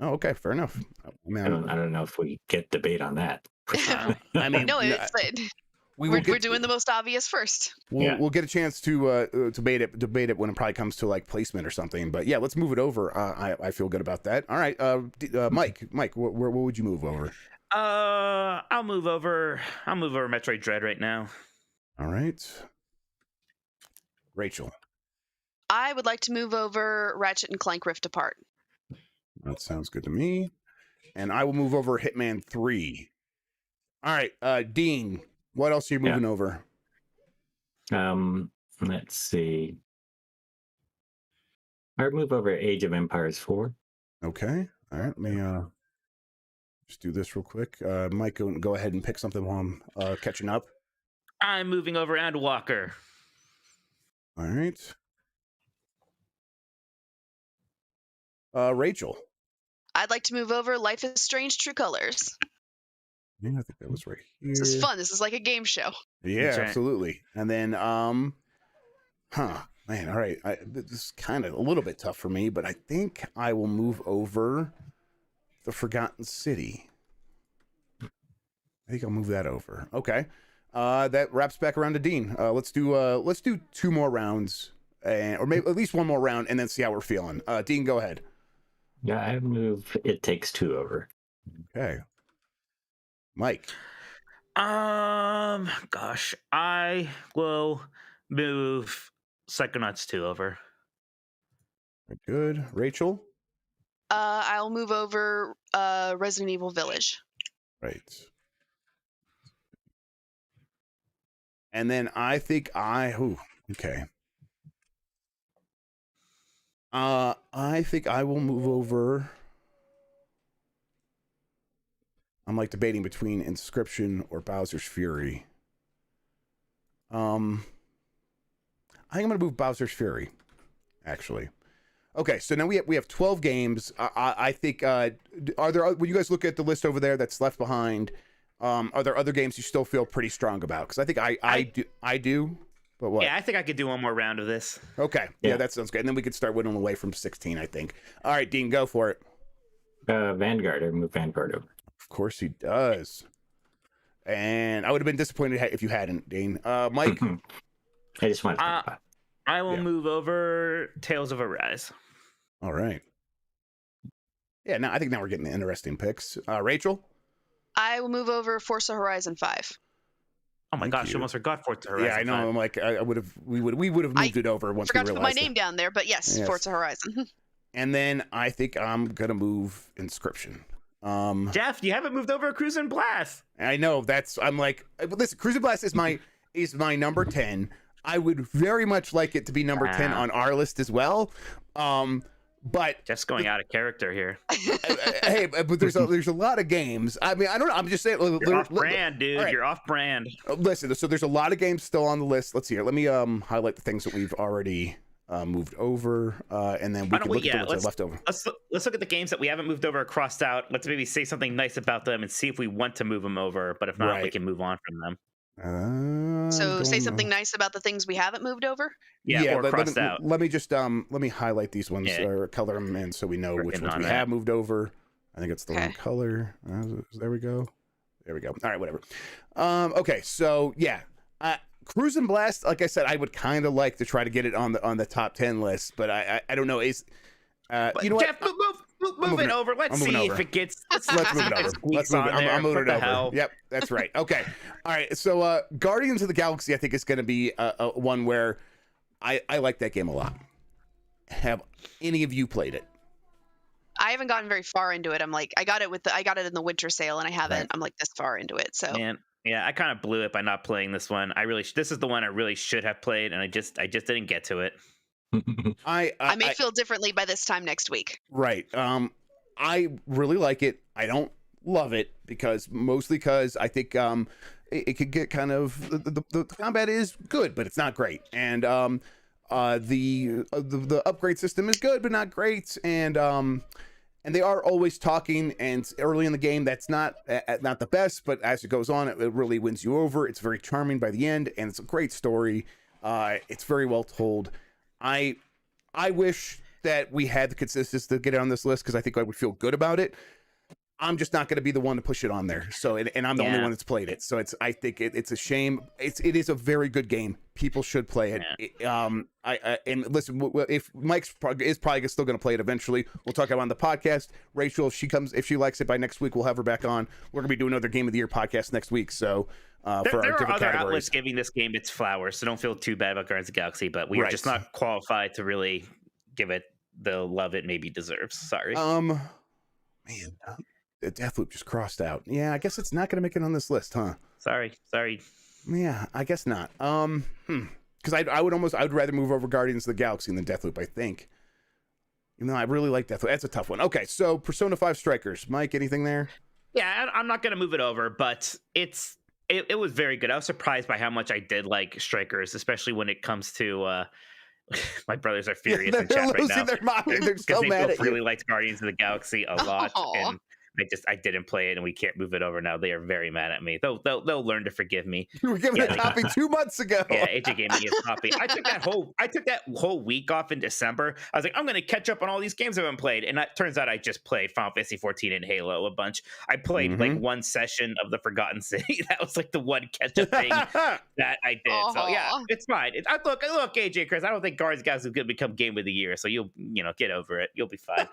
Oh, okay, fair enough. I don't know if we get debate on that. I mean, no, we're doing the most obvious first. We'll get a chance to debate it when it probably comes to like placement or something. But yeah, let's move it over. I feel good about that. All right, Mike, what would you move over? I'll move over Metroid Dread right now. All right, Rachel. I would like to move over Ratchet and Clank Rift Apart. That sounds good to me. And I will move over Hitman 3. All right, Dean, what else are you moving over? Let's see. I would move over Age of Empires 4. Okay. All right, let me just do this real quick. Mike, go ahead and pick something while I'm catching up. I'm moving over Endwalker. All right. Rachel. I'd like to move over Life is Strange True Colors. Yeah, I think that was right here. This is fun. This is like a game show. Yeah, right. Absolutely. And then, man, all right. This is kind of a little bit tough for me, but I think I will move over the Forgotten City. I think I'll move that over. Okay. That wraps back around to Dean. Let's do 2 more rounds, or maybe at least 1 more round, and then see how we're feeling. Dean, go ahead. Yeah, I move It Takes Two over. Okay. Mike. Gosh, I will move Psychonauts 2 over. Good. Rachel. I'll move over Resident Evil Village. Right. And then I think okay. I think I will move over. I'm like debating between Inscription or Bowser's Fury. I think I'm gonna move Bowser's Fury, actually. Okay, so now we have 12 games. I think are there, when you guys look at the list over there that's left behind, are there other games you still feel pretty strong about? Because I think I do. But what? Yeah, I think I could do 1 more round of this. Okay, yeah, that sounds good. And then we could start whittling away from 16, I think. All right, Dean, go for it. Vanguard. I move Vanguard over. Of course he does. And I would have been disappointed if you hadn't, Dean. Mike? I just wanted to I will move over Tales of Arise. All right. Yeah, I think now we're getting interesting picks. Rachel? I will move over Forza Horizon 5. Oh my gosh, you almost forgot Forza Horizon. Yeah, I know. 5. I'm like, we would have moved it over once we realized. I forgot to put my name down there, but yes, Forza Horizon. And then I think I'm gonna move Inscription. Jeff, you haven't moved over Cruisin' Blast. I know. I'm like, listen, Cruisin' Blast is my number 10. I would very much like it to be number 10 on our list as well. But just going out of character here. Hey, but there's a lot of games. I mean, I don't know. I'm just saying. You're off brand, dude. Right. You're off brand. Listen, so there's a lot of games still on the list. Let's see here. Let me highlight the things that we've already moved over, and then we can look at what's left over. Let's look at the games that we haven't moved over or crossed out. Let's maybe say something nice about them and see if we want to move them over. But if not, we can move on from them. So say something nice about the things we haven't moved over. Yeah, or crossed out. Let me just let me highlight these ones or color them in so we know which ones we have moved over. I think it's the wrong color. There we go. There we go. All right, whatever. Okay, so yeah, Cruisin' Blast. Like I said, I would kind of like to try to get it on the top 10 list, but I don't know. Is you know Jeff, move it over. Let's see if it gets. Let's move it over. Let's move it. I'm moving it over. Yep, that's right. Okay. All right. So Guardians of the Galaxy, I think, is going to be one where I like that game a lot. Have any of you played it? I haven't gotten very far into it. I'm like, I got it in the winter sale, and I haven't. Right. I'm like this far into it. So. Man. Yeah, I kind of blew it by not playing this one. This is the one I really should have played, and I just didn't get to it. I may feel differently by this time next week. Right. I really like it. I don't love it mostly because I think it could get kind of the combat is good, but it's not great, and the upgrade system is good but not great, and they are always talking, and early in the game that's not the best, but as it goes on, it really wins you over. It's very charming by the end, and it's a great story. It's very well told. I wish that we had the consistency to get it on this list because I think I would feel good about it. I'm just not going to be the one to push it on there. So, and I'm the only one that's played it. So I think it's a shame. It is a very good game. People should play it. And listen, if Mike's is probably still going to play it eventually, we'll talk about it on the podcast. Rachel, if she likes it by next week, we'll have her back on. We're going to be doing another Game of the Year podcast next week. So for our different other outlets giving this game its flowers, so don't feel too bad about Guardians of the Galaxy, but we are just not qualified to really give it the love it maybe deserves. Sorry. Man. The Deathloop just crossed out. Yeah, I guess it's not going to make it on this list, huh? Sorry. Yeah, I guess not. Because I would rather move over Guardians of the Galaxy than Deathloop, I think. Even though I really like Deathloop. That's a tough one. Okay, so Persona 5 Strikers. Mike, anything there? Yeah, I'm not going to move it over, but it was very good. I was surprised by how much I did like Strikers, especially when it comes to... my brothers are furious in chat right now. Their mind. They're so mad at you. Really liked Guardians of the Galaxy a lot, and I didn't play it, and we can't move it over now. They are very mad at me. They'll learn to forgive me. You were given a copy 2 months ago. Yeah, AJ gave me a copy. I took that whole week off in December. I was like, I'm going to catch up on all these games I haven't played, and it turns out I just played Final Fantasy 14 and Halo a bunch. I played like one session of the Forgotten City. That was like the one catch up thing that I did. So yeah, it's fine. Look, AJ, Chris. I don't think Guardians of the Galaxy is going to become Game of the Year, so you'll get over it. You'll be fine.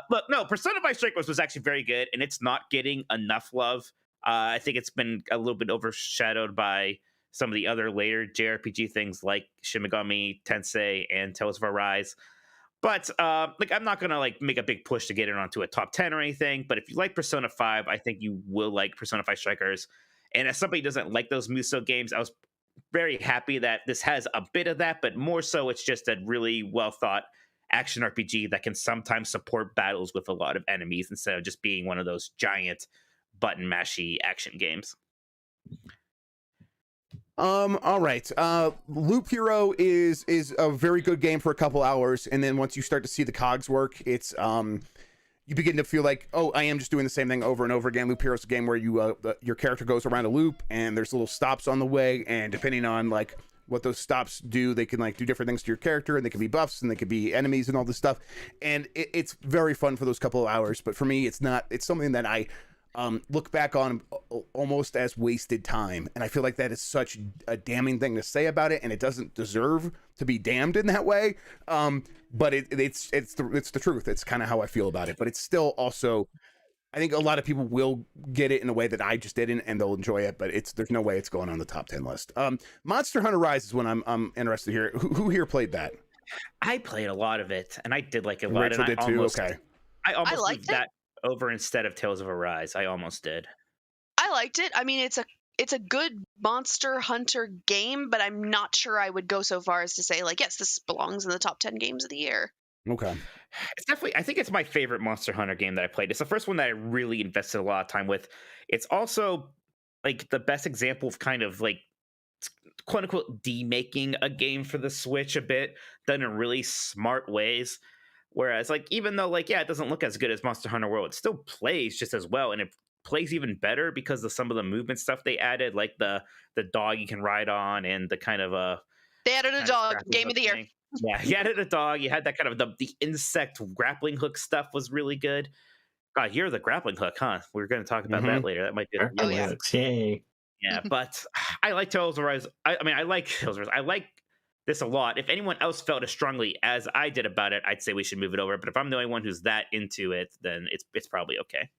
Look, no, Persona 5 Strikers was actually very good, and it's not getting enough love. I think it's been a little bit overshadowed by some of the other later JRPG things like Shin Megami Tensei and Tales of Arise. But I'm not gonna make a big push to get it onto a top 10 or anything. But if you like Persona 5, I think you will like Persona 5 Strikers. And as somebody who doesn't like those Muso games, I was very happy that this has a bit of that, but more so it's just a really well thought action RPG that can sometimes support battles with a lot of enemies instead of just being one of those giant button mashy action games. All right. Loop Hero is a very good game for a couple hours, and then once you start to see the cogs work, it's you begin to feel like, oh, I am just doing the same thing over and over again. Loop Hero is a game where you your character goes around a loop, and there's little stops on the way, and depending on what those stops do, they can do different things to your character, and they can be buffs and they can be enemies and all this stuff, and it's very fun for those couple of hours. But for me, it's something that I look back on almost as wasted time, and I feel like that is such a damning thing to say about it, and it doesn't deserve to be damned in that way. But it's the truth. It's kind of how I feel about it. But it's still also, I think a lot of people will get it in a way that I just didn't, and they'll enjoy it. But there's no way it's going on the top 10 list. Monster Hunter Rise is when I'm interested here. Who here played that? I played a lot of it, and I did like it a lot. Rachel did too. Okay, I almost liked that over instead of Tales of Arise. I almost did. I liked it. I mean, it's a good Monster Hunter game, but I'm not sure I would go so far as to say yes, this belongs in the top 10 games of the year. Okay. It's definitely, I think it's my favorite Monster Hunter game that I played. It's the first one that I really invested a lot of time with. It's also the best example of kind of quote unquote demaking a game for the Switch a bit, done in really smart ways. Whereas even though it doesn't look as good as Monster Hunter World, it still plays just as well, and it plays even better because of some of the movement stuff they added, like the dog you can ride on, and the kind of they added a dog. Game of the year. Yeah, you added a dog. You had that kind of the insect grappling hook stuff was really good. God, you're the grappling hook, huh? We're going to talk about that later. That might be. Yeah, but I like Tales of Arise. I like Tales of Arise. I like this a lot. If anyone else felt as strongly as I did about it, I'd say we should move it over. But if I'm the only one who's that into it, then it's probably okay.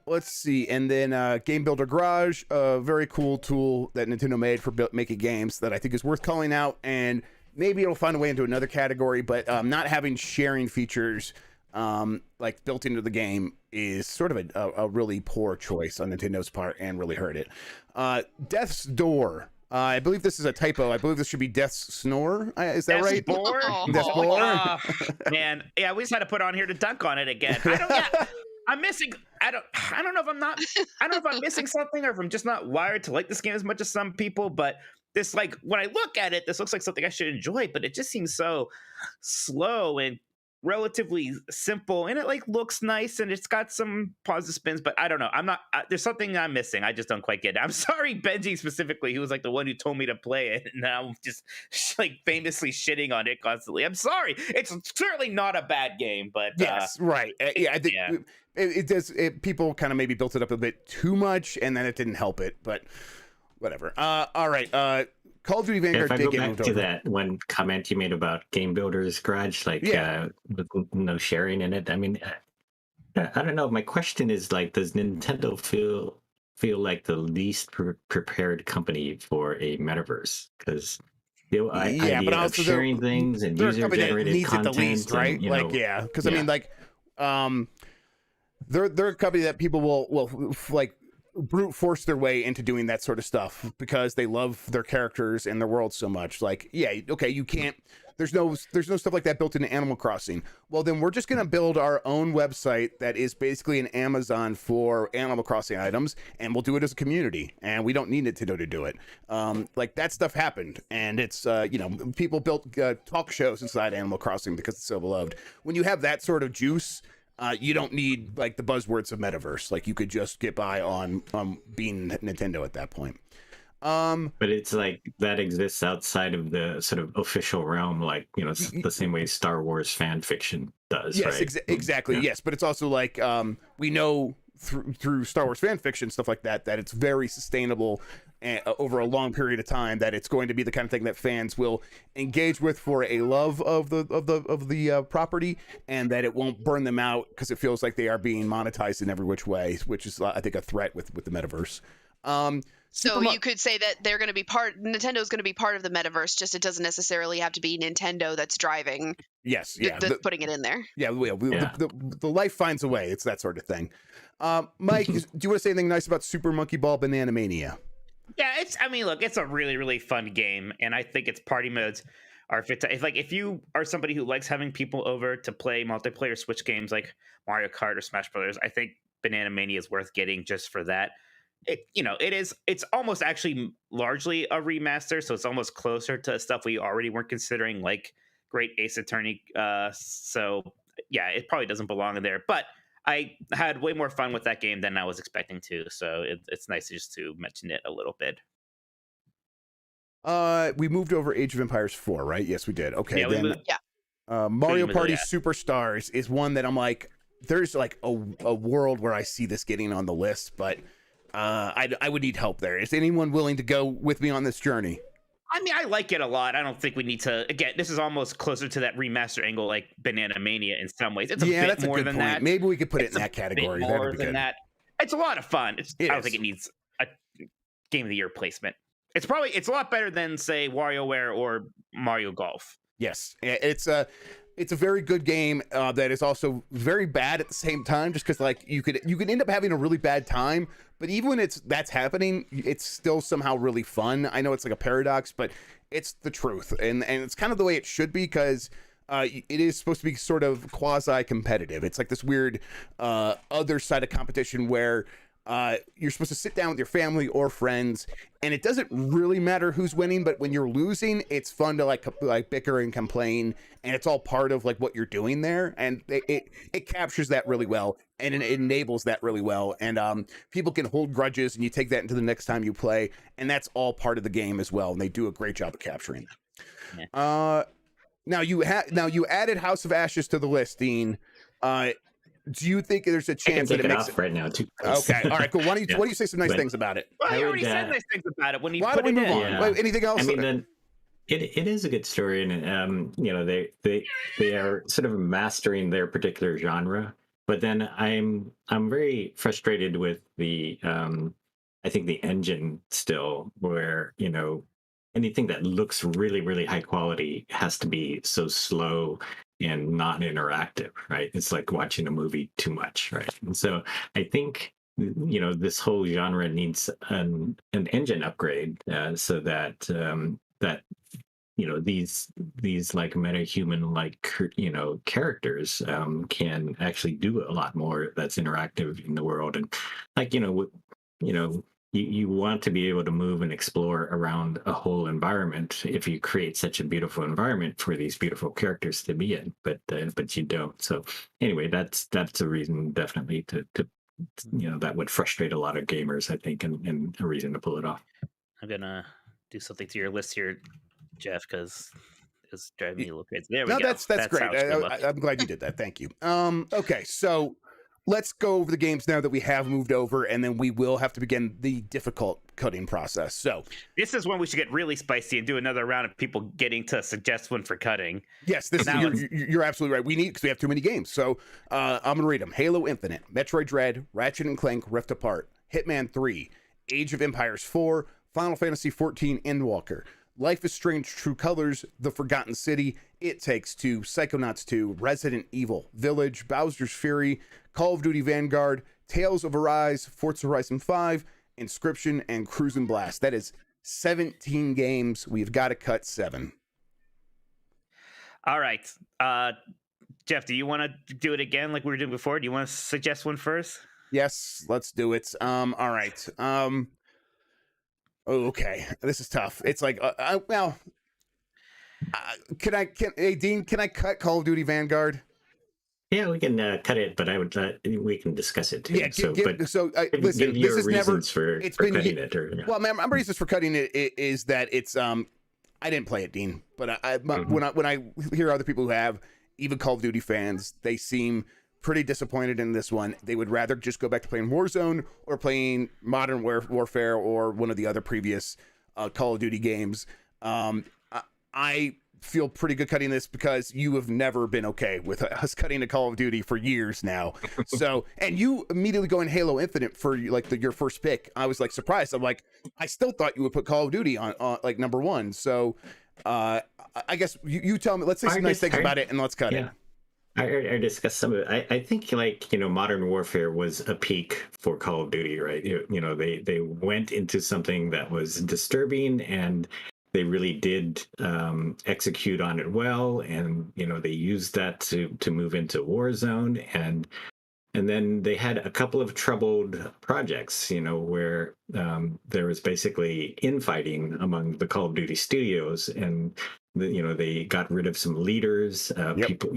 Let's see. And then Game Builder Garage, a very cool tool that Nintendo made for making games that I think is worth calling out, and maybe it'll find a way into another category, but not having sharing features built into the game is sort of a really poor choice on Nintendo's part and really hurt it. Death's Door. I believe this is a typo. I believe this should be Death's Snore. Is that right? Death's Door? Man, yeah, we just had to put on here to dunk on it again. I'm missing. I don't know if I'm not. I don't know if I'm missing something, or if I'm just not wired to like this game as much as some people. But this, when I look at it, this looks like something I should enjoy. But it just seems so slow and relatively simple, and it like looks nice, and it's got some positive spins, but I don't know. I'm not there's something I'm missing. I just don't quite get it. I'm sorry, Benji specifically. He was like the one who told me to play it, and now I'm just like famously shitting on it constantly. I'm sorry. It's certainly not a bad game, but yes, right. Yeah, I think it does. People kind of maybe built it up a bit too much, and then it didn't help it. But whatever. All right. Call of Duty Vanguard. If I go back to that one comment you made about Game Builder's Garage, like with no sharing in it. I mean, I don't know. My question is like, does Nintendo feel like the least prepared company for a metaverse? Because idea of sharing things and user generated content, the least, right? And, like, because I mean, like, they're a company that people will like brute force their way into doing that sort of stuff because they love their characters and their world so much. Like, you can't. There's no stuff like that built into Animal Crossing. Well, then we're just gonna build our own website that is basically an Amazon for Animal Crossing items, and we'll do it as a community. And we don't need Nintendo to do it. Like that stuff happened, and it's people built talk shows inside Animal Crossing because it's so beloved. When you have that sort of juice, you don't need like the buzzwords of metaverse. Like you could just get by on being Nintendo at that point. But it's like that exists outside of the sort of official realm, like the same way Star Wars fan fiction does. Yes, right? Exactly. Yes, but it's also like we know through Star Wars fan fiction stuff like that it's very sustainable over a long period of time. That it's going to be the kind of thing that fans will engage with for a love of the property, and that it won't burn them out because it feels like they are being monetized in every which way, which is I think a threat with the metaverse. So you could say that they're going to be Nintendo's going to be part of the metaverse. Just it doesn't necessarily have to be Nintendo that's driving. Yes, putting it in there. Yeah, the life finds a way. It's that sort of thing. Mike, do you want to say anything nice about Super Monkey Ball Banana Mania? Yeah, look, it's a really, really fun game, and I think its party modes are fit. If you are somebody who likes having people over to play multiplayer Switch games like Mario Kart or Smash Brothers, I think Banana Mania is worth getting just for that. It's almost actually largely a remaster, so it's almost closer to stuff we already weren't considering, like Great Ace Attorney. So yeah, it probably doesn't belong in there, but I had way more fun with that game than I was expecting to, so it's nice just to mention it a little bit. We moved over Age of Empires 4, right? Yes, we did. Okay, yeah. Mario Party Superstars is one that I'm like, there's like a world where I see this getting on the list, but I would need help there. Is anyone willing to go with me on this journey? I mean, I like it a lot. I don't think we need to. Again, this is almost closer to that remaster angle, like Banana Mania in some ways. It's a bit more than that. Maybe we could put it in that category. More than that. It's a lot of fun. I don't think it needs a Game of the Year placement. It's a lot better than, say, WarioWare or Mario Golf. Yes, it's a very good game that is also very bad at the same time, just because like you could end up having a really bad time, but even when that's happening, it's still somehow really fun. I know it's like a paradox, but it's the truth, and it's kind of the way it should be, because it is supposed to be sort of quasi-competitive. It's like this weird other side of competition where you're supposed to sit down with your family or friends, and it doesn't really matter who's winning, but when you're losing, it's fun to like bicker and complain, and it's all part of like what you're doing there, and it captures that really well, and it enables that really well, and people can hold grudges, and you take that into the next time you play, and that's all part of the game as well, and they do a great job of capturing that. Yeah. Now you added House of Ashes to the list, Dean. Do you think there's a chance that it makes it right now too? Okay, all right, cool. Why don't you say some nice things about it? Well, I already said nice things about it when you put it in. Yeah. Wait, anything else? I mean, it is a good story, and they are sort of mastering their particular genre. But then I'm very frustrated with the I think the engine still, where anything that looks really, really high quality has to be so slow and not interactive, right? It's like watching a movie too much, right? And so I think this whole genre needs an engine upgrade so that these like meta-human like characters can actually do a lot more that's interactive in the world, and like you want to be able to move and explore around a whole environment if you create such a beautiful environment for these beautiful characters to be in, but you don't. So anyway, that's a reason definitely to that would frustrate a lot of gamers, I think, and a reason to pull it off. I'm gonna do something to your list here, Jeff, because it's driving me a little crazy. There we go. That's great. I'm glad you did that. Thank you. Okay, so let's go over the games now that we have moved over, and then we will have to begin the difficult cutting process. So this is when we should get really spicy and do another round of people getting to suggest one for cutting. Yes, you're absolutely right. We need, because we have too many games. So I'm going to read them. Halo Infinite, Metroid Dread, Ratchet and Clank Rift Apart, Hitman 3, Age of Empires 4, Final Fantasy 14 Endwalker, Life is Strange True Colors, The Forgotten City, It Takes Two, Psychonauts 2, Resident Evil, Village, Bowser's Fury, Call of Duty Vanguard, Tales of Arise, Forza Horizon 5, Inscription, and Cruise and Blast. That is 17 games. We've got to cut 7. All right. Jeff, do you want to do it again like we were doing before? Do you want to suggest one first? Yes, let's do it. All right. Okay, this is tough. It's like, hey, Dean, can I cut Call of Duty Vanguard? Yeah, we can cut it, but we can discuss it too. Yeah, listen, this is never. It's been cutting it. Well, my reasons for cutting it is that it's I didn't play it, Dean, but when I hear other people who have, even Call of Duty fans, they seem pretty disappointed in this one. They would rather just go back to playing Warzone or playing Modern Warfare or one of the other previous Call of Duty games. I feel pretty good cutting this because you have never been okay with us cutting a Call of Duty for years now. So, and you immediately going Halo Infinite for like your first pick. I was like surprised. I'm like, I still thought you would put Call of Duty on like number 1. So I guess you tell me, let's say some nice things about it and let's cut it. I discussed some of it. I think Modern Warfare was a peak for Call of Duty, right? They went into something that was disturbing, and they really did execute on it well, and they used that to move into Warzone, and then they had a couple of troubled projects, where there was basically infighting among the Call of Duty studios, and they got rid of some leaders, people,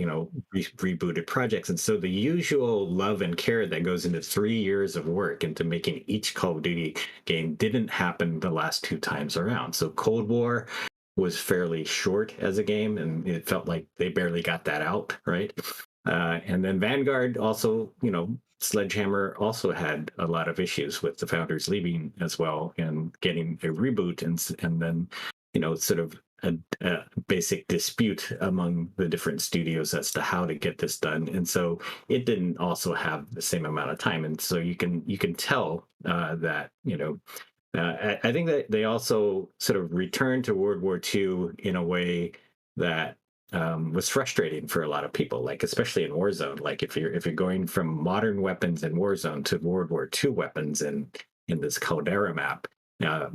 rebooted projects. And so the usual love and care that goes into 3 years of work into making each Call of Duty game didn't happen the last 2 times around. So Cold War was fairly short as a game, and it felt like they barely got that out, right? And then Vanguard also, Sledgehammer also had a lot of issues with the founders leaving as well and getting a reboot, and then, sort of a basic dispute among the different studios as to how to get this done, and so it didn't also have the same amount of time, and so you can tell that I think that they also sort of returned to World War II in a way that was frustrating for a lot of people, like especially in Warzone. Like if you're going from modern weapons in Warzone to World War II weapons in this Caldera map,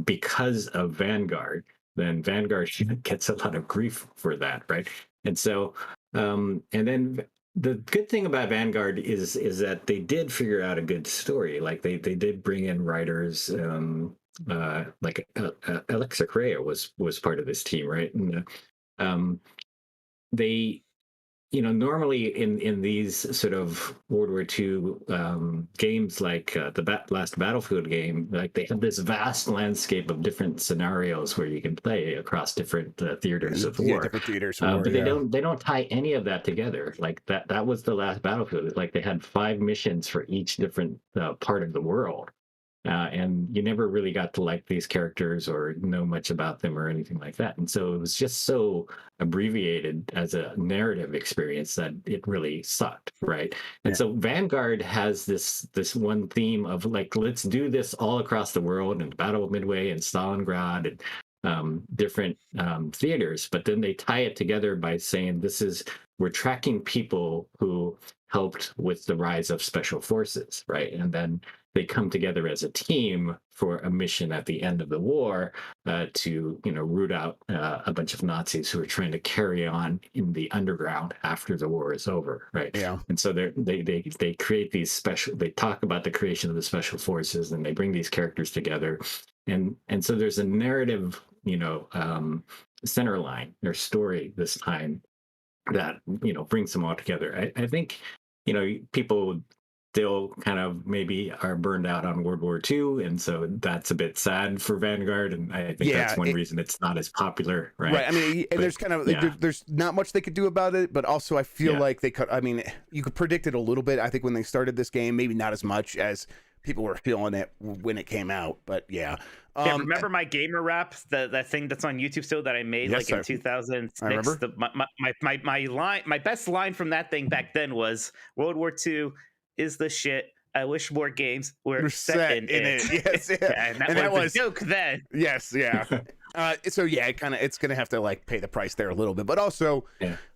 because of Vanguard, then Vanguard gets a lot of grief for that, right? And so, and then the good thing about Vanguard is that they did figure out a good story. Like they did bring in writers, like Alexa Correa was part of this team, right? And they, normally in these sort of World War II games, like the last Battlefield game, like they have this vast landscape of different scenarios where you can play across different theaters of war. Different theaters of war, but they don't tie any of that together. Like that was the last Battlefield. It's like they had 5 missions for each different part of the world. And you never really got to like these characters or know much about them or anything like that. And so it was just so abbreviated as a narrative experience that it really sucked, right? And so Vanguard has this one theme of like, let's do this all across the world, and Battle of Midway and Stalingrad and different theaters. But then they tie it together by saying we're tracking people who helped with the rise of special forces, right? And then they come together as a team for a mission at the end of the war to root out a bunch of Nazis who are trying to carry on in the underground after the war is over, right? Yeah. And so they create these they talk about the creation of the special forces, and they bring these characters together, and so there's a narrative center line or story this time that brings them all together. I think people still kind of maybe are burned out on World War II, and so that's a bit sad for Vanguard, and I think that's one reason it's not as popular, right? Right. I mean, and there's kind of there's not much they could do about it, but also I feel like they could. I mean, you could predict it a little bit. I think when they started this game, maybe not as much as people were feeling it when it came out, but yeah. Remember my gamer rap, that thing that's on YouTube still that I made in 2006. I remember. My best line from that thing back then was World War II is the shit. I wish more games were set in it. Yes, yeah. and that was a joke then. Yes, yeah. So yeah, it's gonna have to like pay the price there a little bit, but also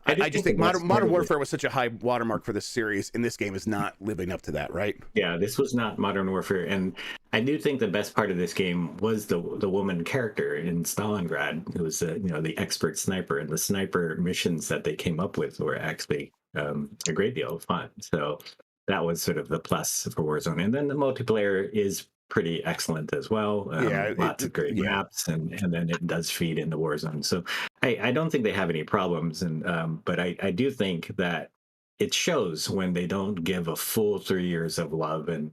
I just think Modern Warfare was such a high watermark for this series, and this game is not living up to that, right? Yeah, this was not Modern Warfare, and I do think the best part of this game was the woman character in Stalingrad, who was the expert sniper, and the sniper missions that they came up with were actually a great deal of fun. So that was sort of the plus for Warzone, and then the multiplayer is pretty excellent as well. Lots of great maps, and then it does feed into Warzone. So I don't think they have any problems, and but I do think that it shows when they don't give a full 3 years of love and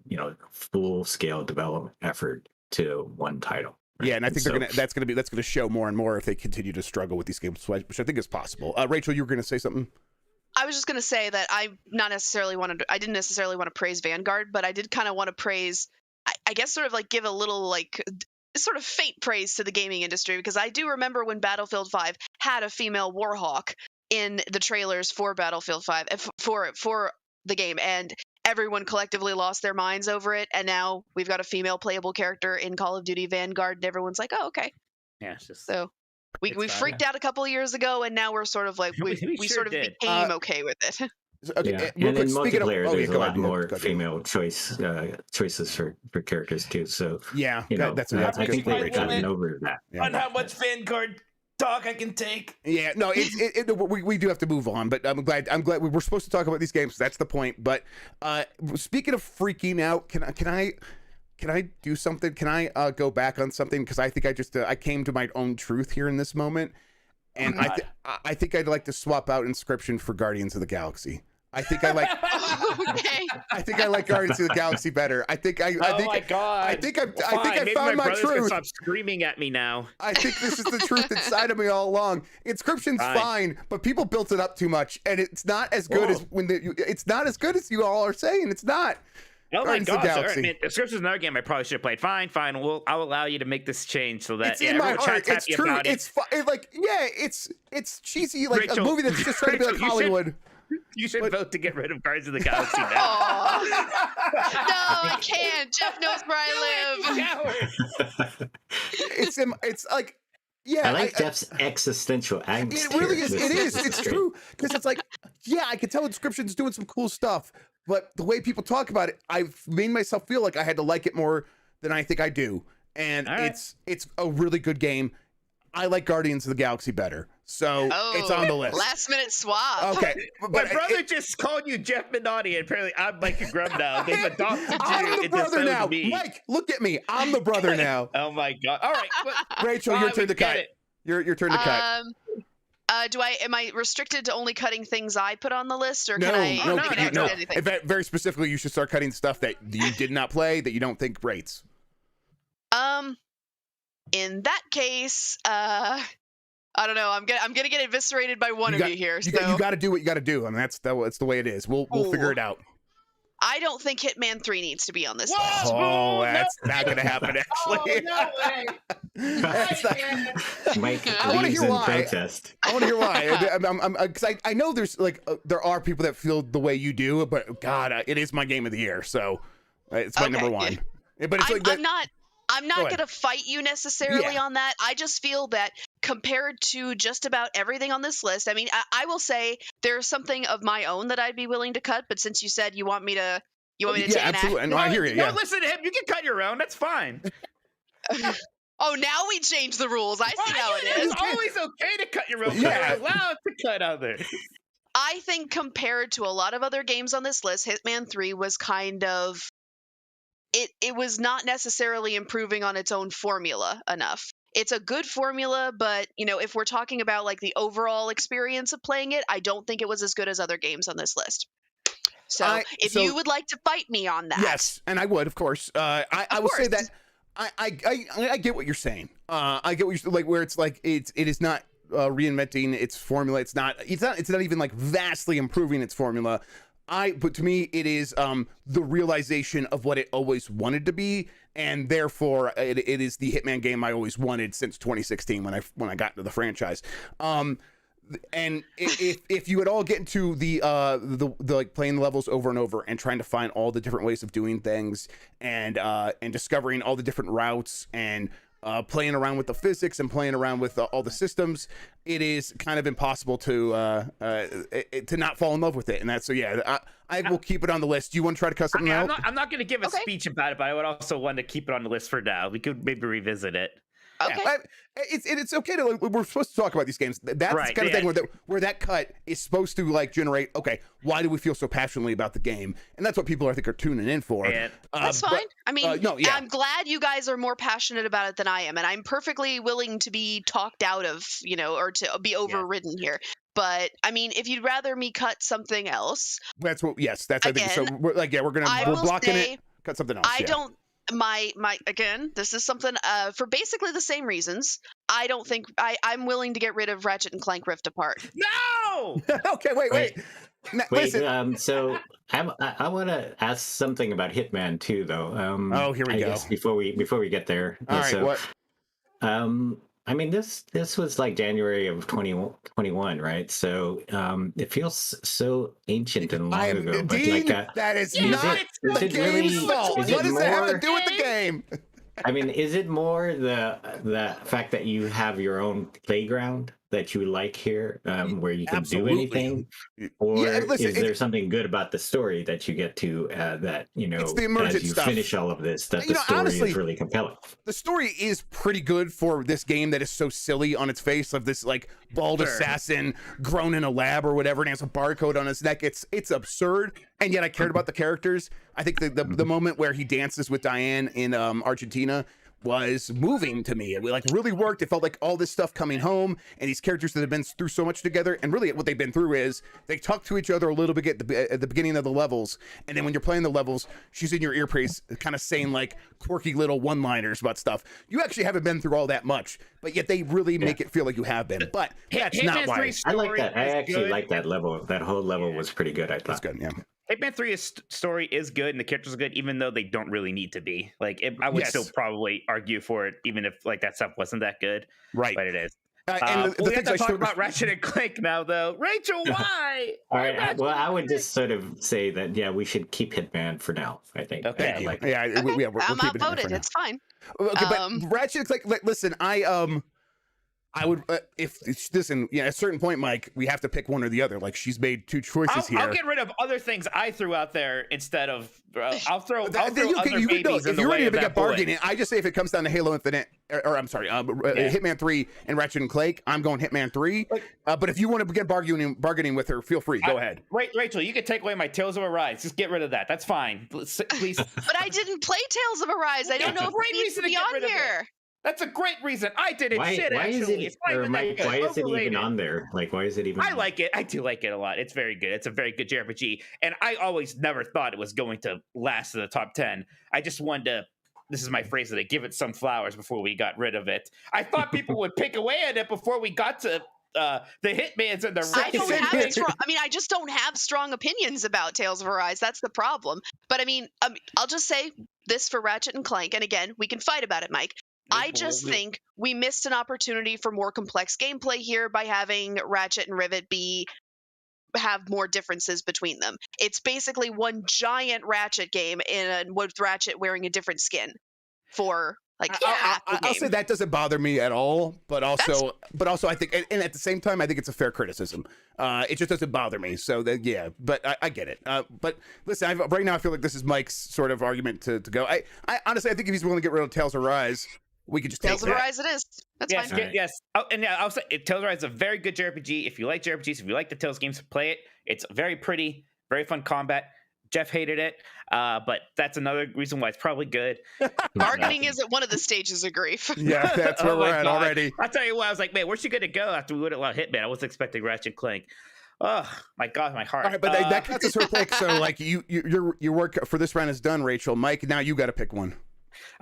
full scale development effort to one title. Right? Yeah, and I think that's gonna show more and more if they continue to struggle with these games, which I think is possible. Rachel, you were gonna say something? I was just going to say that I didn't necessarily want to praise Vanguard, but I did kind of want to praise, I guess sort of like give a little like sort of faint praise to the gaming industry, because I do remember when Battlefield 5 had a female Warhawk in the trailers for Battlefield 5 for the game, and everyone collectively lost their minds over it, and now we've got a female playable character in Call of Duty Vanguard, and everyone's like, oh, okay. Yeah, it's just so. We freaked out a couple of years ago, and now we're sort of like we sure sort of became okay with it. Okay, yeah. And in multiplayer, there's a lot more female choices for characters too. So yeah, that's I think they've gotten over that. On how much Vanguard talk I can take. Yeah, no, we do have to move on, but I'm glad we're supposed to talk about these games. That's the point. But speaking of freaking out, can I do something? Can I go back on something? Because I think I came to my own truth here in this moment, and I think I'd like to swap out Inscription for Guardians of the Galaxy. I think I like. Okay. I think I like Guardians of the Galaxy better. I think I Maybe found my truth. Stop screaming at me now. I think this is the truth inside of me all along. Inscription's fine, but people built it up too much, and it's not as good as it's not as good as you all are saying. It's not. Oh my gosh! Right, man, Inscription's another game I probably should have played. Fine. I'll allow you to make this change so that it's in my heart. It's true. It's cheesy, like Rachel, a movie that's just trying to be like Hollywood. You should vote to get rid of Guardians of the Galaxy now. No, I can't. Jeff knows where I live. It's like. Yeah, I like Jeff's existential angst. It really is. It is. It's true, because it's like, yeah, I can tell Inscription's doing some cool stuff, but the way people talk about it, I've made myself feel like I had to like it more than I think I do, and it's a really good game. I like Guardians of the Galaxy better, so it's on the list. Last minute swap. Okay, my brother just called you Jeff Minotti, and apparently I'm Mike Grubb now. They've adopted you. I'm the brother now. Mike, look at me. I'm the brother now. Oh my god! All right, Rachel, your turn to cut. Your turn to cut. Am I restricted to only cutting things I put on the list, or can I cut anything? Very specifically, you should start cutting stuff that you did not play that you don't think rates. In that case, I don't know. I'm gonna get eviscerated by one of you here. You got to do what you got to do. I mean, that's the way it is. We'll figure it out. I don't think Hitman 3 needs to be on this list. Oh, that's not going to happen, actually. No way. Mike, I want to hear why. I want to hear why. Because I know there's there are people that feel the way you do, but God, it is my game of the year, so it's my number one. But it's I'm not going to fight you necessarily on that. I just feel that compared to just about everything on this list, I mean, I will say there's something of my own that I'd be willing to cut, but since you said you want me to You want me to Yeah, absolutely. No, I hear you. Yeah. Don't listen to him. You can cut your own. That's fine. Oh, now we change the rules. I see how it is. It's always okay to cut your own. Yeah. You're allowed to cut others. I think compared to a lot of other games on this list, Hitman 3 was kind of it was not necessarily improving on its own formula enough. It's a good formula, but if we're talking about like the overall experience of playing it, I don't think it was as good as other games on this list. So if you would like to fight me on that, yes, and I would, of course. I will say that I get what you're saying. I get what you're like, where it's like it is not reinventing its formula. It's not even like vastly improving its formula. But to me, it is the realization of what it always wanted to be, and therefore it is the Hitman game I always wanted since 2016 when I got into the franchise. And if you would all get into the like playing the levels over and over and trying to find all the different ways of doing things and discovering all the different routes and playing around with the physics and playing around with all the systems, it is kind of impossible to not fall in love with it. And that's I will keep it on the list. Do you want to try to cut something out? I'm not going to give a speech about it, but I would also want to keep it on the list for now. We could maybe revisit it. Okay. Yeah, it's okay to we're supposed to talk about these games. That's the kind of thing where that cut is supposed to like generate. Okay, why do we feel so passionately about the game? And that's what people I think are tuning in for. That's fine. I mean, I'm glad you guys are more passionate about it than I am, and I'm perfectly willing to be talked out of, or to be overridden here. But I mean, if you'd rather me cut something else, that's what. Yes, that's again, I think so. We're blocking it. Cut something else. I don't. My again, this is something for basically the same reasons. I don't think I'm willing to get rid of Ratchet and Clank Rift Apart. No. Okay, wait. Listen. So I want to ask something about Hitman too, though. Here we go. Guess before we get there. All right. What? I mean, this was like January of 2021, right? So it feels so ancient and long ago. Dean, but like that is not the game's fault. What does it have to do with the game? I mean, is it more the fact that you have your own playground that you like here, where you can do anything, or is there something good about the story that you get to that it's the emergent as you stuff. finish all of this, that the story honestly, is really compelling? The story is pretty good for this game that is so silly on its face, of this like bald assassin grown in a lab or whatever, and has a barcode on his neck. It's absurd, and yet I cared about the characters. I think the moment where he dances with Diane in Argentina was moving to me. It like really worked. It felt like all this stuff coming home, and these characters that have been through so much together, and really what they've been through is they talk to each other a little bit at the beginning of the levels, and then when you're playing the levels, she's in your earpiece kind of saying like quirky little one-liners about stuff. You actually haven't been through all that much, but yet they really make it feel like you have been. But that's not why. I like that. I actually like that level. That whole level was pretty good, I thought. That's good, yeah. Hitman 3's story is good and the characters are good, even though they don't really need to be. Like, I would still probably argue for it, even if like that stuff wasn't that good. Right. But it is. And we have to talk about Ratchet and Clank now, though. Rachel, why? All right. Well, I would just sort of say that, we should keep Hitman for now, I think. Okay. We're I'm outvoted. It's fine. Okay, but Ratchet and Clank, listen, I would, listen, at a certain point, Mike, we have to pick one or the other. Like, she's made two choices here. I'll get rid of other things I threw out there instead of, I'll throw other babies in if the you're way ready of to that get bargaining, I just say if it comes down to Halo Infinite, or I'm sorry, Hitman 3 and Ratchet and Clank, I'm going Hitman 3. But if you want to begin bargaining with her, feel free. Go ahead. Wait, Rachel, you can take away my Tales of Arise. Just get rid of that. That's fine. Please. But I didn't play Tales of Arise. I don't know if it needs to be on here. That's a great reason. I didn't why shit, actually. Why is it even on there? Like, why is it even? I like it. I do like it a lot. It's very good. It's a very good JRPG. And I always never thought it was going to last in the top 10. I just wanted to, this is my phrase today, give it some flowers before we got rid of it. I thought people would pick away at it before we got to the Hitmans and the I just don't have strong opinions about Tales of Arise. That's the problem. But I mean, I'll just say this for Ratchet and Clank. And again, we can fight about it, Mike. I just think we missed an opportunity for more complex gameplay here by having Ratchet and Rivet have more differences between them. It's basically one giant Ratchet game with Ratchet wearing a different skin for Like, yeah, I'll say that doesn't bother me at all, but also I think, and at the same time, I think it's a fair criticism. It just doesn't bother me. So yeah, but I get it. But listen, right now I feel like this is Mike's sort of argument to go. I honestly, I think if he's willing to get rid of Tales of Rise, we could just Tales of Rise it is. That's yes, fine. Yes. Oh, and yeah, I'll say Tales of Rise is a very good JRPG. If you like JRPGs, if you like the Tales games, play it. It's very pretty, very fun combat. Jeff hated it, but that's another reason why it's probably good. Bargaining isn't one of the stages of grief. Yeah, that's where we're at already. I'll tell you what, I was like, man, where's she going to go after we would have allowed Hitman? I was expecting Ratchet & Clank. Oh, my God, my heart. All right, but that cuts us her pick. So, like, your work for this round is done, Rachel. Mike, now you got to pick one.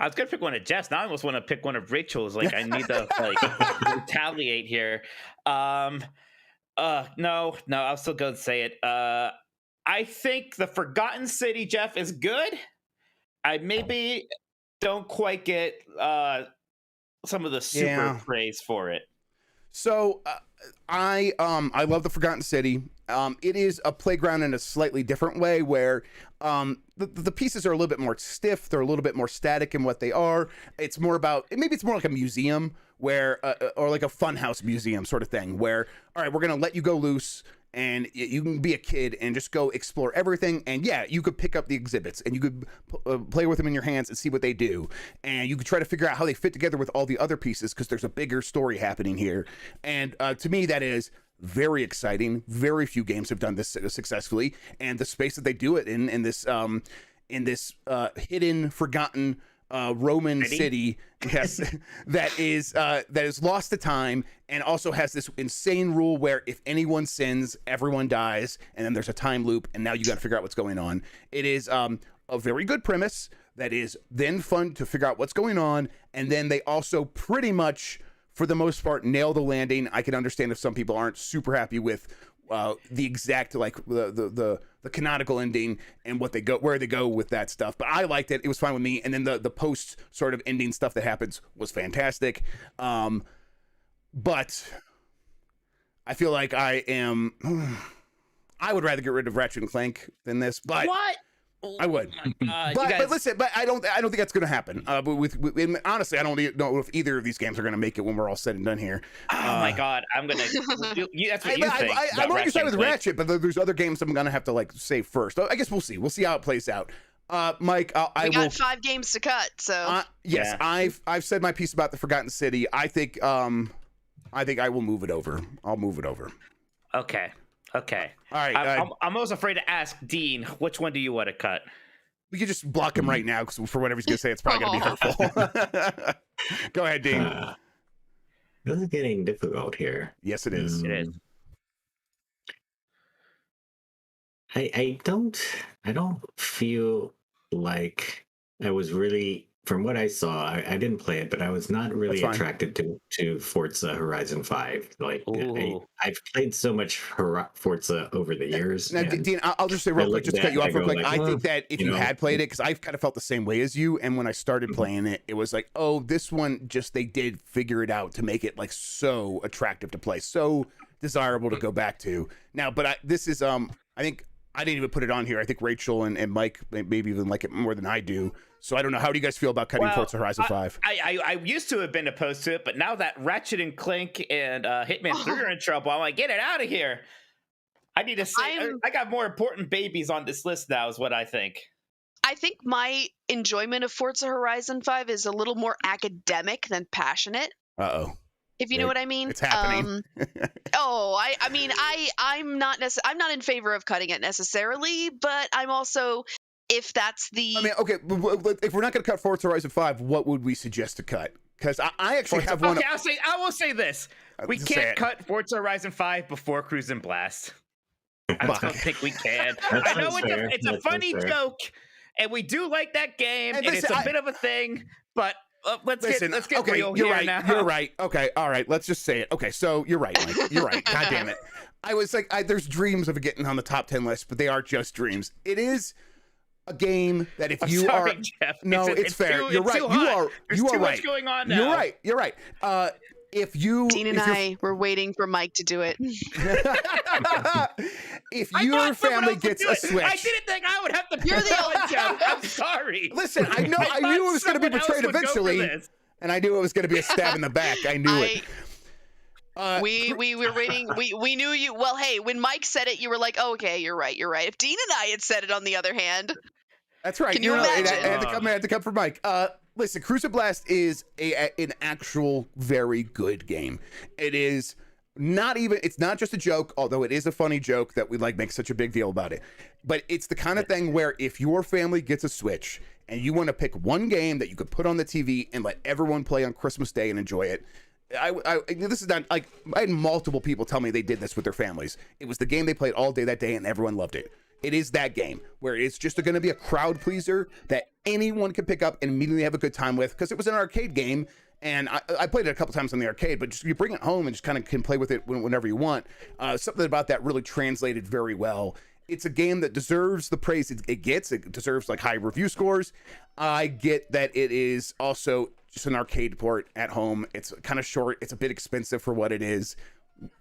I was going to pick one of Jeff's. Now I almost want to pick one of Rachel's. Like, I need to, like, retaliate here. No, I'll still go and say it. I think the Forgotten City, Jeff, is good. I maybe don't quite get some of the super praise for it. So I love the Forgotten City. It is a playground in a slightly different way where the pieces are a little bit more stiff. They're a little bit more static in what they are. It's more about, maybe it's more like a museum where, or like a funhouse museum sort of thing where, all right, we're going to let you go loose. And you can be a kid and just go explore everything. And yeah, you could pick up the exhibits and you could play with them in your hands and see what they do. And you could try to figure out how they fit together with all the other pieces because there's a bigger story happening here. And to me, that is very exciting. Very few games have done this successfully. And the space that they do it in this hidden, forgotten Roman city, yes, that is lost to time and also has this insane rule where if anyone sins, everyone dies, and then there's a time loop, and now you got to figure out what's going on. It is a very good premise that is then fun to figure out what's going on, and then they also pretty much, for the most part, nail the landing. I can understand if some people aren't super happy with the exact, like the canonical ending and where they go with that stuff, but I liked it. It was fine with me. And then the post sort of ending stuff that happens was fantastic. But I feel like I would rather get rid of Ratchet and Clank than this. But what? I would, but listen, but I don't think that's going to happen. But honestly, I don't know if either of these games are going to make it when we're all said and done here. Oh my God, I'm gonna. That's what you think. I'm on your side with Ratchet, but there's other games I'm going to have to like save first. I guess we'll see. We'll see how it plays out. Mike, we got 5 games to cut, so yes, yeah. I've said my piece about the Forgotten City. I think I will move it over. I'll move it over. Okay. All right. I'm almost afraid to ask Dean, which one do you want to cut? We could just block him right now because for whatever he's going to say, it's probably going to be hurtful. Go ahead, Dean. This is getting difficult here. Yes, it is. It is. I don't feel like I was really, from what I saw, I didn't play it, but I was not really attracted to Forza Horizon 5. Like, I've played so much Forza over the years. Now, Dean, I'll just say real quick, just to cut you off real quick. I think that if you had played it, because I've kind of felt the same way as you, and when I started playing it, it was like, oh, this one they did figure it out to make it like so attractive to play, so desirable to go back to. Now, but this is, I think I didn't even put it on here. I think Rachel and Mike maybe even like it more than I do. So I don't know. How do you guys feel about cutting Forza Horizon 5? I used to have been opposed to it, but now that Ratchet and Clank and Hitman 3 are in trouble, I'm like, get it out of here. I need to say, I got more important babies on this list now, is what I think. I think my enjoyment of Forza Horizon 5 is a little more academic than passionate. Uh-oh. If you know what I mean. It's happening. I'm not in favor of cutting it necessarily, but I'm also, if that's the... I mean, okay, if we're not going to cut Forza Horizon 5, what would we suggest to cut? Because I actually have one... Okay, I will say this. We can't cut Forza Horizon 5 before Cruis'n Blast. I don't think we can. I know it's a funny joke, and we do like that game, and it's a bit of a thing, but... Let's get okay, real you're here right, now. You're right. Okay, all right. Let's just say it. Okay, so you're right, Mike. You're right. God damn it. I was like, there's dreams of it getting on the top 10 list, but they are just dreams. It is a game that if you are... Jeff. No, it's fair. You're right. You are right. There's too much going on now. You're right. if you Dean and I were waiting for Mike to do it. If your family gets a Switch, I didn't think I would have to. You're the only one. I'm sorry. Listen, I knew it was going to be betrayed eventually, and I knew it was going to be a stab in the back. I knew it. We were waiting. We knew you. Well, hey, when Mike said it, you were like, oh, "Okay, you're right. You're right." If Dean and I had said it, on the other hand, that's right. Can you imagine? I had to come for Mike. Listen, Cruiser Blast is an actual very good game. It is not even. It's not just a joke, although it is a funny joke that we make such a big deal about it. But it's the kind of thing where if your family gets a Switch and you want to pick one game that you could put on the TV and let everyone play on Christmas Day and enjoy it. This is not like I had multiple people tell me they did this with their families. It was the game they played all day that day and everyone loved it. It is that game where it's just going to be a crowd pleaser that anyone can pick up and immediately have a good time with, because it was an arcade game. And I played it a couple times on the arcade, but just you bring it home and just kind of can play with it whenever you want. Something about that really translated very well. It's a game that deserves the praise it gets. It deserves high review scores. I get that it is also just an arcade port at home. It's kind of short. It's a bit expensive for what it is.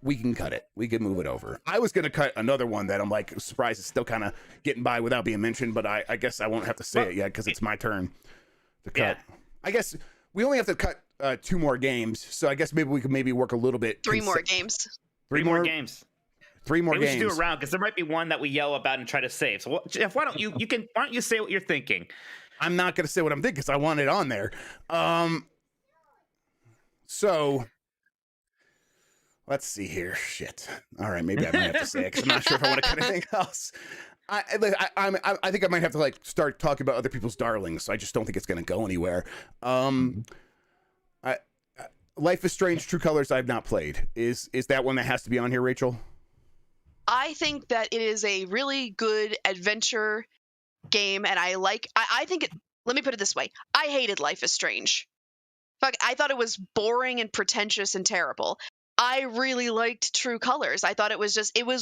We can cut it. We can move it over. I was going to cut another one that I'm surprised it's still kind of getting by without being mentioned, but I guess I won't have to say it yet because it's my turn to cut. Yeah. I guess we only have to cut 2 more games, so I guess maybe we could work a little bit. 3 more games. 3 more games. 3 more games. We should do a round because there might be one that we yell about and try to save. So Jeff, why don't you say what you're thinking? I'm not going to say what I'm thinking because I want it on there. So let's see here. Shit. All right, maybe I might have to say it because I'm not sure if I want to cut anything else. I think I might have to start talking about other people's darlings. So I just don't think it's going to go anywhere. Life is Strange: True Colors I've not played. Is that one that has to be on here, Rachel? I think that it is a really good adventure game, and I think it. Let me put it this way: I hated Life is Strange. Fuck, I thought it was boring and pretentious and terrible. I really liked True Colors. I thought it was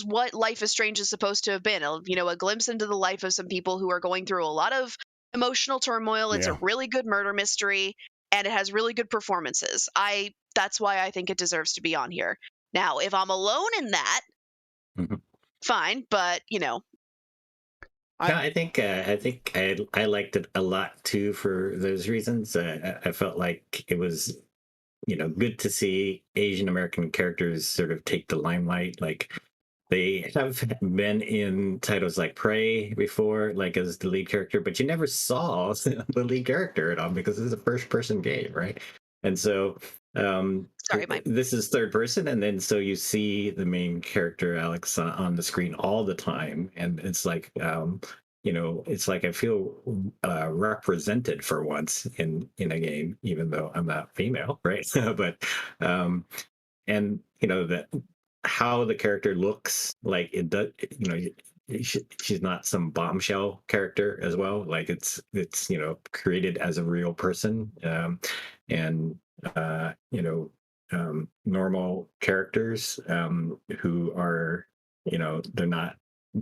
what Life is Strange is supposed to have been. A glimpse into the life of some people who are going through a lot of emotional turmoil. It's a really good murder mystery, and it has really good performances. That's why I think it deserves to be on here. Now, if I'm alone in that, fine, but I think I liked it a lot too for those reasons. I felt like it was, good to see Asian American characters sort of take the limelight. Like they have been in titles like Prey before, as the lead character, but you never saw the lead character at all because it's a first-person game, right? And so sorry, Mike. This is third person, and then so you see the main character Alex on the screen all the time, and it's it's like I feel represented for once in a game, even though I'm not female, right? But and that how the character looks, it does, she's not some bombshell character as well. It's created as a real person, and normal characters who are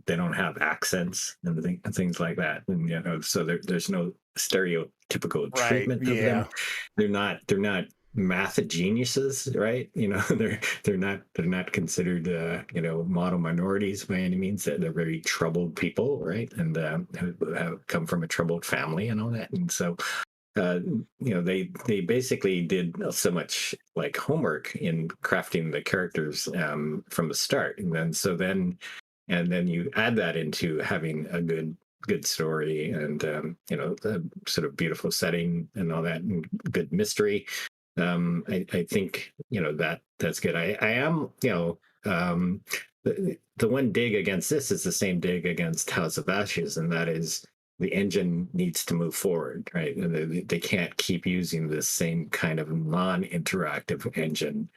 they don't have accents and things like that, and so there's no stereotypical treatment of them. They're not math geniuses, right? They're not considered model minorities by any means. They're very troubled people, right? And who have come from a troubled family and all that, and so they basically did so much homework in crafting the characters from the start, and then you add that into having a good story and the sort of beautiful setting and all that, and good mystery. I think that's good. I am the one dig against this is the same dig against House of Ashes, and that is the engine needs to move forward, right? And they can't keep using the same kind of non-interactive engine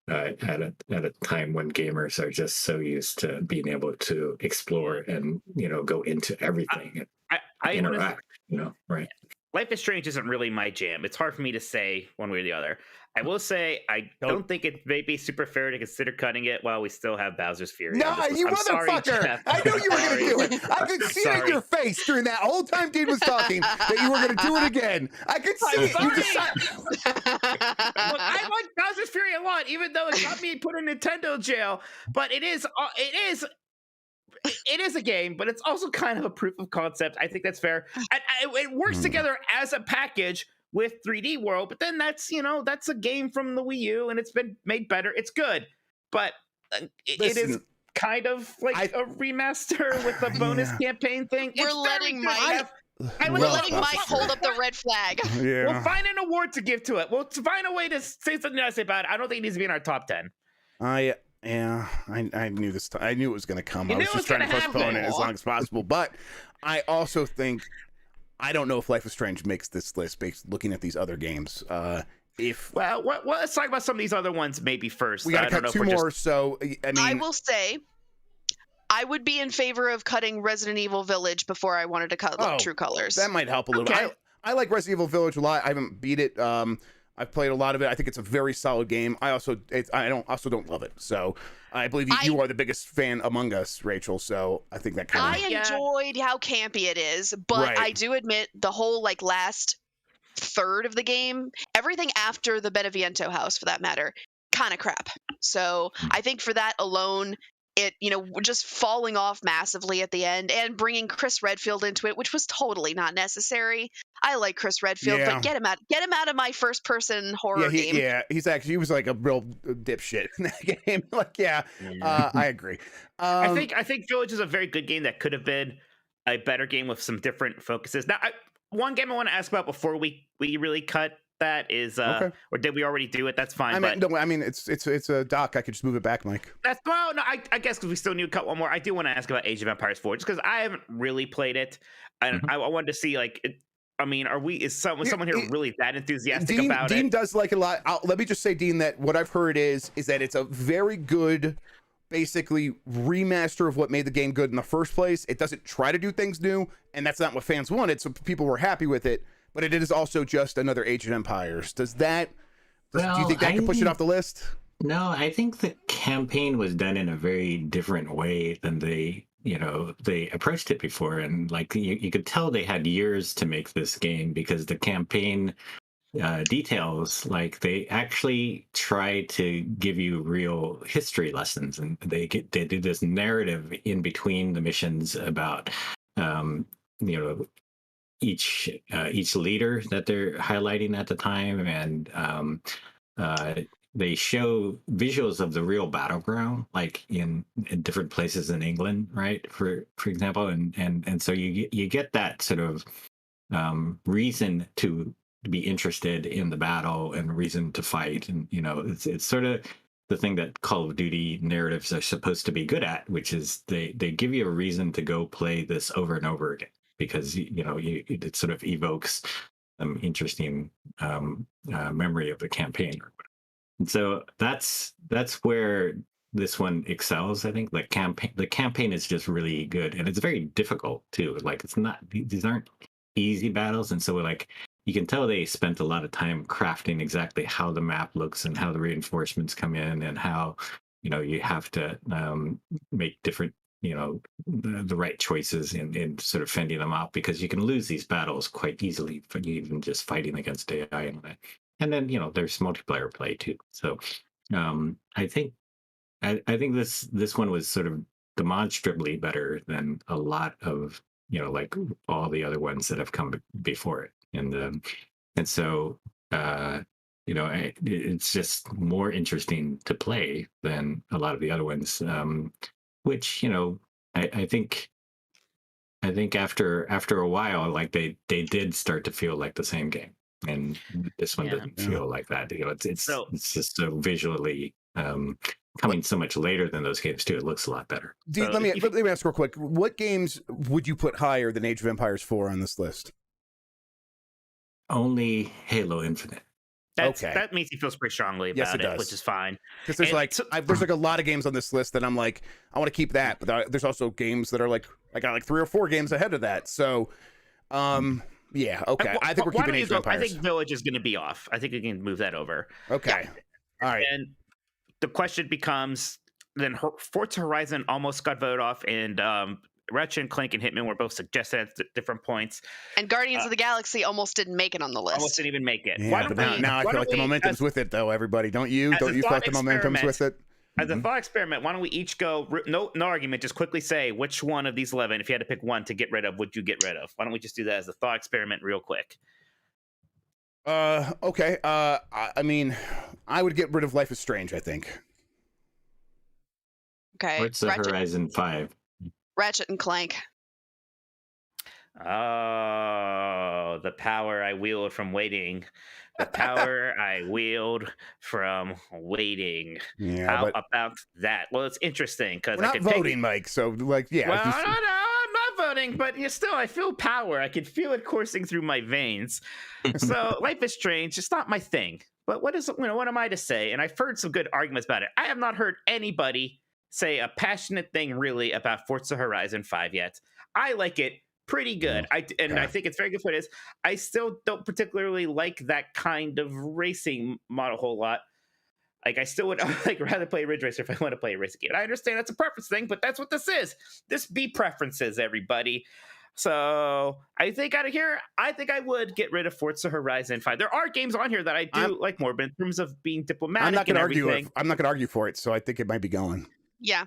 at a time when gamers are just so used to being able to explore and go into everything and interact. Right? Life is Strange isn't really my jam. It's hard for me to say one way or the other. I will say I don't think it may be super fair to consider cutting it while we still have Bowser's Fury. No, you motherfucker! I knew you were going to do it. I could see it in your face during that whole time Dean was talking that you were going to do it again. I could see it. You decided. Look, I like Bowser's Fury a lot, even though it got me put in Nintendo jail. But it is a game, but it's also kind of a proof of concept. I think that's fair. And it works together as a package with 3D World, but then that's a game from the Wii U and it's been made better. It's good, but it is kind of like a remaster with a bonus campaign thing. We're letting Mike hold up the red flag. Yeah. We'll find an award to give to it. We'll find a way to say something nice about it. I don't think it needs to be in our top 10. I knew this. I knew it was going to come. I was just trying to postpone it as long as possible. But I also think I don't know if Life is Strange makes this list based looking at these other games. Let's talk about some of these other ones maybe first. We got to cut two more. So I will say, I would be in favor of cutting Resident Evil Village before I wanted to cut True Colors. That might help a little bit. I like Resident Evil Village a lot. I haven't beat it. I've played a lot of it. I think it's a very solid game. I don't love it. So I believe you are the biggest fan among us, Rachel. So I think that kind of. I enjoyed how campy it is, but I do admit the whole last third of the game, everything after the Beneviento house, for that matter, kind of crap. So I think for that alone, it just falling off massively at the end and bringing Chris Redfield into it, which was totally not necessary. I like Chris Redfield, but get him out of my first person horror game. Yeah, he was like a real dipshit in that game. I agree. I think Village is a very good game that could have been a better game with some different focuses. Now, one game I want to ask about before we really cut that is or did we already do it? That's fine. It's a doc. I could just move it back, Mike. I guess because we still need to cut one more. I do want to ask about Age of Empires 4 just because I haven't really played it, and I wanted to see is someone here really that enthusiastic about it? Dean does like it a lot. Let me just say, Dean, that what I've heard is that it's a very good, basically remaster of what made the game good in the first place. It doesn't try to do things new, and that's not what fans wanted. So people were happy with it. But it is also just another Age of Empires. Do you think that can push it off the list? No, I think the campaign was done in a very different way than they approached it before. And you could tell they had years to make this game because the campaign details, they actually try to give you real history lessons. And they do this narrative in between the missions about, each leader that they're highlighting at the time, and they show visuals of the real battleground, in different places in England, right? For example, and so you get that sort of reason to be interested in the battle and reason to fight, and it's sort of the thing that Call of Duty narratives are supposed to be good at, which is they give you a reason to go play this over and over again. Because it sort of evokes some interesting memory of the campaign, and so that's where this one excels. I think the campaign is just really good, and it's very difficult too. These aren't easy battles, and so you can tell they spent a lot of time crafting exactly how the map looks and how the reinforcements come in, and how you have to make different the right choices in sort of fending them off, because you can lose these battles quite easily for even just fighting against AI and then there's multiplayer play too. So I think this one was sort of demonstrably better than a lot of all the other ones that have come before it, and so it's just more interesting to play than a lot of the other ones. Which I think after a while, they did start to feel like the same game, and this one doesn't feel like that. It's just so visually coming so much later than those games too. It looks a lot better. Let me ask real quick: what games would you put higher than Age of Empires 4 on this list? Only Halo Infinite. That makes me feel pretty strongly about it, which is fine. Because there's a lot of games on this list that I'm I want to keep that, but there's also games that are I got 3 or 4 games ahead of that. So, Yeah, okay. I think we're keeping Age of Empires. I think Village is going to be off. I think we can move that over. Okay. All right. And the question becomes, then Forza Horizon almost got voted off, and Ratchet and Clank and Hitman were both suggested at different points. And Guardians of the Galaxy almost didn't make it on the list. Almost didn't even make it. Yeah, but now I feel like the momentum's with it, though, everybody. Don't you? Don't you feel like the momentum's with it? As a thought experiment, why don't we each go, no argument, just quickly say which one of these 11, if you had to pick one to get rid of, would you get rid of? Why don't we just do that as a thought experiment real quick? Okay. I mean, I would get rid of Life is Strange, I think. Okay. What's the Horizon 5? Ratchet and Clank. Oh, the power I wield from waiting. The power I wield from waiting. Yeah, How about that? Well, it's interesting because we're not voting, Mike. So, like, yeah. Well, no, I'm not voting, but still, I feel power. I can feel it coursing through my veins. So, Life is Strange. It's not my thing. But what am I to say? And I've heard some good arguments about it. I have not heard anybody say a passionate thing really about Forza Horizon 5 yet. I like it pretty good. I think it's very good for it is. I still don't particularly like that kind of racing model a whole lot. Like, I still would rather play Ridge Racer if I want to play a racing game. And I understand that's a preference thing, but that's what this is. This be preferences, everybody. So I think out of here, I think I would get rid of Forza Horizon 5. There are games on here that I do like more, but in terms of being diplomatic, I'm not going to argue for it. So I think it might be going. Yeah.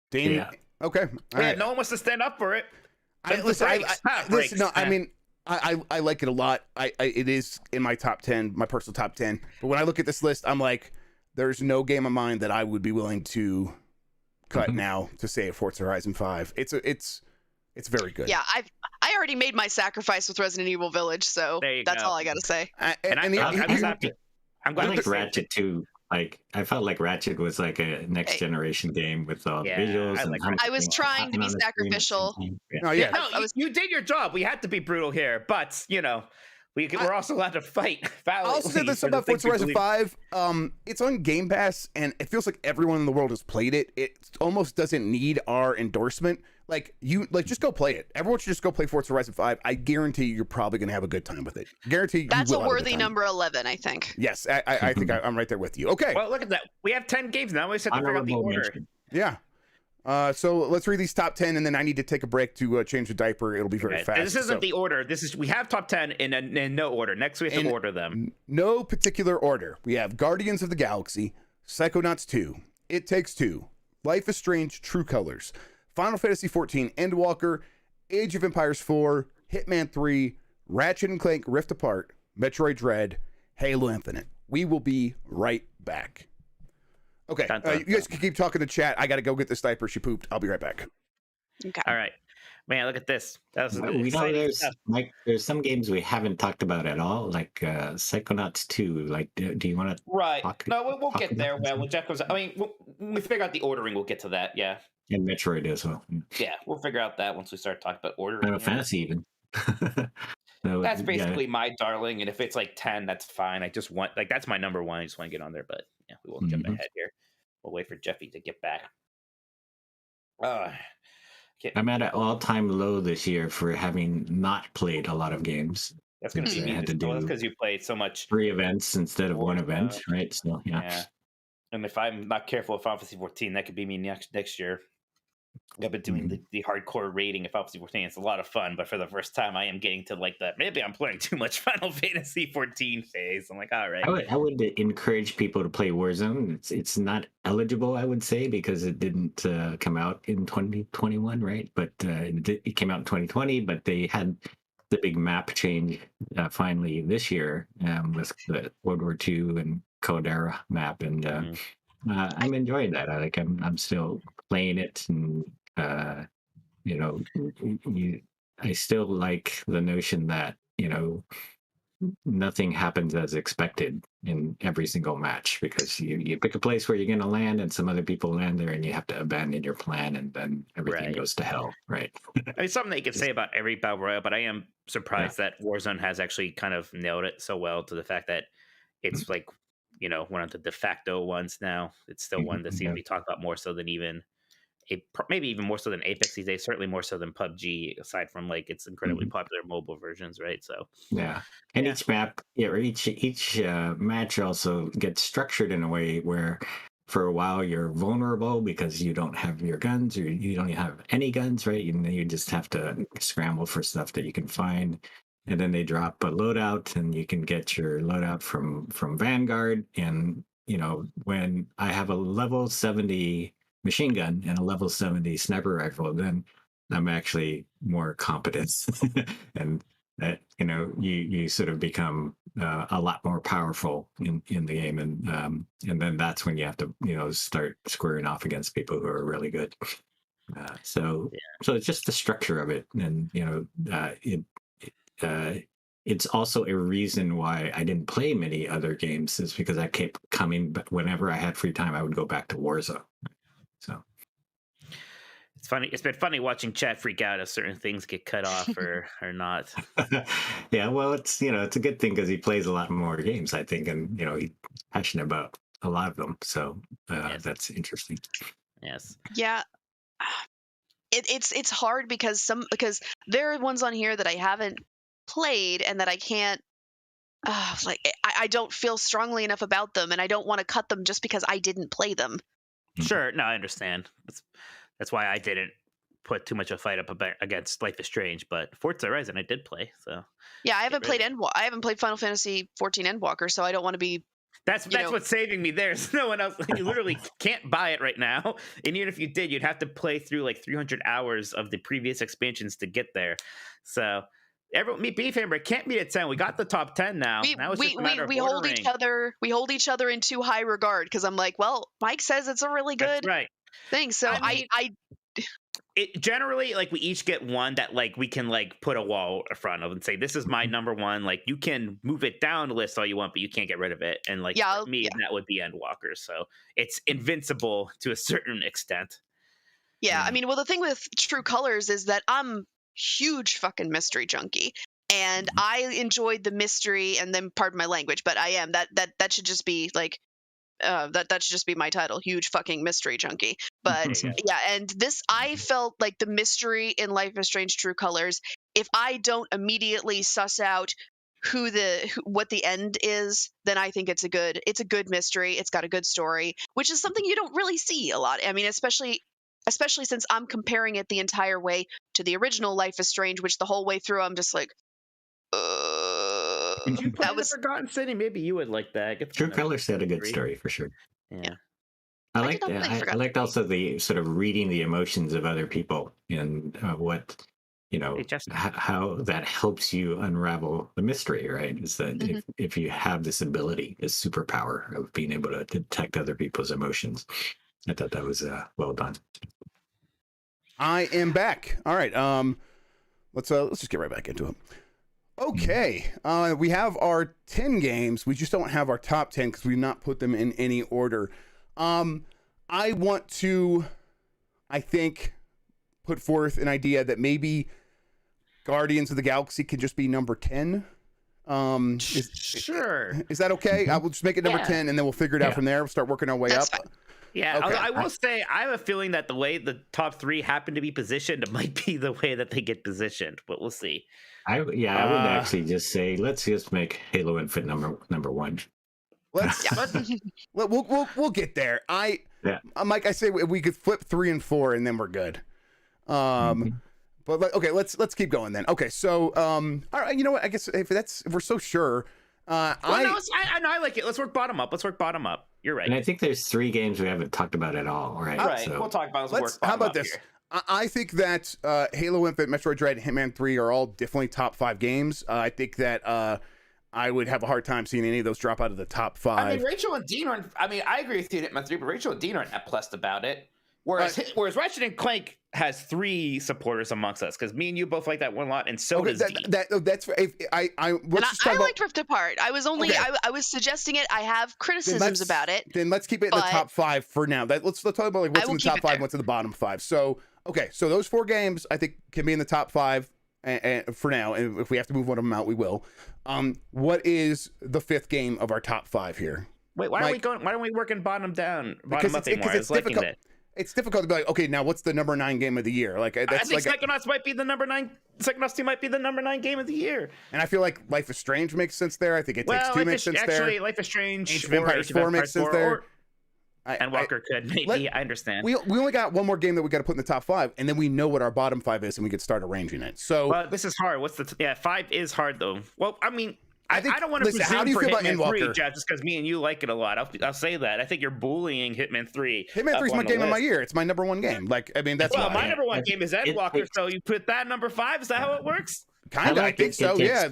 Dane. Yeah. Okay. Right. No one wants to stand up for it. I mean, I like it a lot. It is in my top 10, my personal top 10. But when I look at this list, I'm like, there's no game of mine that I would be willing to cut now to say Forza Horizon 5. It's very good. Yeah, I already made my sacrifice with Resident Evil Village, so that's all I got to say. I'm glad Ratchet too. Like, I felt like Ratchet was like a next generation game with all the visuals. I was trying to be sacrificial. You did your job. We had to be brutal here, but we're also allowed to fight. I also said this about Forza Horizon 5. It's on Game Pass, and it feels like everyone in the world has played it. It almost doesn't need our endorsement. Just go play it. Everyone should just go play Forza Horizon 5. I guarantee you're probably going to have a good time with it. Guarantee that's a worthy number 11, I think. Yes, I think I'm right there with you. Okay. Well, look at that. We have 10 games now. We just have to figure out the order. Yeah. So let's read these top 10, and then I need to take a break to change the diaper. It'll be very fast. This isn't the order. We have top 10 in no order. Next, we have to order them. No particular order. We have Guardians of the Galaxy, Psychonauts 2, It Takes Two, Life is Strange, True Colors, Final Fantasy XIV, Endwalker, Age of Empires 4, Hitman 3, Ratchet and Clank Rift Apart, Metroid Dread, Halo Infinite. We will be right back. Okay, you guys can keep talking to chat. I got to go get this diaper. She pooped. I'll be right back. Okay. All right. Man, look at this. There's some games we haven't talked about at all, like Psychonauts 2. Like, do you want to? Right. No, we'll get there. Well, Jeff goes. I mean, when we figure out the ordering, we'll get to that. Yeah. And Metroid as well. Yeah, we'll figure out that once we start talking about ordering. Final Fantasy even. That's basically my darling, and if it's like 10, that's fine. I just want that's my number one. I just want to get on there, but yeah, we won't jump ahead here. We'll wait for Jeffy to get back. I'm at an all-time low this year for having not played a lot to That's going to be me. That's because you played so much. 3 events instead of 1 event, right? So yeah. And if I'm not careful with Final Fantasy 14, that could be me next year. I've been doing the hardcore rating of Final Fantasy 14. It's a lot of fun, but for the first time, I am getting to like that. Maybe I'm playing too much Final Fantasy 14 phase. I'm like, all right. I would encourage people to play Warzone. It's not eligible, I would say, because it didn't come out in 2021, right? But it came out in 2020. But they had the big map change finally this year with the World War II and Cold Era map, and I'm enjoying that. I'm still playing it, and I still like the notion that nothing happens as expected in every single match, because you pick a place where you're going to land and some other people land there and you have to abandon your plan, and then everything goes to hell, right? I mean, something that you could say about every battle royale, but I am surprised that Warzone has actually kind of nailed it so well, to the fact that it's like one of the de facto ones now. It's still one that seems to be talked about more so than even maybe even more so than Apex these days. Certainly more so than PUBG, aside from like its incredibly popular mobile versions, right? So and each map, or each match also gets structured in a way where, for a while, you're vulnerable because you don't have your guns, or you don't have any guns, right? You just have to scramble for stuff that you can find. And then they drop a loadout, and you can get your loadout from Vanguard. And when I have a level 70 machine gun and a level 70 sniper rifle, then I'm actually more competent, and that you sort of become a lot more powerful in the game, and then that's when you have to start squaring off against people who are really good. So it's just the structure of it, and it's also a reason why I didn't play many other games, is because I kept coming, but whenever I had free time, I would go back to Warzone. So it's funny. It's been funny watching chat freak out as certain things get cut off or not. Yeah, well, it's it's a good thing because he plays a lot more games, I think, and he's passionate about a lot of them. So that's interesting. Yes. Yeah. It's hard because there are ones on here that I haven't played and that I can't I don't feel strongly enough about them, and I don't want to cut them just because I didn't play them. Sure, no, I understand. That's why I didn't put too much of a fight up against Life is Strange, but Forza Horizon I did play. So yeah, I haven't played Final Fantasy 14 Endwalker, so I don't want to be. That's what's saving me. There's no one else. You literally can't buy it right now, and even if you did, you'd have to play through like 300 hours of the previous expansions to get there. So. Beef Hammer can't meet at 10. We got the top 10 now. We hold each other. We hold each other in too high regard because I'm like, well, Mike says it's a really good thing. So it generally, like, we each get one that like we can like put a wall in front of and say, this is my number one. Like, you can move it down the list all you want, but you can't get rid of it. And like for me, that would be Endwalker. So it's invincible to a certain extent. Yeah, I mean, well, the thing with True Colors is that I'm huge fucking mystery junkie, and I enjoyed the mystery, and then pardon my language, but I am that should just be like that should just be my title, huge fucking mystery junkie. But yeah, and this, I felt like the mystery in Life is Strange True Colors, if I don't immediately suss out what the end is, then I think it's a good mystery. It's got a good story, which is something you don't really see a lot. I mean, especially since I'm comparing it the entire way to the original Life is Strange, which the whole way through I'm just like, Did you play The Forgotten City? Maybe you would like that. True Colors had a good story for sure. Yeah. I liked also the sort of reading the emotions of other people and what how that helps you unravel the mystery, right? Is that if you have this ability, this superpower of being able to detect other people's emotions. I thought that was well done. I am back. All right. Let's just get right back into it. Okay. We have our 10 games. We just don't have our top 10 because we've not put them in any order. I want to, I think, put forth an idea that maybe Guardians of the Galaxy can just be number 10. Sure. Is that okay? I will just make it number 10, and then we'll figure it out from there. We'll start working our way up. Fine. Yeah, okay. I will say I have a feeling that the way the top 3 happen to be positioned, it might be the way that they get positioned, but we'll see. I would actually just say let's just make Halo Infinite number 1. We'll get there. Mike, I say we could flip 3 and 4, and then we're good. But okay, let's keep going then. Okay, so all right, you know what? I guess if we're so sure. I like it. Let's work bottom up. You're right. And I think there's 3 games we haven't talked about at all, right? All right, so we'll talk about it. How about this? I think that Halo Infinite, Metroid Dread, and Hitman 3 are all definitely top 5 games. I think that I would have a hard time seeing any of those drop out of the top 5. I mean, Rachel and Dean aren't. I mean, I agree with you, Hitman 3, but Rachel and Dean aren't that plussed about it. Whereas Ratchet and Clank has 3 supporters amongst us, because me and you both like that one lot, and so does Dean. That's I liked Rift Apart. I was only I was suggesting it. I have criticisms about it. Then let's keep it in the top 5 for now. Let's talk about like what's in the top 5, what's in the bottom 5. So so those 4 games I think can be in the top 5 and for now. And if we have to move one of them out, we will. What is the 5th game of our top 5 here? Wait, why aren't we working bottom down? Because it's difficult. it's difficult to be like, okay, now what's the number 9 game of the year? Like that's I think like Psychonauts might be the number 9. Psychonauts 2 might be the number 9 game of the year. And I feel like Life is Strange makes sense there. I think It Takes Two makes sense there. Actually, Life is Strange, Ancient Empires 4 makes sense there. And Walker could maybe. I understand. We only got one more game that we got to put in the top 5, and then we know what our bottom 5 is, and we could start arranging it. So this is hard. 5 is hard though. Well, I mean, I don't want to presume how do you for feel Hitman about 3, Jeff, just because me and you like it a lot. I'll say that. I think you're bullying Hitman 3. Hitman 3 is my game of my year. It's my number 1 game. Like, I mean, that's my number 1 game is Endwalker. So you put that number 5. Is that how it works? Kind of. I think so. Yeah.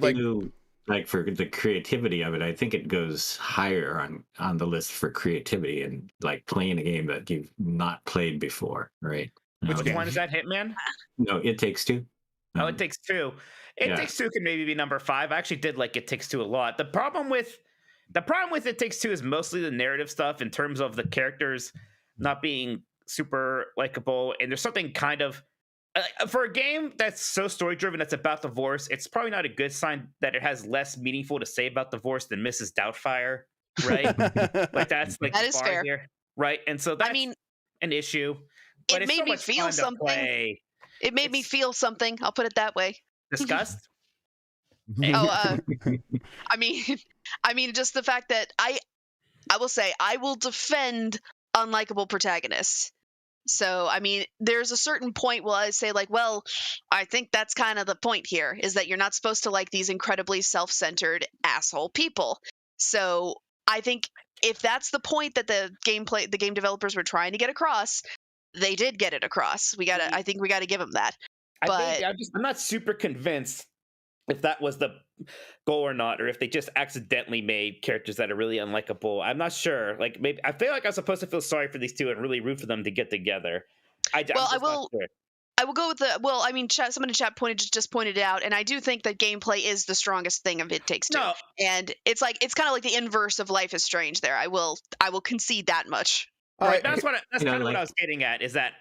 Like for the creativity of it, I think it goes higher on the list for creativity and like playing a game that you've not played before, right? Which one is that? Hitman? No, It Takes Two. It Takes Two. It Takes Two can maybe be number 5. I actually did like It Takes Two a lot. The problem with It Takes Two is mostly the narrative stuff in terms of the characters not being super likable, and there's something kind of for a game that's so story driven that's about divorce. It's probably not a good sign that it has less meaningful to say about divorce than Mrs. Doubtfire, right? Like that's like that is fair, here, right? And so that's an issue. But it made me feel something. It made me feel something. I'll put it that way. Disgust. I mean, just the fact that I will say I will defend unlikable protagonists. So, I mean, there's a certain point where I say, like, well, I think that's kind of the point here, is that you're not supposed to like these incredibly self-centered asshole people. So, I think if that's the point that the game developers were trying to get across, they did get it across. I think we gotta give them that. But I'm not super convinced if that was the goal or not, or if they just accidentally made characters that are really unlikable. I'm not sure. Like, maybe I feel like I'm supposed to feel sorry for these two and really root for them to get together. I will go with someone in chat just pointed it out, and I do think that gameplay is the strongest thing of It Takes Two. No. And it's kind of like the inverse of Life is Strange there. I will concede that much. Right. That's kind of what I was getting at, is that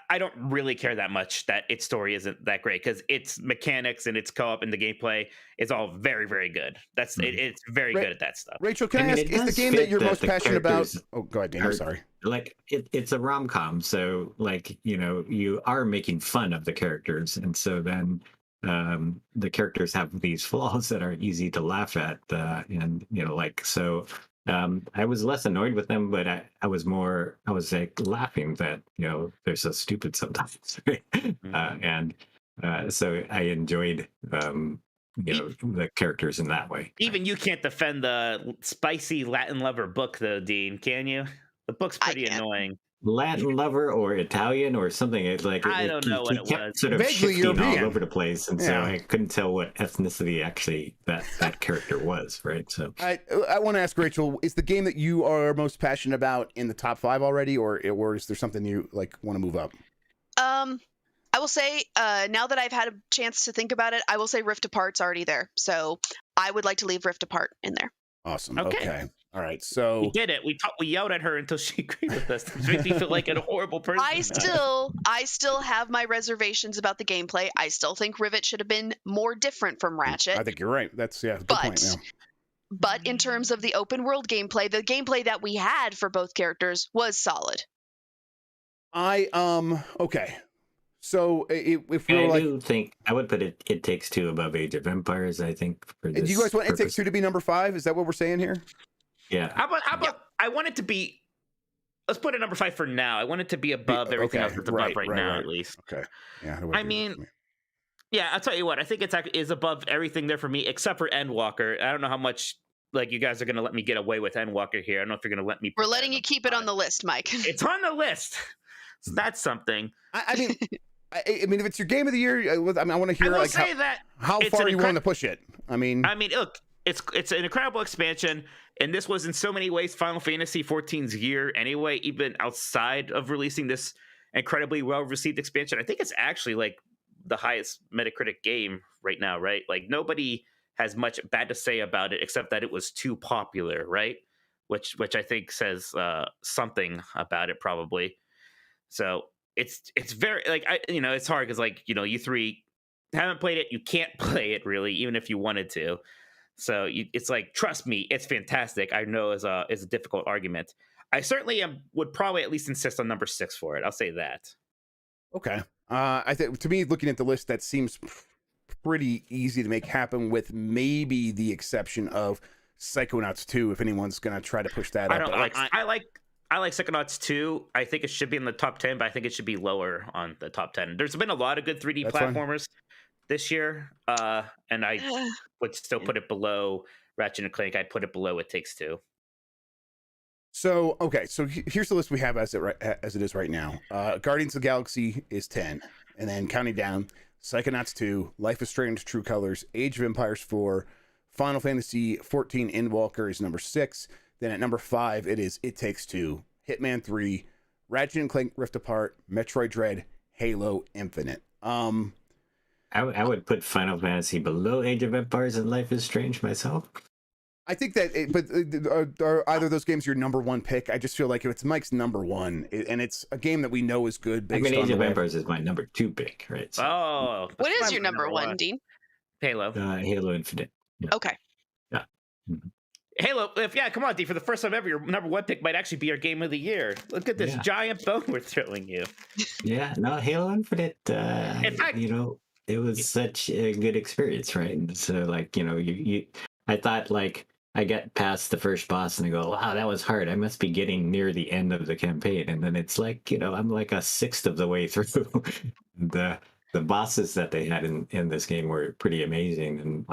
I don't really care that much that its story isn't that great, because its mechanics and its co-op and the gameplay is all very, very good. It's very good at that stuff. Rachel, can I ask, is the game that you're most passionate about? Oh, go ahead, Daniel. Sorry. Like it's a rom-com, so like you are making fun of the characters, and so then the characters have these flaws that are easy to laugh at, and so. I was less annoyed with them, but I was like laughing that they're so stupid sometimes, and so I enjoyed the characters in that way. Even you can't defend the spicy Latin lover book, though, Dean, can you? The book's pretty annoying. Latin lover or Italian or something. I don't know what it was. Sort of vaguely European all over the place, and so I couldn't tell what ethnicity actually that character was. Right. So I want to ask Rachel: is the game that you are most passionate about in the top 5 already, or is there something you like want to move up? I will say now that I've had a chance to think about it, I will say Rift Apart's already there. So I would like to leave Rift Apart in there. Awesome. Okay. All right, so we did it. We yelled at her until she agreed with us. It made me feel like a horrible person. I still have my reservations about the gameplay. I still think Rivet should have been more different from Ratchet. I think you're right. That's good point. Yeah. But in terms of the open world gameplay, the gameplay that we had for both characters was solid. Okay. So if we're I do think I would put It Takes Two above Age of Empires. I think. For this do you guys want It Takes Two to be number 5? Is that what we're saying here? Yeah. How about I want it to be, let's put it number 5 for now. I want it to be above everything else that's above right now, at least. Okay. Yeah. I mean, I'll tell you what, I think it is above everything there for me, except for Endwalker. I don't know how much you guys are going to let me get away with Endwalker here. I don't know if you're going to let me. We're letting you keep it on the list, Mike. It's on the list. So that's something. I mean, if it's your game of the year, I want to hear how far you want to push it. I mean, look, it's an incredible expansion, and this was in so many ways Final Fantasy XIV's year anyway, even outside of releasing this incredibly well-received expansion. I think it's actually like the highest Metacritic game right now, right? Like nobody has much bad to say about it except that it was too popular, right? Which I think says something about it probably. So it's very it's hard because you three haven't played it, you can't play it really, even if you wanted to. So it's like, trust me, it's fantastic. I know is a difficult argument. I certainly would probably at least insist on number 6 for it. I'll say that. Okay. I think, to me, looking at the list, that seems pretty easy to make happen, with maybe the exception of Psychonauts 2, if anyone's going to try to push that up. I like Psychonauts 2. I think it should be in the top 10, but I think it should be lower on the top 10. There's been a lot of good 3D platformers this year, and I would still put it below Ratchet & Clank. I'd put it below It Takes Two. So, okay, so here's the list we have as it is right now. Guardians of the Galaxy is 10, and then counting down, Psychonauts 2, Life is Strange True Colors, Age of Empires 4, Final Fantasy 14 Endwalker is number 6. Then at number 5, it is It Takes Two, Hitman 3, Ratchet & Clank Rift Apart, Metroid Dread, Halo Infinite. I would put Final Fantasy below Age of Empires and Life is Strange myself. I think that, are either of those games your number one pick? I just feel like if it's Mike's number one, and it's a game that we know is good. Based Age of Empires is my number 2 pick, right? So, what is your number one, Dean? Halo. Halo Infinite. Yeah. Okay. Yeah. Mm-hmm. Halo, come on, D. For the first time ever, your number 1 pick might actually be your game of the year. Look at this giant bone we're throwing you. Yeah, no, Halo Infinite. In fact, it was such a good experience, right? And so, I thought I get past the first boss and I go, wow, that was hard. I must be getting near the end of the campaign, and then it's I'm like a sixth of the way through. The bosses that they had in this game were pretty amazing and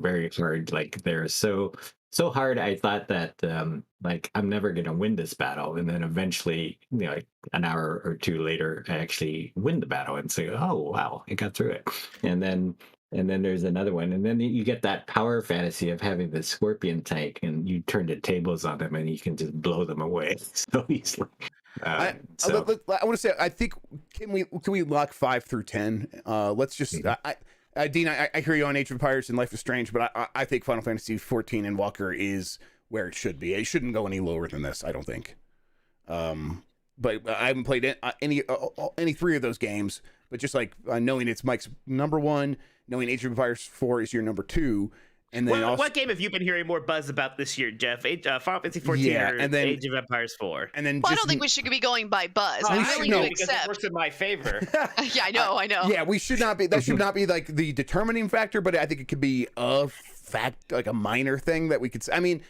very hard. They're so hard. I thought that I'm never gonna win this battle, and then eventually, an hour or two later, I actually win the battle and say, oh wow, I got through it. And then there's another one, and then you get that power fantasy of having the scorpion tank, and you turn the tables on them, and you can just blow them away so easily. I want to say, I think, can we lock 5 through 10? Let's just Dean, I hear you on Age of Empires and Life is Strange, but I think Final Fantasy 14 Endwalker is where it should be. It shouldn't go any lower than this, I don't think. But I haven't played any 3 of those games. But just knowing it's Mike's number 1, knowing Age of Empires 4 is your number 2, and then what game have you been hearing more buzz about this year, Jeff? Final Fantasy 14 or and then Age of Empires 4? And then I don't think we should be going by buzz. I really do accept. Because it works in my favor. Yeah, I know. Yeah, we should not be. That should not be the determining factor, but I think it could be a fact, a minor thing that we could. I mean,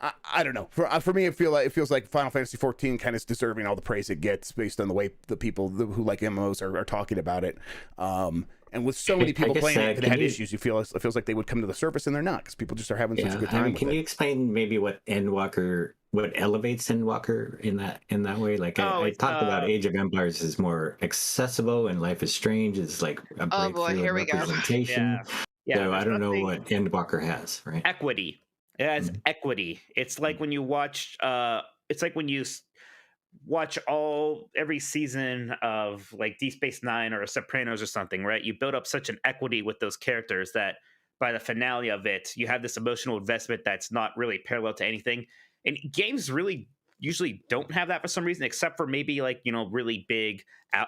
I don't know. For me, it feels like Final Fantasy 14 kind of is deserving all the praise it gets based on the way the people who like MMOs are talking about it. And with so many people playing it that had issues, it feels like they would come to the surface, and they're not, because people just are having such a good time. Can you explain maybe what elevates Endwalker in that way? I talked about Age of Empires is more accessible, and Life is Strange is a breakthrough representation. Yeah. So I don't know what Endwalker has, right? Equity. It has equity. It's like when you watch. It's like when you watch every season of Deep Space Nine or Sopranos or something, right? You build up such an equity with those characters that by the finale of it, you have this emotional investment that's not really parallel to anything. And games really usually don't have that for some reason, except for maybe really big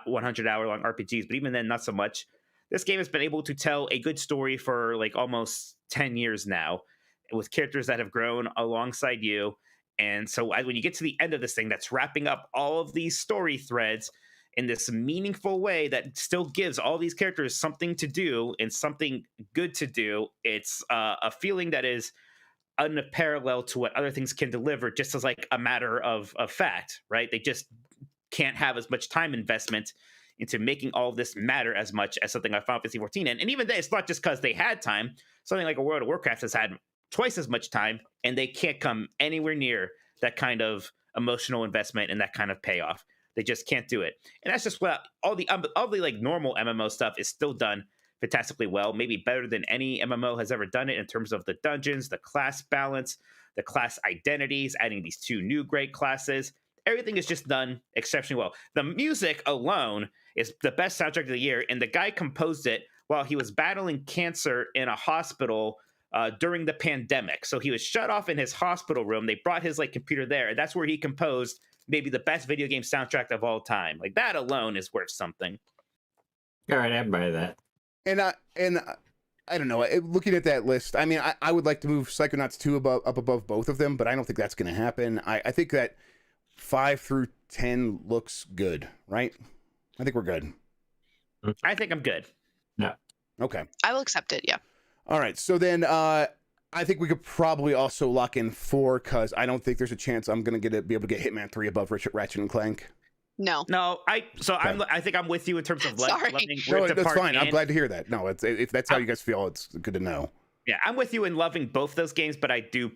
100-hour long RPGs. But even then, not so much. This game has been able to tell a good story for almost 10 years now, with characters that have grown alongside you. And so when you get to the end of this thing that's wrapping up all of these story threads in this meaningful way that still gives all these characters something to do and something good to do, it's a feeling that is unparalleled to what other things can deliver, just as a matter of fact, right? They just can't have as much time investment into making all of this matter as much as something like Final Fantasy 14. And even then, it's not just because they had time. Something like a World of Warcraft has had twice as much time, and they can't come anywhere near that kind of emotional investment and that kind of payoff. They just can't do it. And that's just what all the normal MMO stuff is still done fantastically well, maybe better than any MMO has ever done it in terms of the dungeons, the class balance, the class identities, adding these 2 new great classes. Everything is just done exceptionally well. The music alone is the best soundtrack of the year, and the guy composed it while he was battling cancer in a hospital during the pandemic. So he was shut off in his hospital room. They brought his computer there, and that's where he composed maybe the best video game soundtrack of all time. That alone is worth something. All right, I buy that. And I don't know. Looking at that list, I mean, I would like to move Psychonauts 2 up above both of them, but I don't think that's going to happen. I think that 5 through 10 looks good, right? I think we're good. I think I'm good. Yeah. Okay. I will accept it. Yeah. All right. So then I think we could probably also lock in 4 because I don't think there's a chance I'm going to be able to get Hitman 3 above Ratchet and Clank. No. I think I'm with you in terms of loving No, that's fine. And, I'm glad to hear that. No, if that's how you guys feel, it's good to know. Yeah, I'm with you in loving both those games, but I do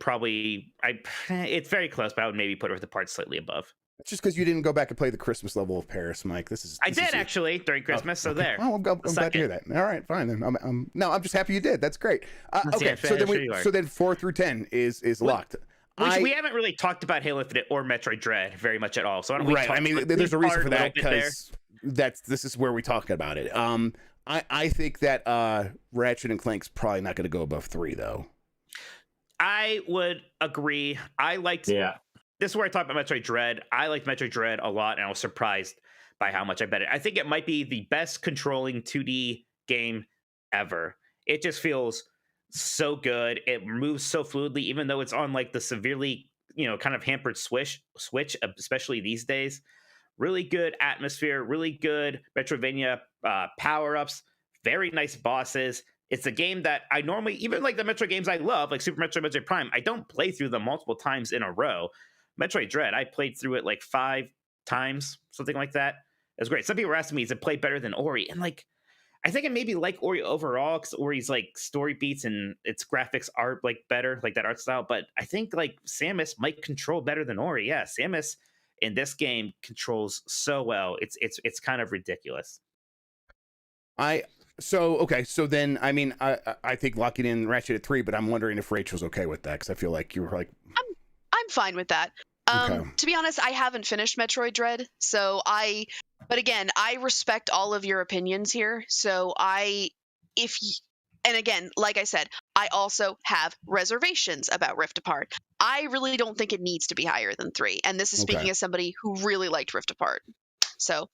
it's very close, but I would maybe put Rift Apart slightly above. It's just because you didn't go back and play the Christmas level of Paris, Mike. I did actually during Christmas, so there. Oh, I'm glad to hear that. All right, fine then. I'm just happy you did. That's great. Okay, so then 4 through 10 is locked. We haven't really talked about Halo Infinite or Metroid Dread very much at all. So I mean, there's a reason for that because this is where we talk about it. I think that Ratchet and Clank's probably not going to go above 3 though. I would agree. This is where I talk about Metroid Dread. I liked Metroid Dread a lot, and I was surprised by how much I bet it. I think it might be the best controlling 2D game ever. It just feels so good. It moves so fluidly, even though it's on like the severely, kind of hampered switch, especially these days. Really good atmosphere, really good Metroidvania power-ups, very nice bosses. It's a game that I normally, even like the Metroid games I love, like Super Metroid, Metroid Prime, I don't play through them multiple times in a row. Metroid Dread, I played through it like 5 times, something like that. It was great. Some people were asking me, is it play better than Ori? And like, I think I maybe like Ori overall because Ori's like story beats and its graphics are like better, like that art style. But I think like Samus might control better than Ori. Yeah, Samus in this game controls so well. It's kind of ridiculous. So then I mean I think locking in Ratchet at 3, but I'm wondering if Rachel's okay with that because I feel like you were like I'm fine with that. To be honest, I haven't finished Metroid Dread, but again, I respect all of your opinions here. So and again, like I said, I also have reservations about Rift Apart. I really don't think it needs to be higher than 3. And this is speaking as somebody who really liked Rift Apart. So.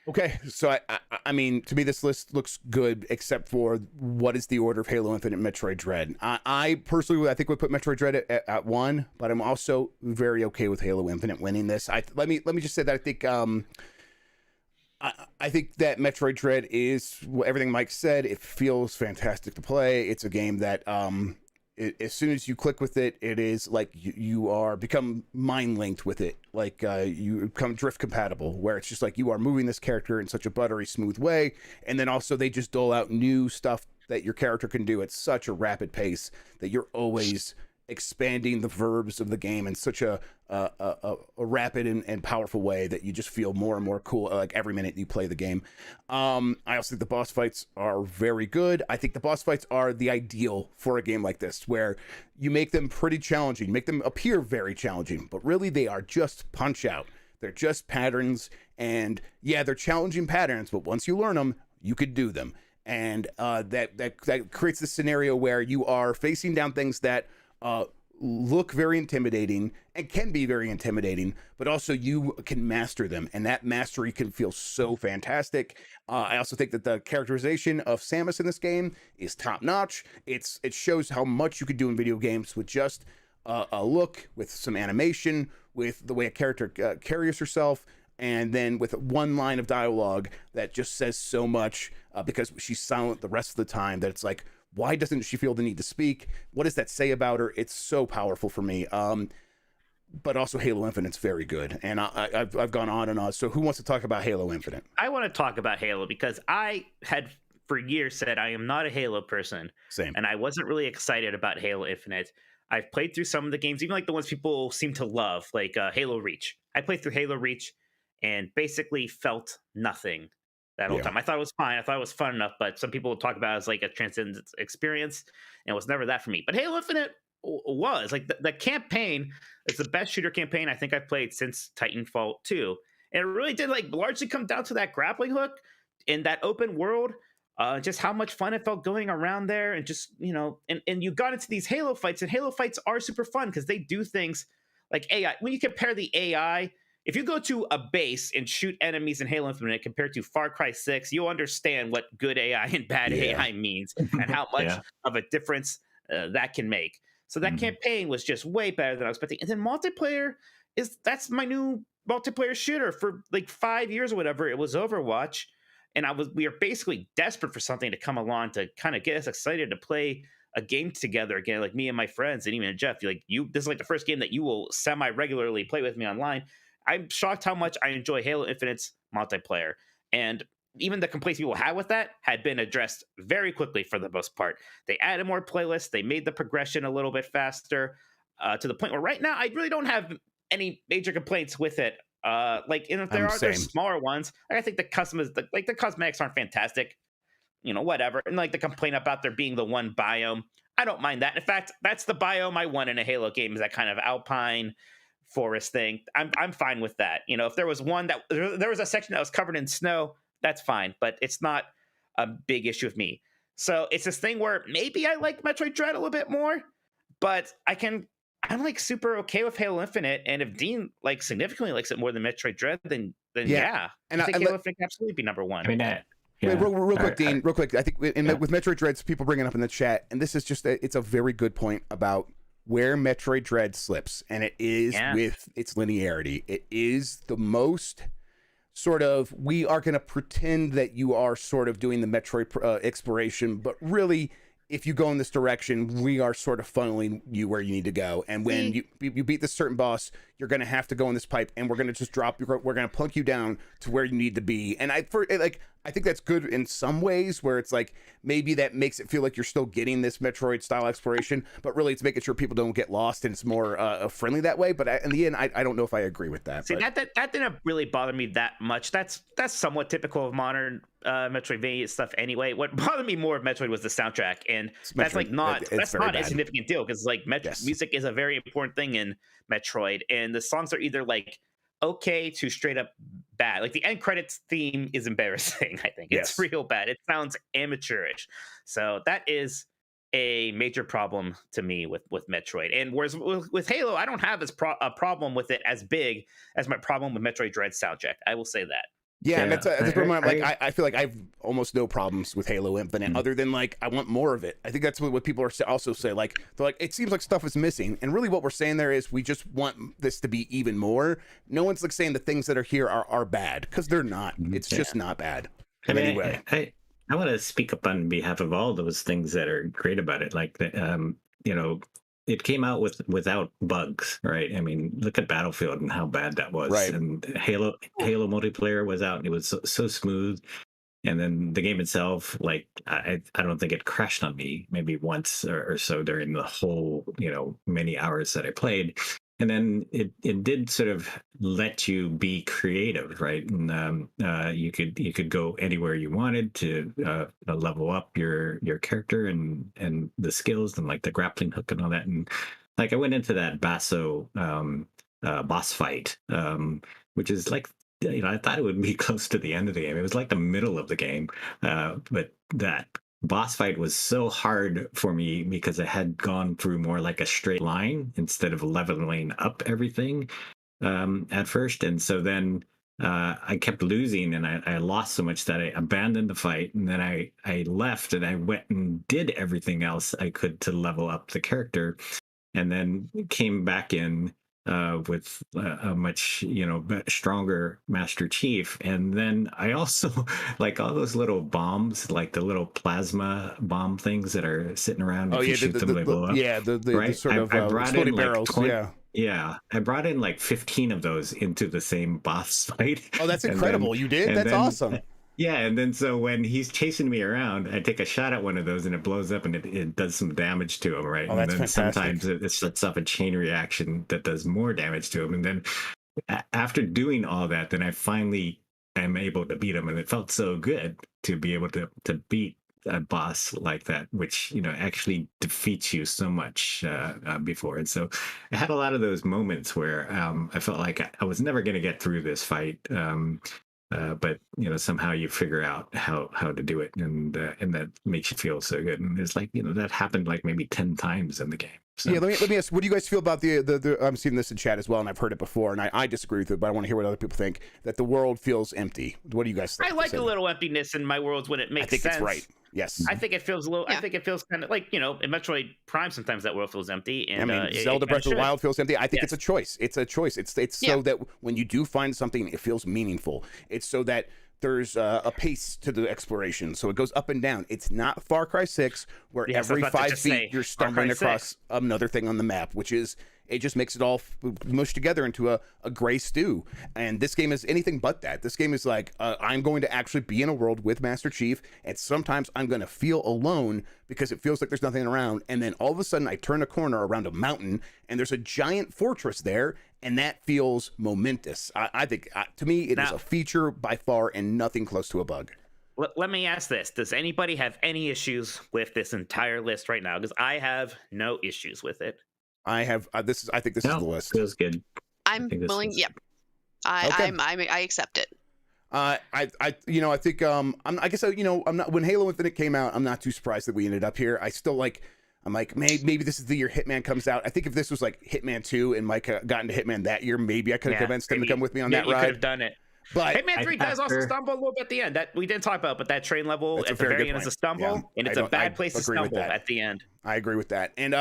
Okay, so I mean, to me, this list looks good, except for what is the order of Halo Infinite and Metroid Dread. I personally, I think would put Metroid Dread at 1, but I'm also very okay with Halo Infinite winning this. Let me just say that I think I think that Metroid Dread is everything Mike said. It feels fantastic to play. It's a game that as soon as you click with it, it is like you are become mind linked with it. Like you become drift compatible, where it's just like you are moving this character in such a buttery smooth way. And then also they just dole out new stuff that your character can do at such a rapid pace that you're always expanding the verbs of the game in such a rapid and powerful way that you just feel more and more cool like every minute you play the game. I also think the boss fights are very good. I think the boss fights are the ideal for a game like this, where you make them pretty challenging, make them appear very challenging, but really they are just punch out. They're just patterns, and yeah, they're challenging patterns, but once you learn them, you could do them. And that creates this scenario where you are facing down things that look very intimidating and can be very intimidating, but also you can master them, and that mastery can feel so fantastic. I also think that the characterization of Samus in this game is top notch. It shows how much you could do in video games with just a look, with some animation, with the way a character carries herself, and then with one line of dialogue that just says so much because she's silent the rest of the time that it's like, why doesn't she feel the need to speak? What does that say about her? It's so powerful for me. But also Halo Infinite's very good. And I've gone on and on. So who wants to talk about Halo Infinite? I want to talk about Halo because I had for years said I am not a Halo person. Same. And I wasn't really excited about Halo Infinite. I've played through some of the games, even like the ones people seem to love, like Halo Reach. I played through Halo Reach and basically felt nothing that whole time. I thought it was fine. I thought it was fun enough, but some people talk about it as like a transcendent experience, and it was never that for me. But Halo Infinite was like the campaign. It's the best shooter campaign I think I've played since Titanfall 2, and it really did like largely come down to that grappling hook in that open world. Just how much fun it felt going around there, and just and you got into these Halo fights, and Halo fights are super fun because they do things like AI. When you compare the AI. If you go to a base and shoot enemies in Halo Infinite compared to Far Cry 6, you'll understand what good AI and bad AI means and how much of a difference that can make. So that campaign was just way better than I was expecting. And then multiplayer that's my new multiplayer shooter for like 5 years or whatever. It was Overwatch, and we are basically desperate for something to come along to kind of get us excited to play a game together again, like me and my friends, and even Jeff. This is like the first game that you will semi-regularly play with me online. I'm shocked how much I enjoy Halo Infinite's multiplayer, and even the complaints people had with that had been addressed very quickly for the most part. They added more playlists, they made the progression a little bit faster, to the point where right now I really don't have any major complaints with it. If there's smaller ones, I think the cosmetics aren't fantastic. Whatever. And like the complaint about there being the one biome, I don't mind that. In fact, that's the biome I want in a Halo game, is that kind of alpine forest thing. I'm fine with that. If there was one that there was a section that was covered in snow, that's fine, but it's not a big issue with me. So it's this thing where maybe I like Metroid Dread a little bit more, but I'm like super okay with Halo Infinite. And if Dean like significantly likes it more than Metroid Dread, then yeah. And I think Halo Infinite can absolutely be number one. I mean, yeah. Real quick, Dean, real quick. I think with Metroid Dread, people bring it up in the chat, and this is just it's a very good point about where Metroid Dread slips, and it is with its linearity. It is the most sort of, we are going to pretend that you are sort of doing the Metroid exploration, but really, if you go in this direction, we are sort of funneling you where you need to go. And when you beat this certain boss, you're going to have to go in this pipe, and we're going to just we're going to plunk you down to where you need to be. And I think that's good in some ways, where it's like maybe that makes it feel like you're still getting this Metroid style exploration, but really it's making sure people don't get lost, and it's more friendly that way. But in the end, I don't know if I agree with that. See, that didn't really bother me that much. That's somewhat typical of modern Metroidvania stuff anyway. What bothered me more of Metroid was the soundtrack, and that's like not a significant deal, because like music is a very important thing in Metroid, and the songs are either like okay to straight up bad. Like the end credits theme is embarrassing. I think it's real bad. It sounds amateurish. So that is a major problem to me with Metroid. And whereas with Halo, I don't have a problem with it as big as my problem with Metroid Dread soundtrack. I will say that. Yeah, and that's I feel like I've almost no problems with Halo Infinite, other than like I want more of it. I think that's what people are also say. Like they're like, it seems like stuff is missing, and really what we're saying there is we just want this to be even more. No one's like saying the things that are here are bad, because they're not. It's just not bad. Anyway, I want to speak up on behalf of all those things that are great about it, like it came out without bugs, right? I mean, look at Battlefield and how bad that was. Right. And Halo multiplayer was out, and it was so smooth. And then the game itself, like I don't think it crashed on me maybe once or so during the whole many hours that I played. And then it did sort of let you be creative, right? And you could go anywhere you wanted to level up your character and the skills, and like the grappling hook and all that. And like I went into that Basso boss fight, which is like, I thought it would be close to the end of the game. It was like the middle of the game, but that boss fight was so hard for me because I had gone through more like a straight line instead of leveling up everything at first. And so then I kept losing, and I lost so much that I abandoned the fight. And then I left, and I went and did everything else I could to level up the character, and then came back in with a much stronger Master Chief. And then I also like all those little bombs, like the little plasma bomb things that are sitting around. Oh, if you shoot them, they blow up. Yeah, the sort of I brought in barrels. Yeah, I brought in like 15 of those into the same boss fight. Oh, that's incredible. You did? That's awesome. Yeah, and then so when he's chasing me around, I take a shot at one of those, and it blows up, and it does some damage to him, right? Oh, and that's then fantastic. Sometimes it sets off a chain reaction that does more damage to him. And then after doing all that, then I finally am able to beat him, and it felt so good to be able to beat a boss like that, which actually defeats you so much before. And so I had a lot of those moments where I felt like I was never going to get through this fight. But somehow you figure out how to do it, and that makes you feel so good. And it's like that happened like maybe 10 times in the game. So. Yeah, let me ask, what do you guys feel about the I'm seeing this in chat as well, and I've heard it before, and I disagree with it, but I want to hear what other people think, that the world feels empty. What do you guys think? I like a little emptiness in my worlds when it makes sense. I think it's right. Yes. I think it feels a little. I think it feels kind of like, in Metroid Prime. Sometimes that world feels empty. And Zelda Breath of the Wild feels empty. I think it's a choice. It's a choice. It's so that when you do find something, it feels meaningful. It's so that there's a pace to the exploration, so it goes up and down. It's not Far Cry 6, where every 5 feet you're stumbling across another thing on the map, which is, it just makes it all mushed together into a gray stew. And this game is anything but that. This game is like, I'm going to actually be in a world with Master Chief, and sometimes I'm going to feel alone because it feels like there's nothing around. And then all of a sudden I turn a corner around a mountain and there's a giant fortress there, and that feels momentous. I think, to me, it is a feature by far and nothing close to a bug. Let me ask this. Does anybody have any issues with this entire list right now? Because I have no issues with it. I have I think this is the list. Feels good. I'm willing. Yep. I accept it. I think I'm not, when Halo Infinite came out, I'm not too surprised that we ended up here. I'm like, maybe this is the year Hitman comes out. I think if this was like Hitman 2 and Mike got into Hitman that year, maybe I could have convinced him to come with me on that ride. You could have done it. But Hitman 3 does also stumble a little bit at the end. That we didn't talk about, but that train level at the very end is a stumble, and it's a bad place to stumble at the end. I agree with that. And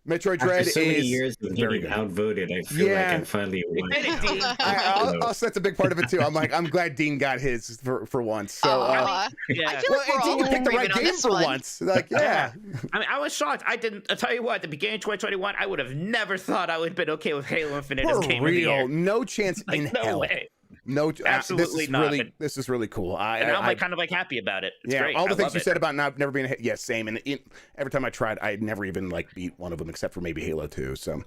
Metroid Dread After so many years of getting outvoted, I feel like I finally won. That's a big part of it too. I'm glad Dean got his for once. So I feel like Dean picked the right game for once. Like, yeah. I was shocked. I'll tell you what, at the beginning of 2021, I would have never thought I would have been okay with Halo Infinite as game of the year. No chance in hell. Way. No, absolutely not. This is really cool. I'm kind of like happy about it. It's great. All the things you said about never being a hit. Yes, same. And every time I tried, I never even beat one of them except for maybe Halo 2. So,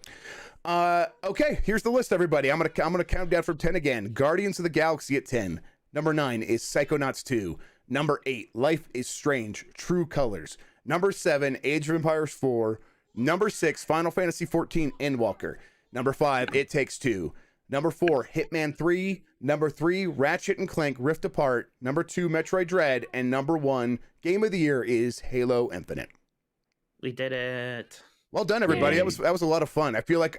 okay, here's the list, everybody. I'm gonna count down from 10 again. Guardians of the Galaxy at 10. Number 9 is Psychonauts 2. Number 8, Life is Strange: True Colors. Number 7, Age of Empires 4. Number 6, Final Fantasy 14: Endwalker. Number 5, It Takes Two. Number 4, Hitman 3. Number 3, Ratchet and Clank Rift Apart. Number 2, Metroid Dread. And number 1, Game of the Year is Halo Infinite. We did it. Well done, everybody. That was a lot of fun. I feel like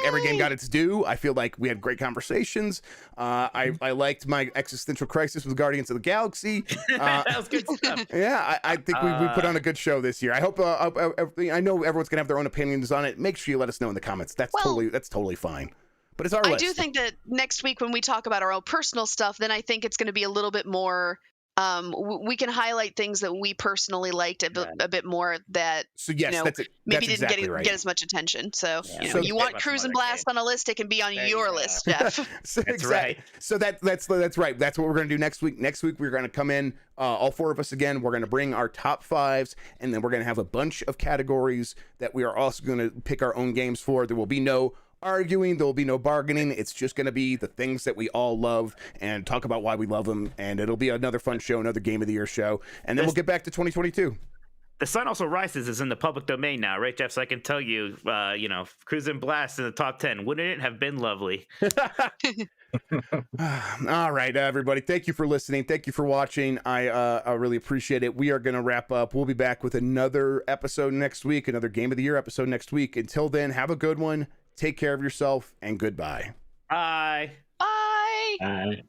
every game got its due. I feel like we had great conversations. I liked my existential crisis with Guardians of the Galaxy. That was good stuff. Yeah, I think we put on a good show this year. I hope. I know everyone's gonna have their own opinions on it. Make sure you let us know in the comments. That's totally fine. But it's our list. I do think that next week when we talk about our own personal stuff, then I think it's going to be a little bit more. We can highlight things that we personally liked a bit more that maybe didn't get as much attention. So you want Cruise and Blast on a list, it can be on your list, Jeff. That's right. So that's right. That's what we're going to do next week. Next week we're going to come in, all 4 of us again. We're going to bring our top 5s, and then we're going to have a bunch of categories that we are also going to pick our own games for. There will be no arguing, there will be no bargaining. It's just going to be the things that we all love and talk about why we love them, and it'll be another fun show, another Game of the Year show, and then we'll get back to 2022. The Sun Also Rises is in the public domain now, right, Jeff? So I can tell you, Cruise and Blast in the top 10. Wouldn't it have been lovely? All right, everybody. Thank you for listening. Thank you for watching. I really appreciate it. We are going to wrap up. We'll be back with another episode next week, another Game of the Year episode next week. Until then, have a good one. Take care of yourself, and goodbye. Bye. Bye. Bye.